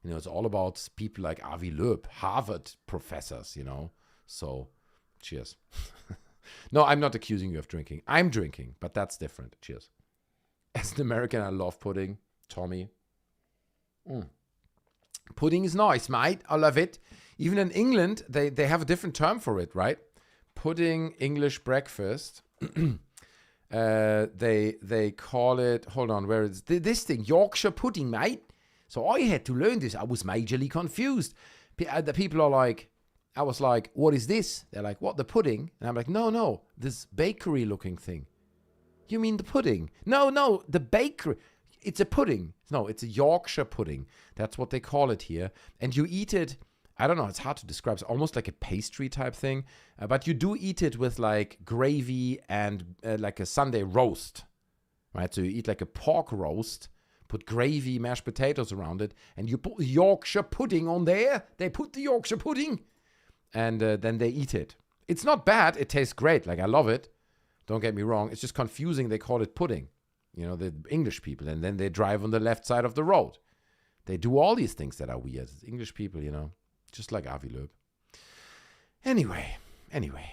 You know, it's all about people like Avi Loeb, Harvard professors, you know. So, cheers. No, I'm not accusing you of drinking. I'm drinking, but that's different. Cheers. As an American, I love pudding. Tommy. Pudding is nice, mate. I love it. Even in England, they have a different term for it, right? Pudding, English breakfast. They call it, hold on, where is this thing? Yorkshire pudding, mate. So I had to learn this. I was majorly confused. The people are like, I was like, what is this? They're like, what, the pudding? And I'm like, no, this bakery looking thing. You mean the pudding? No, the bakery. It's a pudding. No, it's a Yorkshire pudding. That's what they call it here. And you eat it, I don't know, it's hard to describe. It's almost like a pastry type thing. But you do eat it with like gravy and like a Sunday roast, right? So you eat like a pork roast, put gravy, mashed potatoes around it, and you put Yorkshire pudding on there. They put the Yorkshire pudding, and then they eat it. It's not bad. It tastes great. Like, I love it. Don't get me wrong. It's just confusing. They call it pudding. You know, the English people, and then they drive on the left side of the road. They do all these things that are weird. English people, you know, just like Avi Loeb. Anyway,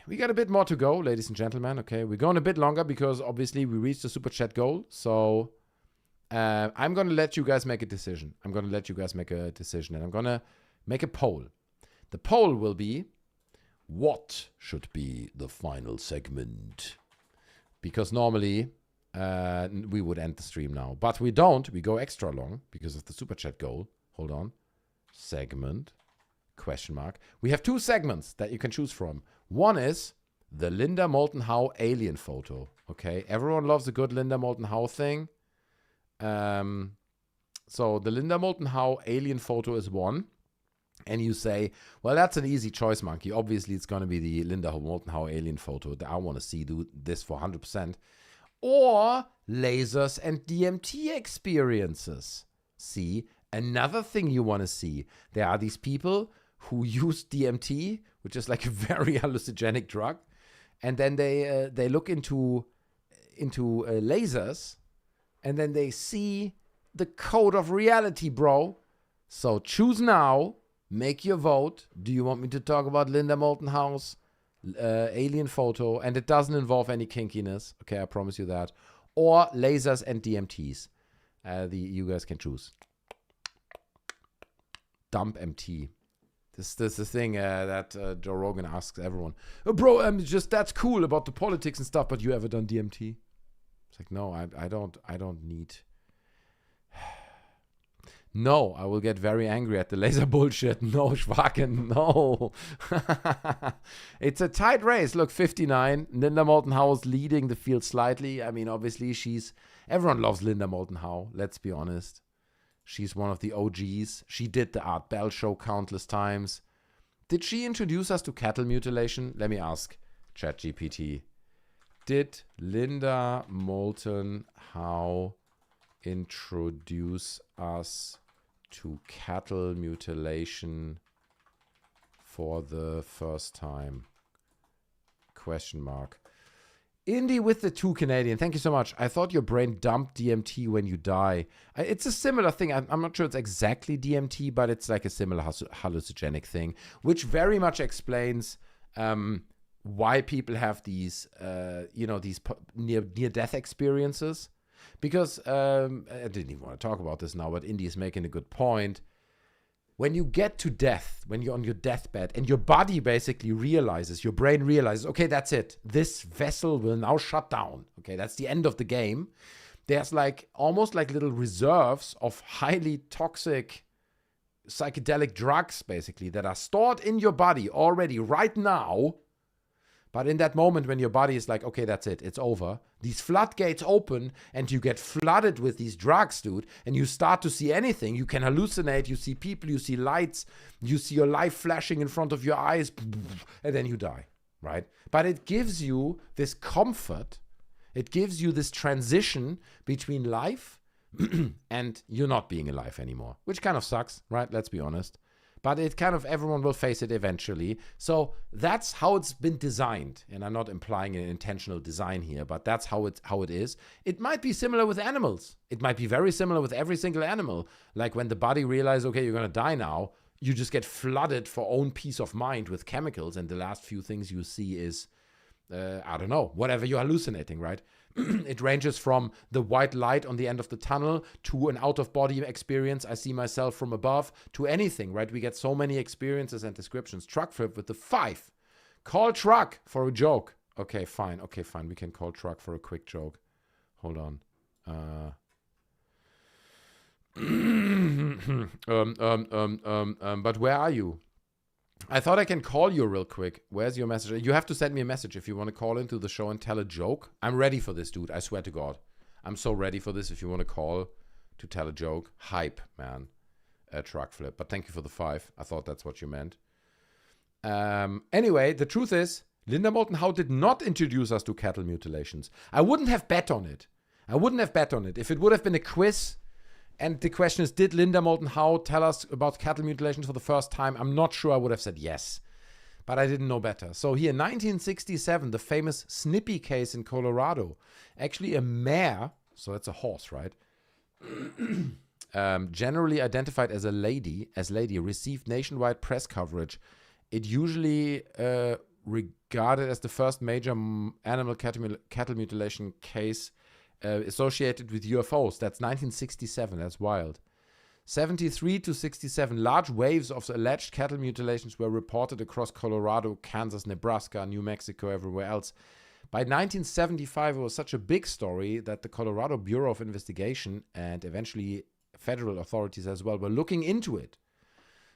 we got a bit more to go, ladies and gentlemen. Okay, we're going a bit longer because obviously we reached the super chat goal. So I'm going to let you guys make a decision. And I'm going to make a poll. The poll will be, what should be the final segment? Because normally we would end the stream now. But we don't. We go extra long because of the super chat goal. Hold on. Segment. Question mark. We have 2 segments that you can choose from. One is the Linda Moulton Howe alien photo. Okay, everyone loves a good Linda Moulton Howe thing. So the Linda Moulton Howe alien photo is one. And you say, well, that's an easy choice, Monkey. Obviously, it's going to be the Linda Moulton Howe alien photo. I want to see this for 100%. Or lasers and DMT experiences. See, another thing you want to see. There are these people who use DMT, which is like a very hallucinogenic drug. And then they look into lasers. And then they see the code of reality, bro. So choose now. Make your vote. Do you want me to talk about Linda Moulton Howe's alien photo? And it doesn't involve any kinkiness. Okay, I promise you that. Or lasers and DMTs. You guys can choose. Dump MT. This is the thing that Joe Rogan asks everyone. Oh, bro, just that's cool about the politics and stuff, but you ever done DMT? It's like, no, I don't need. No, I will get very angry at the laser bullshit. No, Schwaken, no. It's a tight race. Look, 59. Linda Moulton Howe's leading the field slightly. I mean, obviously, everyone loves Linda Moulton Howe. Let's be honest. She's one of the OGs. She did the Art Bell show countless times. Did she introduce us to cattle mutilation? Let me ask ChatGPT. Did Linda Moulton Howe introduce us to cattle mutilation for the first time? Question mark. Indy with the 2 Canadian. Thank you so much. I thought your brain dumped DMT when you die. It's a similar thing. I'm not sure it's exactly DMT, but it's like a similar hallucinogenic thing, which very much explains why people have these, these near-death experiences. Because I didn't even want to talk about this now, but Indy is making a good point. When you get to death, when you're on your deathbed, and your body basically realizes, your brain realizes, okay, that's it. This vessel will now shut down. Okay, that's the end of the game. There's like almost like little reserves of highly toxic psychedelic drugs, basically, that are stored in your body already right now. But in that moment when your body is like, okay, that's it, it's over, these floodgates open and you get flooded with these drugs, dude, and you start to see anything. You can hallucinate, you see people, you see lights, you see your life flashing in front of your eyes, and then you die, right? But it gives you this comfort. It gives you this transition between life and you're not being alive anymore, which kind of sucks, right? Let's be honest. But it kind of, everyone will face it eventually. So that's how it's been designed. And I'm not implying an intentional design here, but that's how it is. It might be similar with animals. It might be very similar with every single animal. Like when the body realizes, okay, you're going to die now, you just get flooded for own peace of mind with chemicals. And the last few things you see is, I don't know, whatever you're hallucinating, right? It ranges from the white light on the end of the tunnel to an out-of-body experience, I see myself from above, to anything, right? We get so many experiences and descriptions. Truck flip with the 5. Call truck for a joke. Okay, fine. We can call truck for a quick joke. Hold on. But where are you? I thought I can call you real quick. Where's your message? You have to send me a message if you want to call into the show and tell a joke. I'm ready for this, dude. I swear to God. I'm so ready for this if you want to call to tell a joke. Hype, man. A truck flip. But thank you for the 5. I thought that's what you meant. Anyway, the truth is, Linda Moulton Howe did not introduce us to cattle mutilations. I wouldn't have bet on it. If it would have been a quiz, and the question is, did Linda Moulton Howe tell us about cattle mutilations for the first time? I'm not sure I would have said yes, but I didn't know better. So here, 1967, the famous Snippy case in Colorado. Actually, a mare, so that's a horse, right? Generally identified as lady, received nationwide press coverage. It usually regarded as the first major animal cattle mutilation case associated with UFOs. That's 1967. That's wild. 73 to 67, large waves of alleged cattle mutilations were reported across Colorado, Kansas, Nebraska, New Mexico, everywhere else. By 1975, it was such a big story that the Colorado Bureau of Investigation and eventually federal authorities as well were looking into it.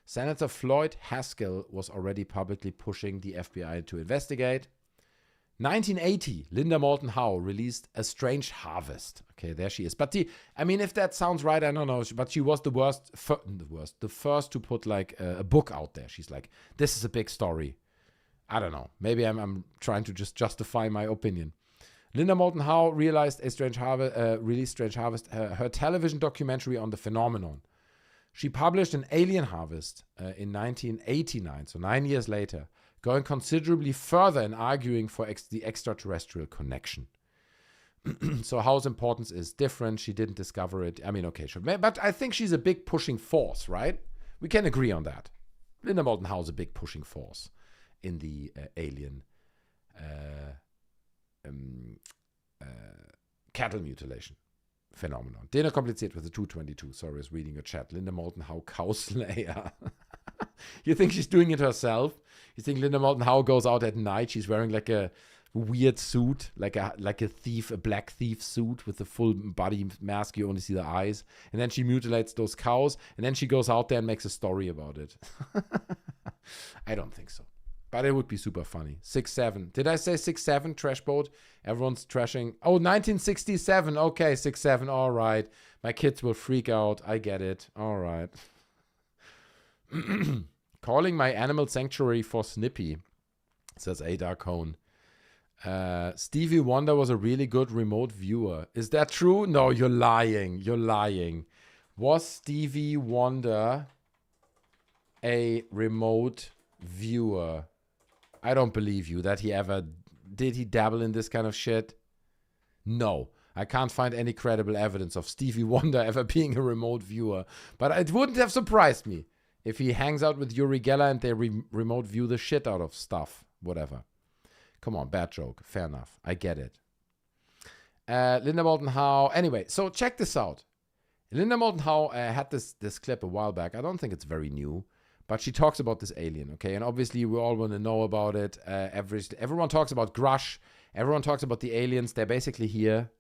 Senator Floyd Haskell was already publicly pushing the FBI to investigate. 1980, Linda Moulton Howe released A Strange Harvest. Okay, there she is. But if that sounds right, I don't know. But she was the first to put like a book out there. She's like, this is a big story. I don't know. Maybe I'm trying to just justify my opinion. Linda Moulton Howe released Strange Harvest, her television documentary on the phenomenon. She published An Alien Harvest in 1989, so 9 years later, going considerably further in arguing for the extraterrestrial connection. So Howe's importance is different. She didn't discover it. Okay, sure. But I think she's a big pushing force, right? We can agree on that. Linda Moulton Howe is a big pushing force in the alien cattle mutilation phenomenon. Dinner kompliziert with the 222. Sorry, I was reading your chat. Linda Moulton Howe, cow slayer. You think she's doing it herself? You think Linda Moulton Howe goes out at night? She's wearing like a weird suit, like a thief, a black thief suit with a full body mask. You only see the eyes. And then she mutilates those cows. And then she goes out there and makes a story about it. I don't think so. But it would be super funny. 6'7". Did I say 6'7", trash boat? Everyone's trashing. Oh, 1967. Okay, 6'7". All right. My kids will freak out. I get it. All right. Calling my animal sanctuary for Snippy, says Adar Cohn. Stevie Wonder was a really good remote viewer. Is that true? No, you're lying. You're lying. Was Stevie Wonder a remote viewer? I don't believe you that did he dabble in this kind of shit? No, I can't find any credible evidence of Stevie Wonder ever being a remote viewer. But it wouldn't have surprised me if he hangs out with Uri Geller and they remote view the shit out of stuff. Whatever. Come on, bad joke. Fair enough. I get it. Linda Moulton Howe. Anyway, so check this out. Linda Moulton Howe had this clip a while back. I don't think it's very new. But she talks about this alien, okay? And obviously, we all want to know about it. Everyone talks about Grusch. Everyone talks about the aliens. They're basically here.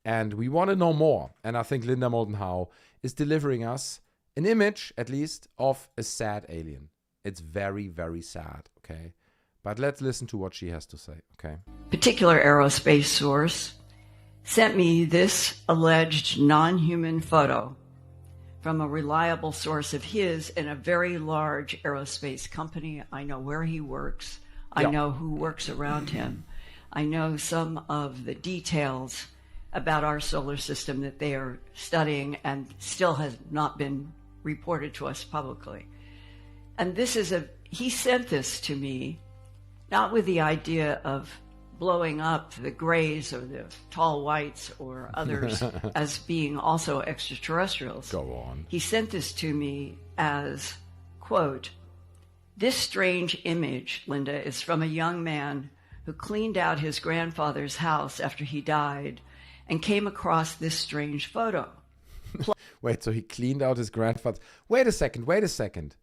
And we want to know more. And I think Linda Moulton Howe is delivering us an image, at least, of a sad alien. It's very, very sad, okay? But let's listen to what she has to say, okay? Particular aerospace source sent me this alleged non-human photo from a reliable source of his in a very large aerospace company. I know where he works. I know who works around him. I know some of the details about our solar system that they are studying and still has not been reported to us publicly. And he sent this to me, not with the idea of blowing up the grays or the tall whites or others as being also extraterrestrials. Go on. He sent this to me as, quote, "This strange image, Linda, is from a young man who cleaned out his grandfather's house after he died and came across this strange photo." Wait, so he cleaned out his grandfather. Wait a second.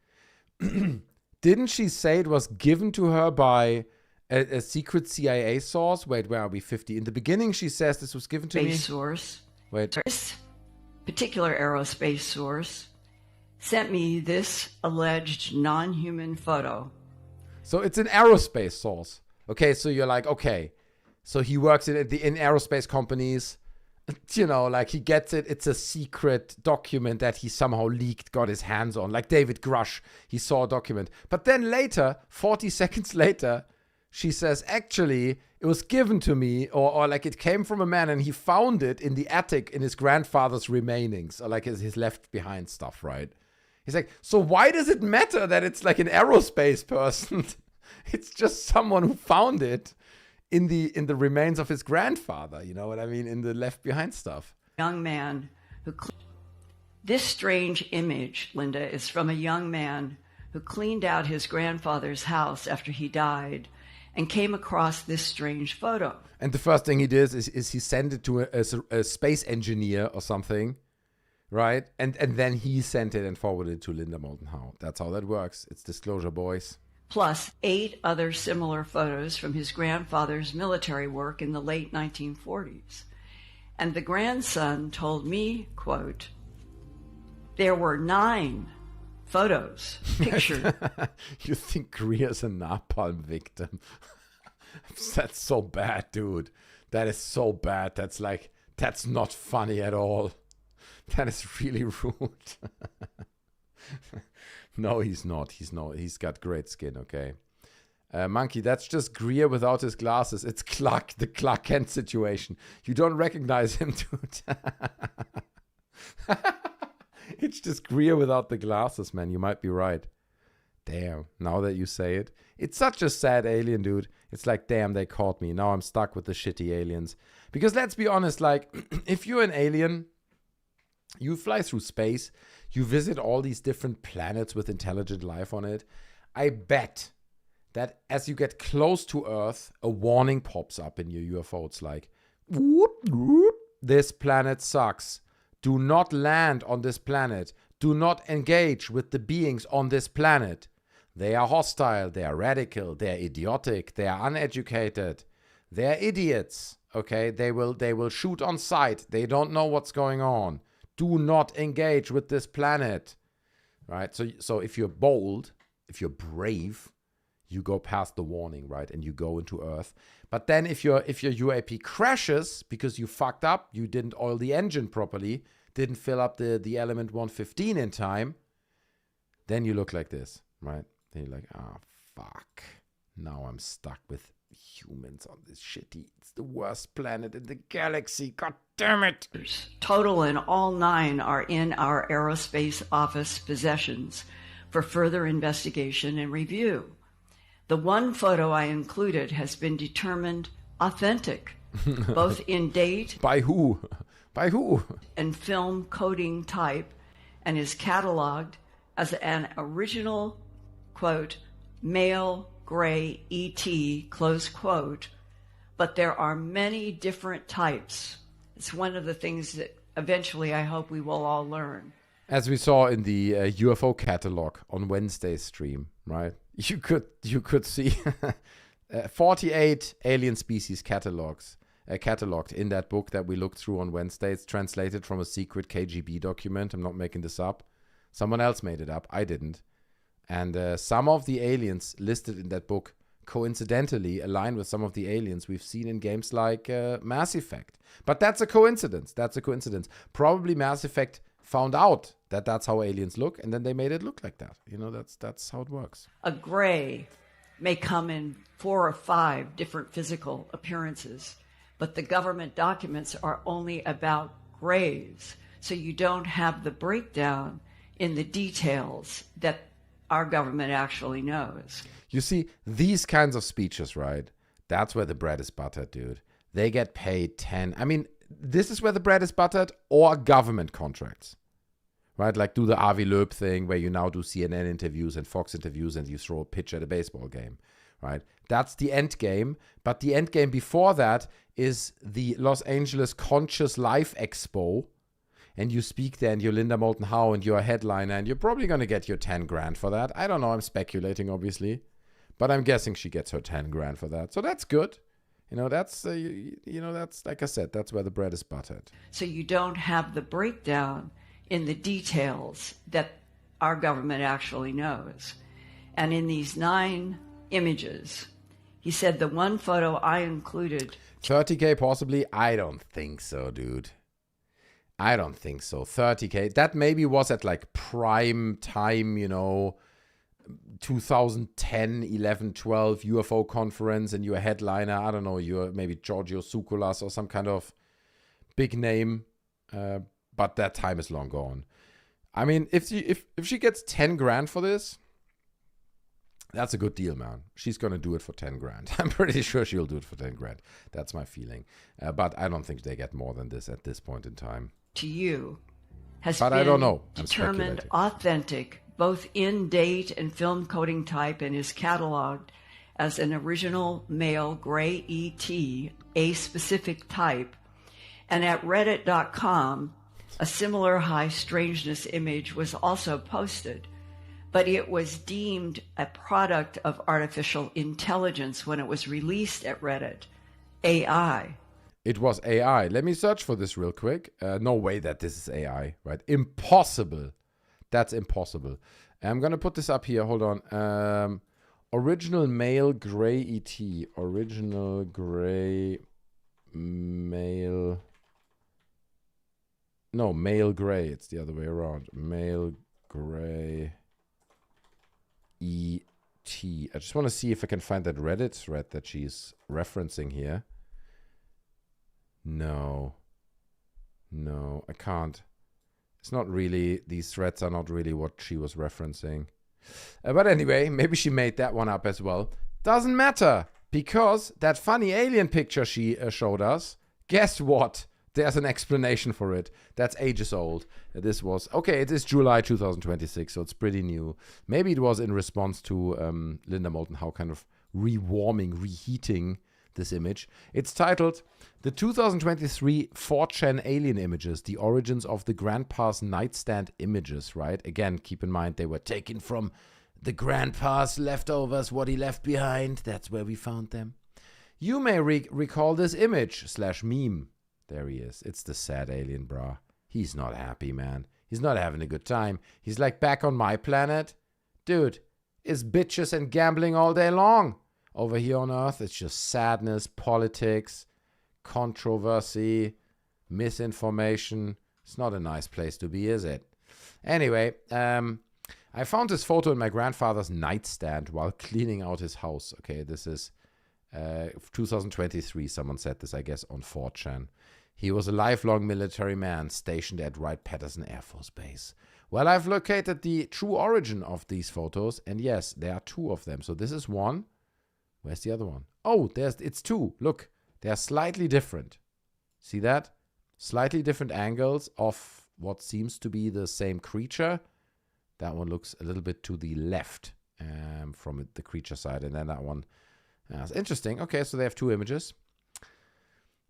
Didn't she say it was given to her by a secret CIA source? Wait, where are we? 50. In the beginning, she says this was given to me. Source. Wait. This particular aerospace source sent me this alleged non-human photo. So it's an aerospace source. Okay, so you're like, okay. So he works in aerospace companies. You know, like he gets it. It's a secret document that he somehow leaked, got his hands on. Like David Grusch, he saw a document. But then later, 40 seconds later, she says, actually, it was given to me, or like it came from a man and he found it in the attic in his grandfather's remainings, or like his left behind stuff, right? He's like, so why does it matter that it's like an aerospace person? It's just someone who found it in the remains of his grandfather, you know what I mean? In the left behind stuff. Young man who... This strange image, Linda, is from a young man who cleaned out his grandfather's house after he died and came across this strange photo. And the first thing he did is he sent it to a space engineer or something, right? And then he sent it and forwarded it to Linda Moulton Howe. That's how that works. It's disclosure, boys. Plus 8 other similar photos from his grandfather's military work in the late 1940s. And the grandson told me, quote, "There were 9 photos pictured. You think Greer's a napalm victim? That's so bad, dude. That is so bad. That's not funny at all. That is really rude. No, he's not. He's got great skin, okay? Monkey, that's just Greer without his glasses. It's the Clark Kent situation. You don't recognize him, dude. It's just Greer without the glasses, man. You might be right. Damn, now that you say it. It's such a sad alien, dude. It's like, damn, they caught me. Now I'm stuck with the shitty aliens. Because let's be honest, like, if you're an alien, you fly through space, you visit all these different planets with intelligent life on it. I bet that as you get close to Earth, a warning pops up in your UFO. It's like, whoop, whoop, this planet sucks. Do not land on this planet. Do not engage with the beings on this planet. They are hostile, they are radical, they are idiotic, they are uneducated, they are idiots. Okay, they will shoot on sight. They don't know what's going on. Do not engage with this planet. Right? So if you're bold, if you're brave, you go past the warning, right? And you go into Earth. But then if your UAP crashes because you fucked up, you didn't oil the engine properly, didn't fill up the element 115 in time, then you look like this, right? Then you're like, ah, fuck. Now I'm stuck with humans on this shitty, it's the worst planet in the galaxy. God damn it. Total and all 9 are in our aerospace office possessions for further investigation and review. The one photo I included has been determined authentic, both in date. By who? By who? And film coding type, and is cataloged as an original, quote, male gray ET, close quote, but there are many different types. It's one of the things that eventually I hope we will all learn. As we saw in the UFO catalog on Wednesday's stream, right? You could see 48 alien species cataloged in that book that we looked through on Wednesday. It's translated from a secret KGB document. I'm not making this up. Someone else made it up. I didn't. And some of the aliens listed in that book coincidentally align with some of the aliens we've seen in games like Mass Effect. But that's a coincidence. That's a coincidence. Probably Mass Effect found out that that's how aliens look, and then they made it look like that. You know, that's how it works. A gray may come in 4 or 5 different physical appearances, but the government documents are only about grays, so you don't have the breakdown in the details that our government actually knows. You see, these kinds of speeches, right? That's where the bread is buttered, dude. They get paid 10. I mean, this is where the bread is buttered, or government contracts, right? Like do the Avi Loeb thing where you now do CNN interviews and Fox interviews and you throw a pitch at a baseball game, right? That's the end game. But the end game before that is the Los Angeles Conscious Life Expo. And you speak there and you're Linda Moulton Howe and you're a headliner and you're probably going to get your 10 grand for that. I don't know. I'm speculating, obviously. But I'm guessing she gets her 10 grand for that. So that's good. You know, that's like I said, that's where the bread is buttered. So you don't have the breakdown in the details that our government actually knows. And in these 9 images, he said the one photo I included. 30K possibly? I don't think so, dude. I don't think so. 30K. That maybe was at like prime time, 2010, 11, 12 UFO conference and you're a headliner. I don't know. You're maybe Giorgio Tsoukalos or some kind of big name. But that time is long gone. I mean, if she gets 10 grand for this, that's a good deal, man. She's going to do it for 10 grand. I'm pretty sure she'll do it for 10 grand. That's my feeling. But I don't think they get more than this at this point in time. To you has but been I don't know. determined authentic, both in date and film coding type, and is cataloged as an original male gray ET, a specific type. And at reddit.com, a similar high strangeness image was also posted, but it was deemed a product of artificial intelligence when it was released at Reddit. AI. It was AI. Let me search for this real quick. No way that this is AI, right? Impossible. That's impossible. I'm going to put this up here. Hold on. Original male gray ET. Original gray male. No, male gray. It's the other way around. Male gray ET. I just want to see if I can find that Reddit thread that she's referencing here. No, I can't. It's not really, these threads are not really what she was referencing. But anyway, maybe she made that one up as well. Doesn't matter, because that funny alien picture she showed us, guess what? There's an explanation for it. That's ages old. This was, okay, it is July 2026, so it's pretty new. Maybe it was in response to Linda Moulton Howe kind of reheating this image. It's titled, The 2023 4chan Alien Images, The Origins of the Grandpa's Nightstand Images, right? Again, keep in mind they were taken from the grandpa's leftovers, what he left behind. That's where we found them. You may recall this image / meme. There he is. It's the sad alien, brah. He's not happy, man. He's not having a good time. He's like, back on my planet? Dude, it's bitches and gambling all day long. Over here on Earth, it's just sadness, politics, controversy, misinformation. It's not a nice place to be, is it? Anyway, I found this photo in my grandfather's nightstand while cleaning out his house. Okay, this is 2023. Someone said this, I guess, on 4chan. He was a lifelong military man stationed at Wright-Patterson Air Force Base. Well, I've located the true origin of these photos, and yes, there are two of them. So this is one. Where's the other one? Oh, it's two. Look, they are slightly different. See that? Slightly different angles of what seems to be the same creature. That one looks a little bit to the left from the creature side, and then that one. That's interesting. Okay, so they have two images.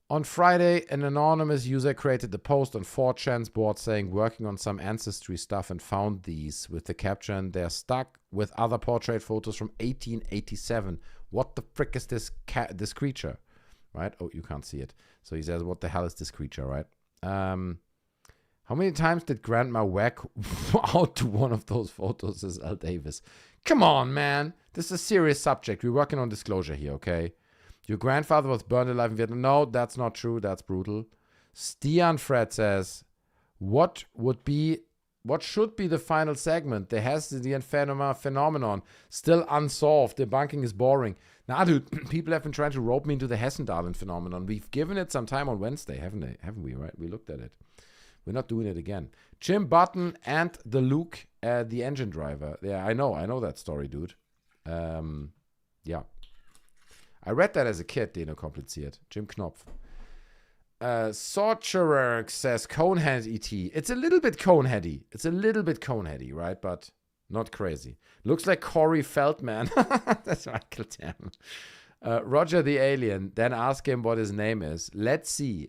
On Friday, an anonymous user created the post on 4chan's board saying working on some ancestry stuff and found these with the caption, they're stuck with other portrait photos from 1887. What the frick is this creature? Right? Oh, you can't see it. So he says, what the hell is this creature, right? How many times did Grandma whack out to one of those photos, says L. Davis? Come on, man. This is a serious subject. We're working on disclosure here, okay? Your grandfather was burned alive in Vietnam. No, that's not true. That's brutal. Stian Fred says, what should be the final segment? The Hessian phenomenon still unsolved. Debunking is boring. Nah, dude, people have been trying to rope me into the Hessendalen phenomenon. We've given it some time on Wednesday, haven't we, right? We looked at it. We're not doing it again. Jim Button and the Luke, the engine driver. Yeah, I know that story, dude. Yeah. I read that as a kid, Deno kompliziert. Jim Knopf. Sorcerer says Conehead ET. It's a little bit Coneheady. Right? But not crazy. Looks like Corey Feldman. That's Michael Tam. Roger the Alien. Then ask him what his name is. Let's see.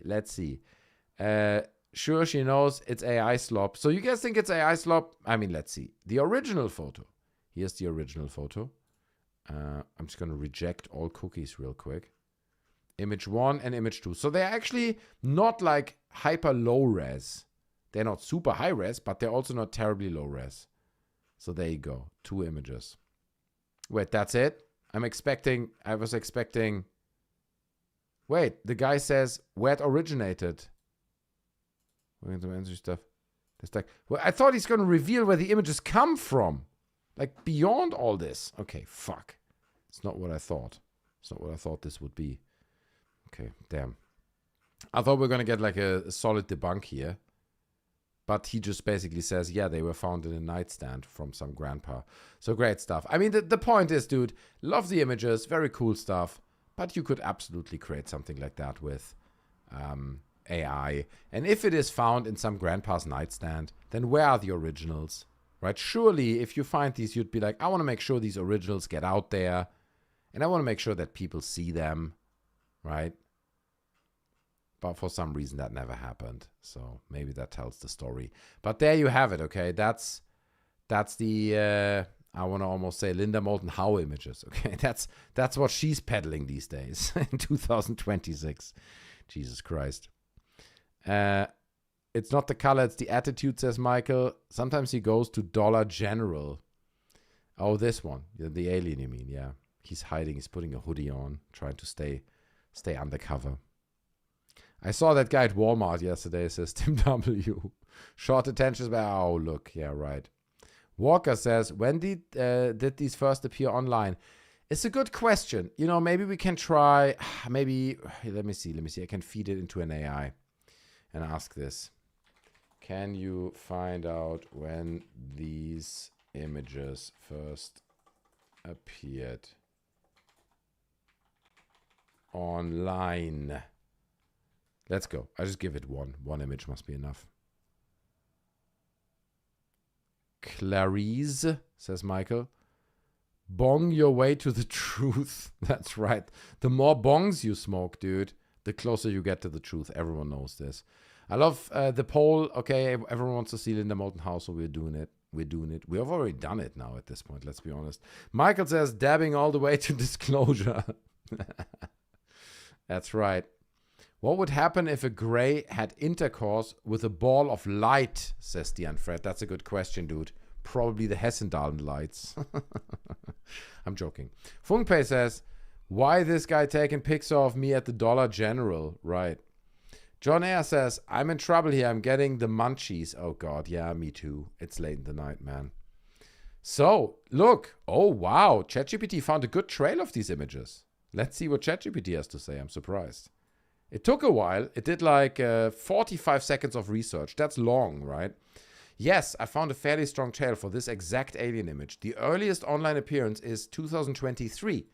Sure, she knows it's AI slop. So you guys think it's AI slop? I mean, let's see. The original photo. Here's the original photo. I'm just going to reject all cookies real quick. Image 1 and image 2. So they're actually not like hyper low res. They're not super high res, but they're also not terribly low res. So there you go. 2 images. Wait, that's it? I was expecting. Wait, the guy says where it originated. We're going to answer stuff. Well, I thought he's going to reveal where the images come from. Like, beyond all this. Okay, fuck. It's not what I thought. It's not what I thought this would be. Okay, damn. I thought we were going to get like a solid debunk here. But he just basically says, yeah, they were found in a nightstand from some grandpa. So great stuff. I mean, the point is, dude, love the images, very cool stuff. But you could absolutely create something like that with AI. And if it is found in some grandpa's nightstand, then where are the originals? Right? Surely, if you find these, you'd be like, I want to make sure these originals get out there. And I want to make sure that people see them. Right? But for some reason, that never happened. So maybe that tells the story. But there you have it, okay? That's the, I want to almost say Linda Moulton Howe images, okay? That's what she's peddling these days in 2026. Jesus Christ. It's not the color, it's the attitude, says Michael. Sometimes he goes to Dollar General. Oh, this one. The alien, you mean, yeah. He's hiding, he's putting a hoodie on, trying to stay undercover. I saw that guy at Walmart yesterday, says Tim W. Short attention span. Oh, look, yeah, right. Walker says, when did these first appear online? It's a good question. You know, maybe we can try, maybe, let me see. I can feed it into an AI and ask this. Can you find out when these images first appeared online? Let's go. I just give it one. One image must be enough. Clarice, says Michael. Bong your way to the truth. That's right. The more bongs you smoke, dude, the closer you get to the truth. Everyone knows this. I love the poll. Okay, everyone wants to see Linda Moulton House, so we're doing it. We have already done it now at this point, let's be honest. Michael says, dabbing all the way to disclosure. That's right. What would happen if a gray had intercourse with a ball of light, says the Fred. That's a good question, dude. Probably the Hessendalen lights. I'm joking. Funkpei says, why this guy taking pics of me at the Dollar General? Right. John Ayer says, I'm in trouble here. I'm getting the munchies. Oh, God. Yeah, me too. It's late in the night, man. So, look. Oh, wow. ChatGPT found a good trail of these images. Let's see what ChatGPT has to say. I'm surprised. It took a while. It did like 45 seconds of research. That's long, right? Yes, I found a fairly strong trail for this exact alien image. The earliest online appearance is 2023.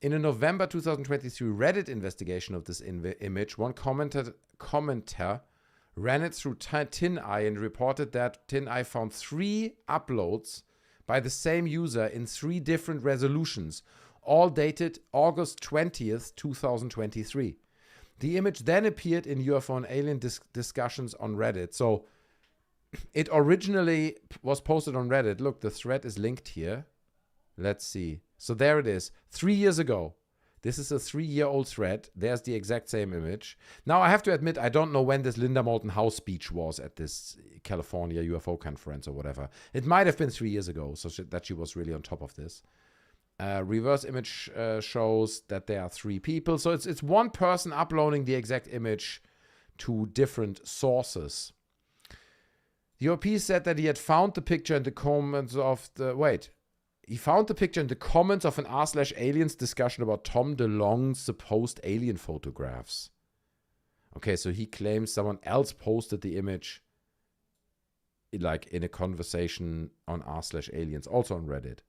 In a November 2023 Reddit investigation of this image, one commenter ran it through TinEye and reported that TinEye found 3 uploads by the same user in 3 different resolutions, all dated August 20th, 2023. The image then appeared in UFO and alien discussions on Reddit. So it originally was posted on Reddit. Look, the thread is linked here. Let's see. So there it is. 3 years ago. This is a 3-year-old thread. There's the exact same image. Now, I have to admit, I don't know when this Linda Moulton House speech was at this California UFO conference or whatever. It might have been 3 years ago, so that she was really on top of this. Reverse image shows that there are 3 people. So it's one person uploading the exact image to different sources. The UAP said that he had found the picture in the comments of the... He found the picture in the comments of an r/aliens discussion about Tom DeLonge's supposed alien photographs. Okay, so he claims someone else posted the image like in a conversation on r/aliens, also on Reddit.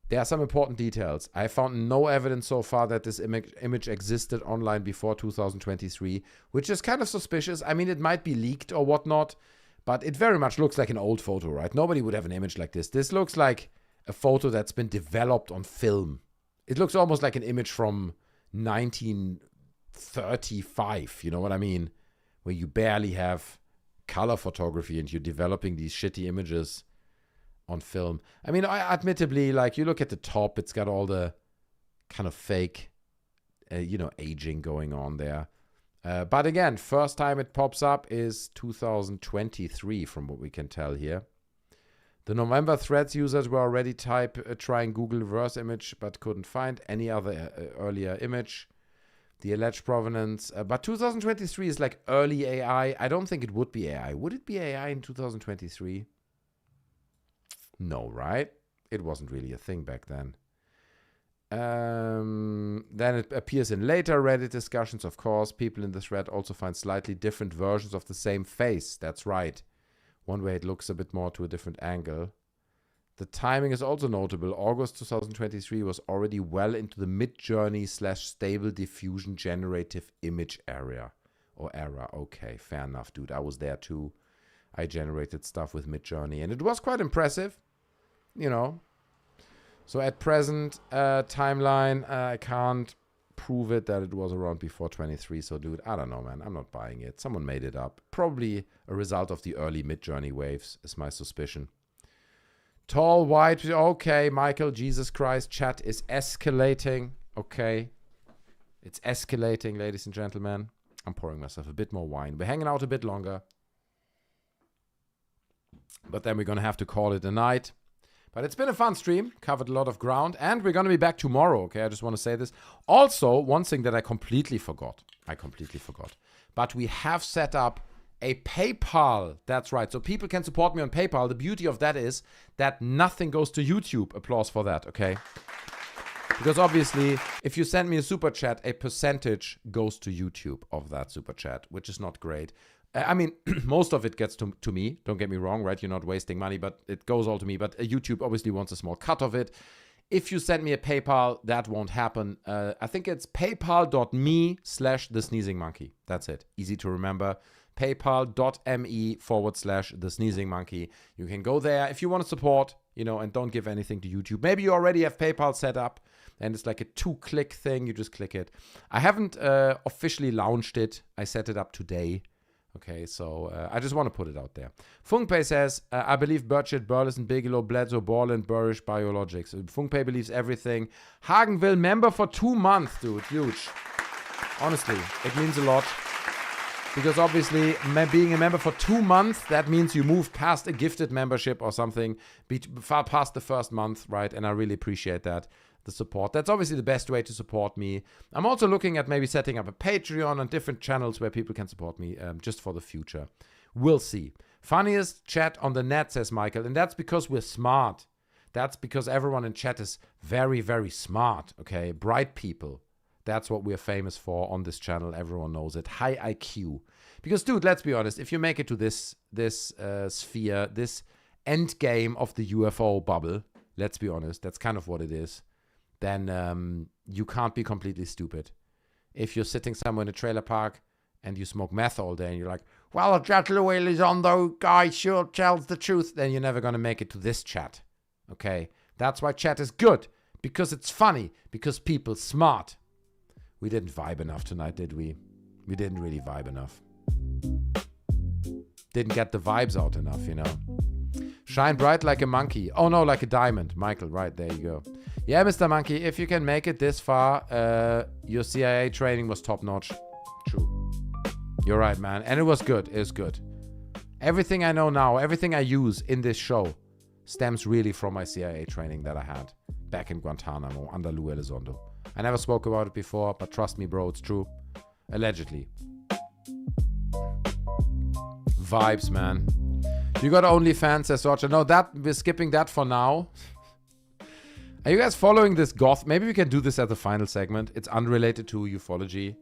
There are some important details. I found no evidence so far that this image existed online before 2023, which is kind of suspicious. I mean, it might be leaked or whatnot, but it very much looks like an old photo, right? Nobody would have an image like this. This looks like a photo that's been developed on film. It looks almost like an image from 1935, you know what I mean? Where you barely have color photography and you're developing these shitty images on film. I mean, admittedly, like you look at the top, it's got all the kind of fake, aging going on there. But again, first time it pops up is 2023 from what we can tell here. The November threads users were already trying Google reverse image but couldn't find any other earlier image. The alleged provenance. But 2023 is like early AI. I don't think it would be AI. Would it be AI in 2023? No, right? It wasn't really a thing back then. Then it appears in later Reddit discussions, of course. People in the thread also find slightly different versions of the same face. That's right. One way it looks a bit more to a different angle. The timing is also notable. August 2023 was already well into the mid-journey/stable diffusion generative image era. Okay, fair enough, dude. I was there too. I generated stuff with Midjourney, and it was quite impressive. So at present timeline, I can't prove it that it was around before 23. So, dude, I don't know, man. I'm not buying it. Someone made it up. Probably a result of the early Midjourney waves, is my suspicion. Tall, white. Okay, Michael, Jesus Christ. Chat is escalating. Okay. It's escalating, ladies and gentlemen. I'm pouring myself a bit more wine. We're hanging out a bit longer. But then we're going to have to call it a night. But it's been a fun stream, covered a lot of ground, and we're going to be back tomorrow, okay? I just want to say this. Also, one thing that I completely forgot. But we have set up a PayPal. That's right. So people can support me on PayPal. The beauty of that is that nothing goes to YouTube. Applause for that, okay? Because obviously, if you send me a super chat, a percentage goes to YouTube of that super chat, which is not great. I mean, most of it gets to me. Don't get me wrong, right? You're not wasting money, but it goes all to me. But YouTube obviously wants a small cut of it. If you send me a PayPal, that won't happen. I think it's paypal.me/thesneezingmonkey. That's it. Easy to remember. paypal.me/thesneezingmonkey. You can go there if you want to support, and don't give anything to YouTube. Maybe you already have PayPal set up and it's like a 2-click thing. You just click it. I haven't officially launched it. I set it up today. Okay, so I just want to put it out there. Funkpei says, I believe Burchett, Burleson, Bigelow, Bledsoe, Borland, Burrish, Biologics. Funkpei believes everything. Hagenville, member for 2 months, dude. Huge. Honestly, it means a lot. Because obviously, being a member for 2 months, that means you move past a gifted membership or something, far past the first month, right? And I really appreciate that. The support. That's obviously the best way to support me. I'm also looking at maybe setting up a Patreon and different channels where people can support me just for the future. We'll see. Funniest chat on the net, says Michael, and that's because we're smart. That's because everyone in chat is very, very smart, okay? Bright people. That's what we're famous for on this channel. Everyone knows it. High IQ. Because, dude, let's be honest. If you make it to this sphere, this end game of the UFO bubble, let's be honest, that's kind of what it is. Then you can't be completely stupid. If you're sitting somewhere in a trailer park and you smoke meth all day and you're like, well, Jet Louis Elizondo guy sure tells the truth, then you're never going to make it to this chat. Okay? That's why chat is good. Because it's funny. Because people smart. We didn't vibe enough tonight, did we? We didn't really vibe enough. Didn't get the vibes out enough, Shine bright like a monkey. Oh, no, like a diamond. Michael, right, there you go. Yeah, Mr. Monkey, if you can make it this far, your CIA training was top-notch. True. You're right, man. And it was good. It was good. Everything I know now, everything I use in this show stems really from my CIA training that I had back in Guantanamo under Louis Elizondo. I never spoke about it before, but trust me, bro, it's true. Allegedly. Vibes, man. You got OnlyFans, says Roger. No, we're skipping that for now. Are you guys following this goth? Maybe we can do this at the final segment. It's unrelated to ufology.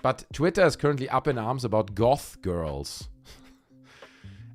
But Twitter is currently up in arms about goth girls.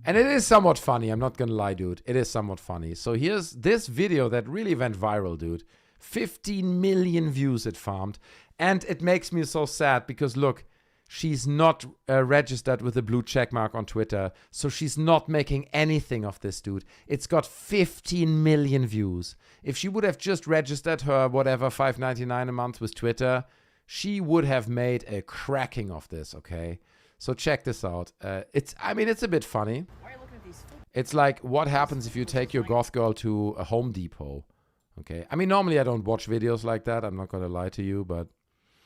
And it is somewhat funny. I'm not going to lie, dude. It is somewhat funny. So here's this video that really went viral, dude. 15 million views it farmed. And it makes me so sad because, look, she's not registered with a blue check mark on Twitter. So she's not making anything of this, dude. It's got 15 million views. If she would have just registered her, whatever, $5.99 a month with Twitter, she would have made a cracking of this, okay? So check this out. It's a bit funny. It's like what happens if you take your goth girl to a Home Depot, okay? I mean, normally I don't watch videos like that. I'm not going to lie to you, but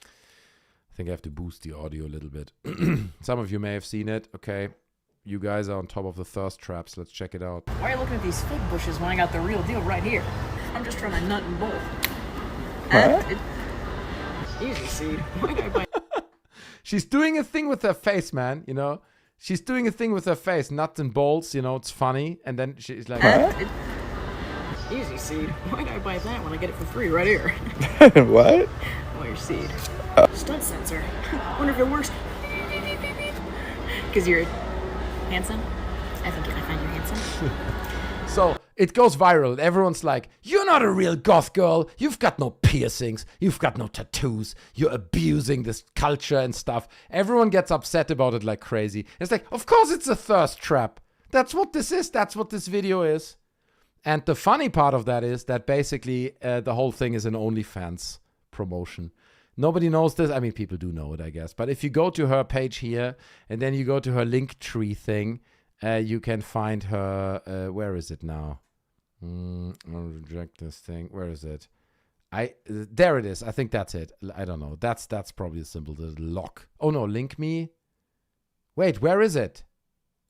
I think I have to boost the audio a little bit. Some of you may have seen it, okay? You guys are on top of the thirst traps. Let's check it out. Why are you looking at these fig bushes when I got the real deal right here? I'm just trying to nut and bolt. Easy, seed. She's doing a thing with her face, man, She's doing a thing with her face, nuts and bolts, it's funny. And then she's like... Easy, seed. Why did I buy that when I get it for free right here? What? Well, your seed. Stunt sensor. Wonder if it works. Because you're handsome? I find you handsome. So it goes viral. Everyone's like, you're not a real goth girl. You've got no piercings. You've got no tattoos. You're abusing this culture and stuff. Everyone gets upset about it like crazy. It's like, of course it's a thirst trap. That's what this is. That's what this video is. And the funny part of that is that basically the whole thing is an OnlyFans promotion. Nobody knows this. I mean, people do know it, I guess. But if you go to her page here and then you go to her link tree thing, you can find her. Where is it now? I'll reject this thing. Where is it? There it is. I think that's it. I don't know. That's probably a symbol. The lock. Oh no, link me. Wait, where is it?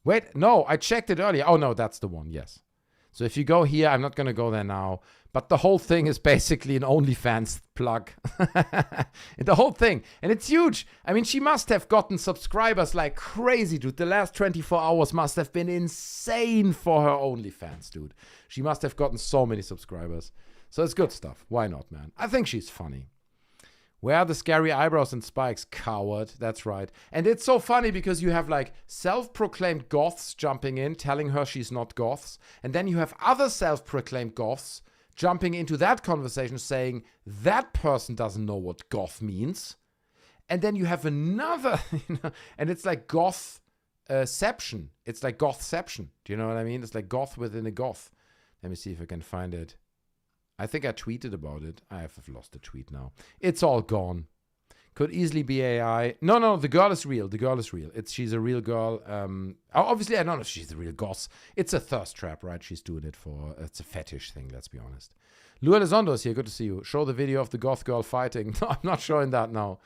Wait, no, I checked it earlier. Oh no, that's the one. Yes, So if you go here, I'm not going to go there now, but the whole thing is basically an OnlyFans plug. The whole thing. And it's huge. I mean, she must have gotten subscribers like crazy, dude. The last 24 hours must have been insane for her OnlyFans, dude. She must have gotten so many subscribers. So it's good stuff. Why not, man? I think she's funny. Where are the scary eyebrows and spikes? Coward. That's right. And it's so funny because you have like self-proclaimed goths jumping in, telling her she's not goths. And then you have other self-proclaimed goths jumping into that conversation saying that person doesn't know what goth means. And then you have another, and it's like gothception. It's like gothception. Do you know what I mean? It's like goth within a goth. Let me see if I can find it. I think I tweeted about it. I have lost the tweet now. It's all gone. Could easily be AI. No, the girl is real. The girl is real. She's a real girl. Obviously, I don't know if she's a real goth. It's a thirst trap, right? She's doing it for, it's a fetish thing, let's be honest. Lou Elizondo is here. Good to see you. Show the video of the goth girl fighting. No, I'm not showing that now.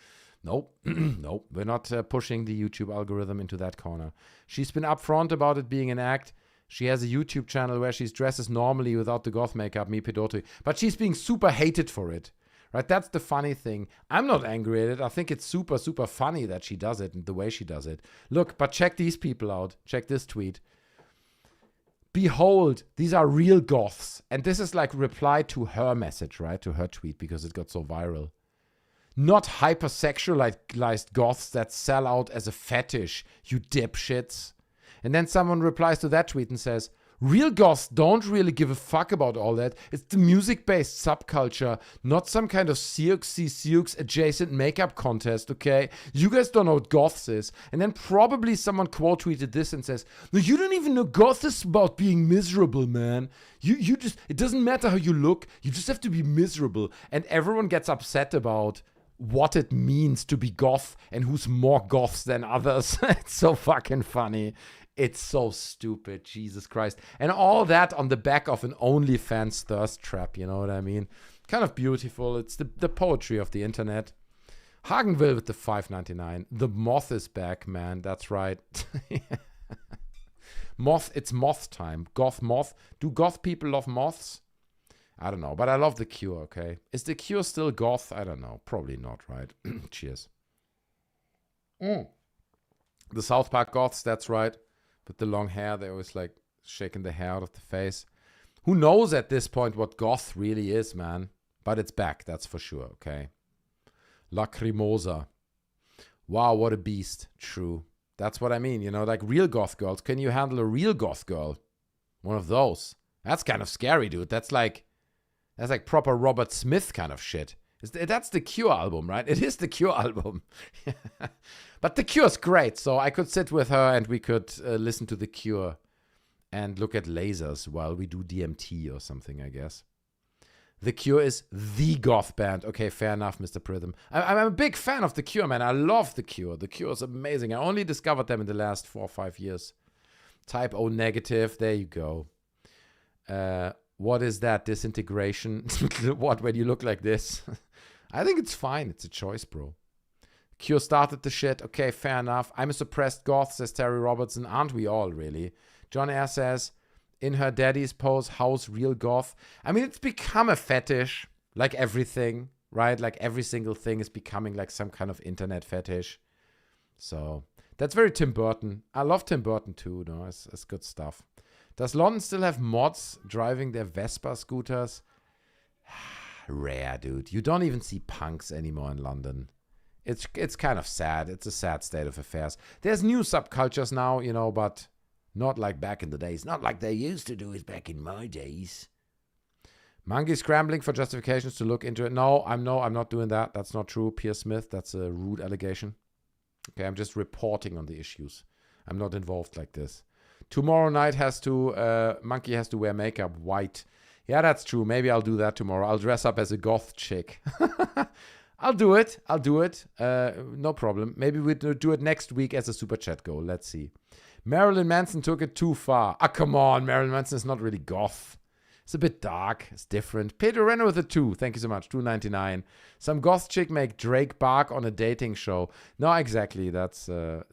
Nope. Nope. We're not pushing the YouTube algorithm into that corner. She's been upfront about it being an act. She has a YouTube channel where she dresses normally without the goth makeup, me pedote. But she's being super hated for it, right? That's the funny thing. I'm not angry at it. I think it's super, super funny that she does it and the way she does it. Look, but check these people out. Check this tweet. Behold, these are real goths. And this is like reply to her message, right? To her tweet because it got so viral. Not hypersexualized goths that sell out as a fetish, you dipshits. And then someone replies to that tweet and says, real goths don't really give a fuck about all that. It's the music-based subculture, not some kind of Siux adjacent makeup contest, okay? You guys don't know what goths is. And then probably someone quote tweeted this and says, no, you don't even know goth is about being miserable, man. You just, it doesn't matter how you look. You just have to be miserable. And everyone gets upset about what it means to be goth and who's more goths than others. It's so fucking funny. It's so stupid, Jesus Christ. And all that on the back of an OnlyFans thirst trap, you know what I mean? Kind of beautiful. It's the poetry of the internet. Hagenville with the $5.99. The moth is back, man. That's right. Moth, it's moth time. Goth moth. Do goth people love moths? I don't know, but I love The Cure, okay? Is The Cure still goth? I don't know. Probably not, right? Cheers. The South Park goths, that's right. With the long hair, they always like shaking the hair out of the face. Who knows at this point what goth really is, man? But it's back, that's for sure, okay? Lacrimosa. Wow, what a beast. True. That's what I mean, you know, like real goth girls. Can you handle a real goth girl? One of those. That's kind of scary, dude. That's like proper Robert Smith kind of shit. That's the Cure album, right? It is the Cure album. But the Cure's great, so I could sit with her and we could listen to the Cure and look at lasers while we do DMT or something, I guess. The Cure is the goth band. Okay, fair enough, Mr. Prism. I'm a big fan of the Cure, man. I love the Cure. The Cure is amazing. I only discovered them in the last 4 or 5 years. Type O negative. There you go. What is that? Disintegration? What, when you look like this? I think it's fine. It's a choice, bro. Cure started the shit. Okay, fair enough. I'm a suppressed goth, says Terry Robertson. Aren't we all, really? John Air says, in her daddy's pose, house real goth. I mean, it's become a fetish, like everything, right? Like every single thing is becoming like some kind of internet fetish. So that's very Tim Burton. I love Tim Burton too, no? It's good stuff. Does London still have mods driving their Vespa scooters? Rare, dude. You don't even see punks anymore in London. It's kind of sad. It's a sad state of affairs. There's new subcultures now, you know, but not like back in the days. Not like they used to do it back in my days. Monkey scrambling for justifications to look into it. No, I'm not doing that. That's not true. Pierce Smith, that's a rude allegation. Okay, I'm just reporting on the issues. I'm not involved like this. Tomorrow night Monkey has to wear makeup white. Yeah, that's true. Maybe I'll do that tomorrow. I'll dress up as a goth chick. I'll do it. No problem. Maybe we'll do it next week as a super chat goal. Let's see. Marilyn Manson took it too far. Ah, come on. Marilyn Manson is not really goth. It's a bit dark. It's different. Pedro Renner with a 2. Thank you so much. $2.99. Some goth chick make Drake bark on a dating show. No, exactly. That's the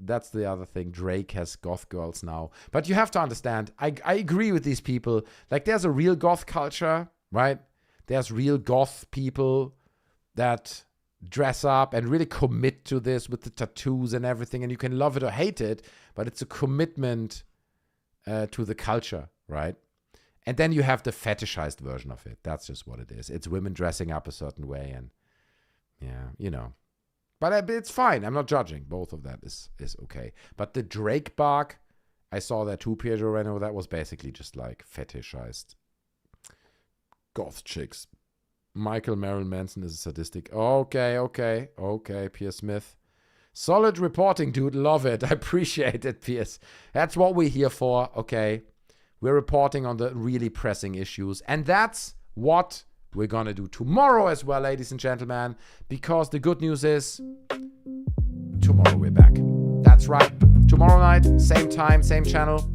other thing. Drake has goth girls now. But you have to understand, I agree with these people. Like, there's a real goth culture, right? There's real goth people that dress up and really commit to this with the tattoos and everything. And you can love it or hate it, but it's a commitment to the culture, right? And then you have the fetishized version of it. That's just what it is. It's women dressing up a certain way, and yeah, you know. But it's fine. I'm not judging. Both of that is okay. But the Drake bark, I saw that too, Pedro Reno. That was basically just like fetishized goth chicks. Michael Marilyn Manson is a sadistic. Okay, Pierce Smith. Solid reporting, dude. Love it. I appreciate it, Pierce. That's what we're here for, okay? We're reporting on the really pressing issues. And that's what we're going to do tomorrow as well, ladies and gentlemen. Because the good news is, tomorrow we're back. That's right. Tomorrow night, same time, same channel.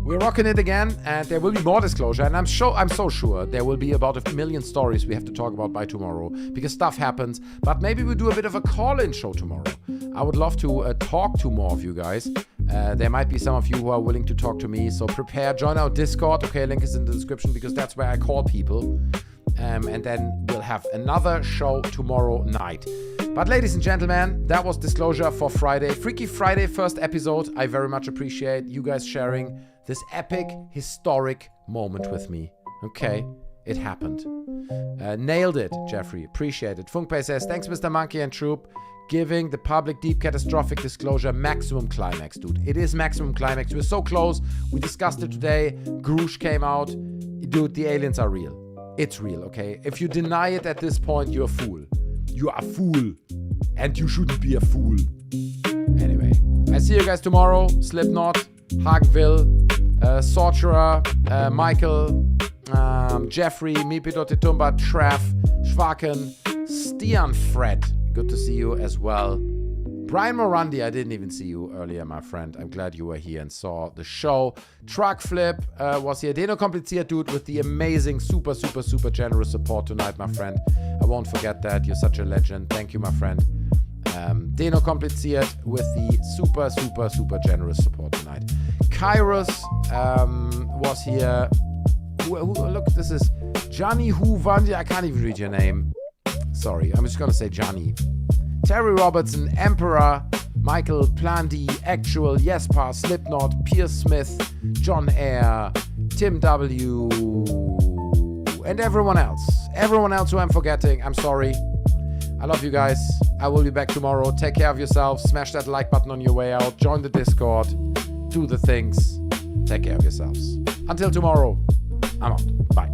We're rocking it again, and there will be more disclosure. And I'm so sure there will be about 1 million stories we have to talk about by tomorrow, because stuff happens. But maybe we'll do a bit of a call-in show tomorrow. I would love to talk to more of you guys. There might be some of you who are willing to talk to me, so prepare. Join our Discord. Okay, link is in the description, because that's where I call people. And then we'll have another show tomorrow night. But ladies and gentlemen, that was Disclosure for Friday. Freaky Friday, first episode. I very much appreciate you guys sharing this epic, historic moment with me. Okay, it happened. Nailed it, Jeffrey. Appreciate it. Funkpay says, thanks, Mr. Monkey and Troop. Giving the public deep catastrophic disclosure maximum climax, dude. It is maximum climax. We're so close. We discussed it today. Grusch came out. Dude, the aliens are real. It's real, okay? If you deny it at this point, you're a fool. You are a fool. And you shouldn't be a fool. Anyway, I see you guys tomorrow. Slipknot, Hagville, Sorcerer, Michael, Jeffrey, Mipito Titumba, Trev, Schwaken, Stian Fred. Good to see you as well. Brian Morandi, I didn't even see you earlier, my friend. I'm glad you were here and saw the show. Truck Flip was here. Deno Kompliziert, dude, with the amazing, super generous support tonight, my friend. I won't forget that. You're such a legend. Thank you, my friend. Deno Kompliziert with the super generous support tonight. Kairos was here. Look, this is Johnny Huvandi. I can't even read your name. Sorry, I'm just gonna say Johnny. Terry Robertson, Emperor, Michael, Plan D, Actual, Jesper, Slipknot, Pierce Smith, John Air, Tim W, and everyone else. Everyone else who I'm forgetting, I'm sorry. I love you guys. I will be back tomorrow. Take care of yourselves. Smash that like button on your way out. Join the Discord. Do the things. Take care of yourselves. Until tomorrow, I'm out. Bye.